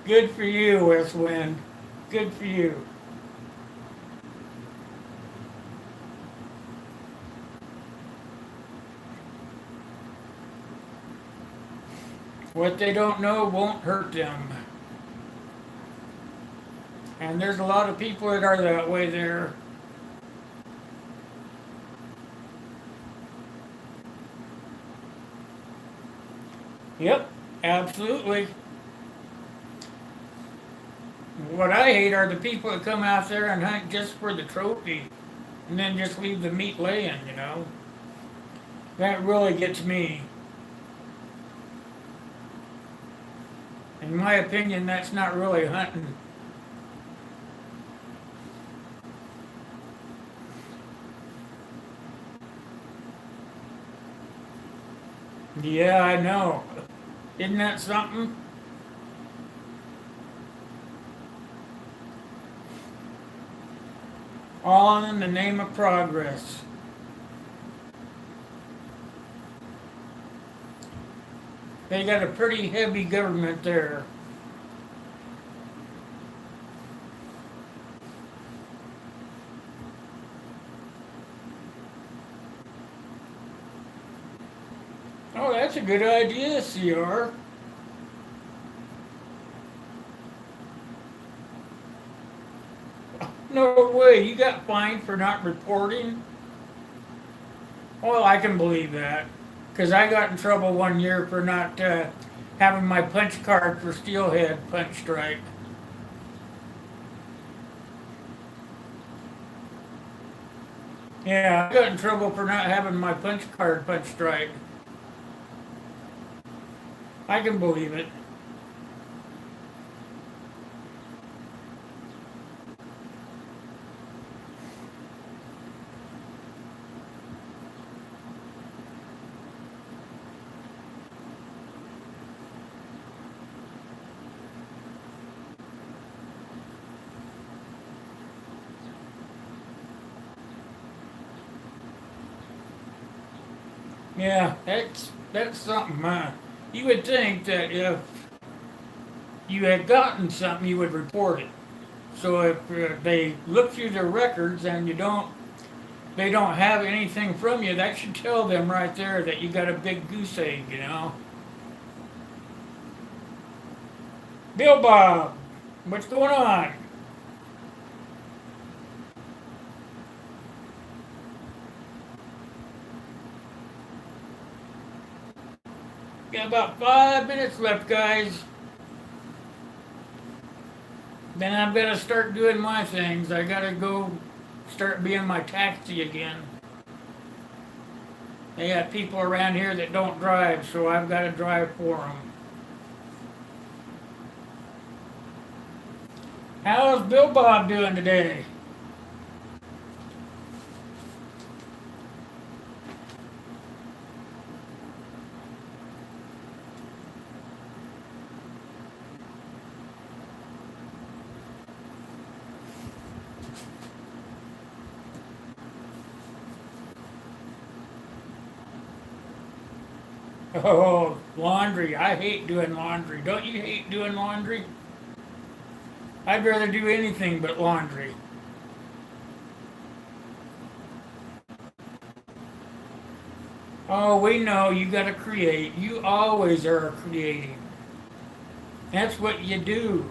Good for you, West Wind. Good for you. What they don't know won't hurt them. And there's a lot of people that are that way there. Yep, absolutely. What I hate are the people that come out there and hunt just for the trophy and then just leave the meat laying, you know? That really gets me. In my opinion, that's not really hunting. Yeah, I know. Isn't that something? All in the name of progress. They got a pretty heavy government there. Oh, that's a good idea, CR. No way, you got fined for not reporting? Well, I can believe that. Because I got in trouble one year for not having my punch card for steelhead punch strike. Yeah, I got in trouble for not having my punch card punch strike. I can believe it. Yeah, that's something. You would think that if you had gotten something, you would report it. So if they look through their records and they don't have anything from you, that should tell them right there that you got a big goose egg, you know. Bill Bob, what's going on? Got about 5 minutes left, guys. Then I've got to start doing my things. I got to go start being my taxi again. They got people around here that don't drive, so I've got to drive for them. How's Bill Bob doing today? Oh, laundry. I hate doing laundry. Don't you hate doing laundry? I'd rather do anything but laundry. Oh, we know you got to create. You always are creating. That's what you do.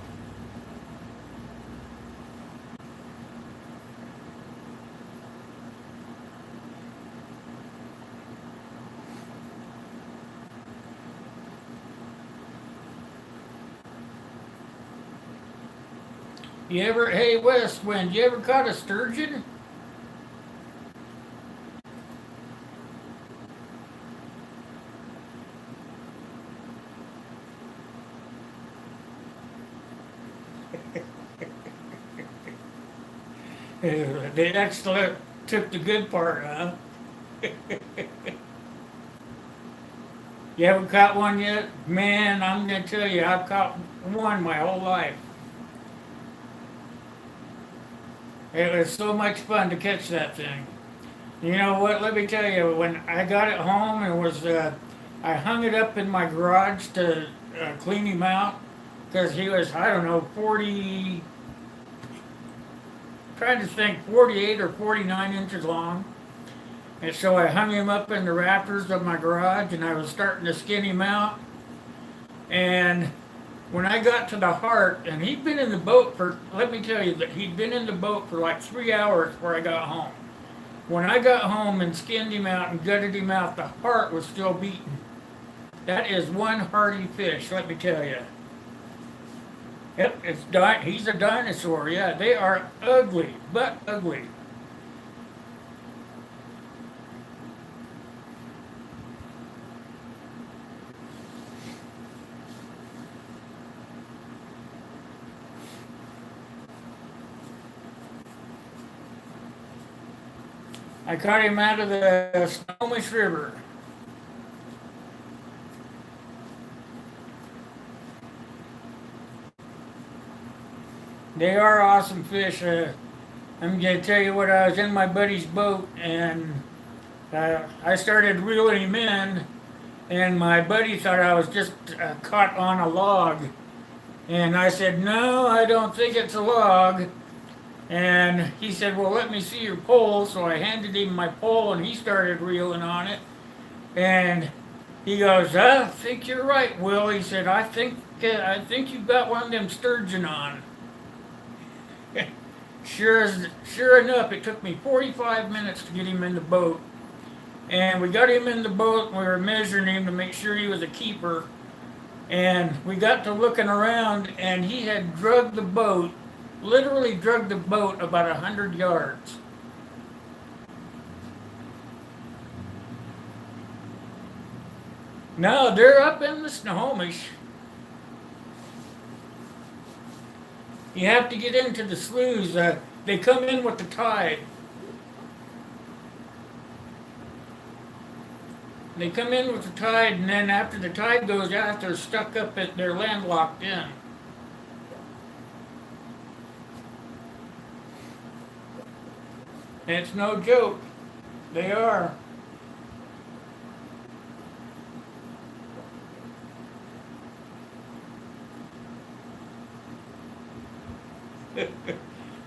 Hey, West Wind, you ever caught a sturgeon? They actually took the good part, huh? You haven't caught one yet? Man, I'm gonna tell you, I've caught one my whole life. It was so much fun to catch that thing. You know what? Let me tell you, when I got it home, I hung it up in my garage to clean him out because he was, I don't know, 40, trying to think, 48 or 49 inches long. And so I hung him up in the rafters of my garage and I was starting to skin him out. And when I got to the heart, and he'd been in the boat for, let me tell you that he'd been in the boat for like 3 hours before I got home. When I got home and skinned him out and gutted him out, the heart was still beating. That is one hardy fish, let me tell you. Yep, he's a dinosaur. Yeah, they are ugly, but ugly. I caught him out of the Snohomish River. They are awesome fish. I'm gonna tell you what. I was in my buddy's boat and I started reeling him in, and my buddy thought I was just caught on a log. And I said, "No, I don't think it's a log." And he said, "Well, let me see your pole." So I handed him my pole, and he started reeling on it. And he goes, "I think you're right, Will." He said, "I think you've got one of them sturgeon on." Sure enough, it took me 45 minutes to get him in the boat. And we got him in the boat, and we were measuring him to make sure he was a keeper. And we got to looking around, and he had drugged the boat, literally drugged the boat about 100 yards. No, they're up in the Snohomish. You have to get into the sloughs. They come in with the tide. They come in with the tide, and then after the tide goes out, they're stuck up at, they're landlocked in. And it's no joke. They are.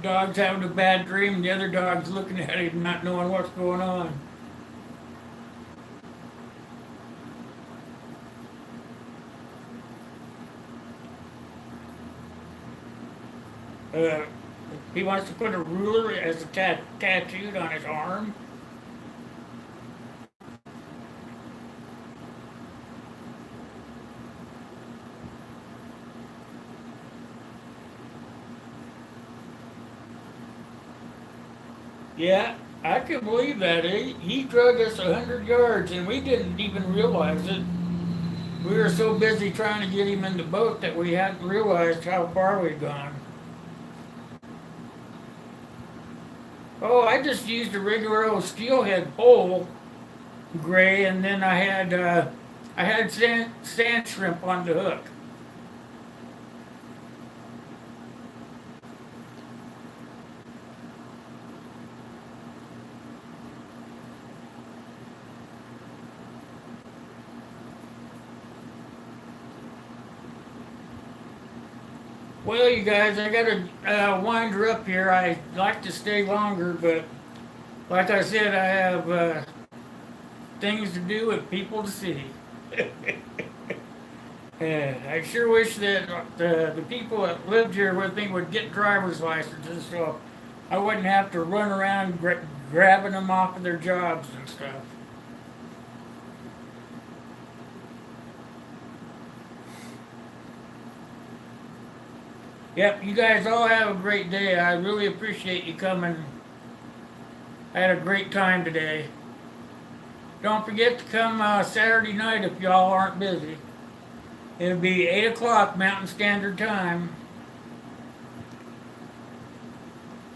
Dog's having a bad dream, the other dog's looking at him, not knowing what's going on. Uh, he wants to put a ruler as a tattooed on his arm. Yeah, I can believe that. He drug us 100 yards and we didn't even realize it. We were so busy trying to get him in the boat that we hadn't realized how far we'd gone. Oh, I just used a regular old steelhead pole, gray, and then I had sand shrimp on the hook. Well, you guys, I gotta wind her up here. I'd like to stay longer, but like I said, I have things to do and people to see. I sure wish that the people that lived here with me would get driver's licenses so I wouldn't have to run around grabbing them off of their jobs and stuff. Yep, you guys all have a great day. I really appreciate you coming. I had a great time today. Don't forget to come Saturday night if y'all aren't busy. It'll be 8 o'clock Mountain Standard Time.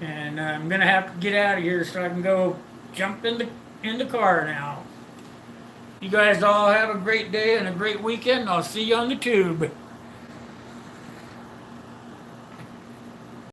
And I'm going to have to get out of here so I can go jump in the car now. You guys all have a great day and a great weekend. I'll see you on the tube.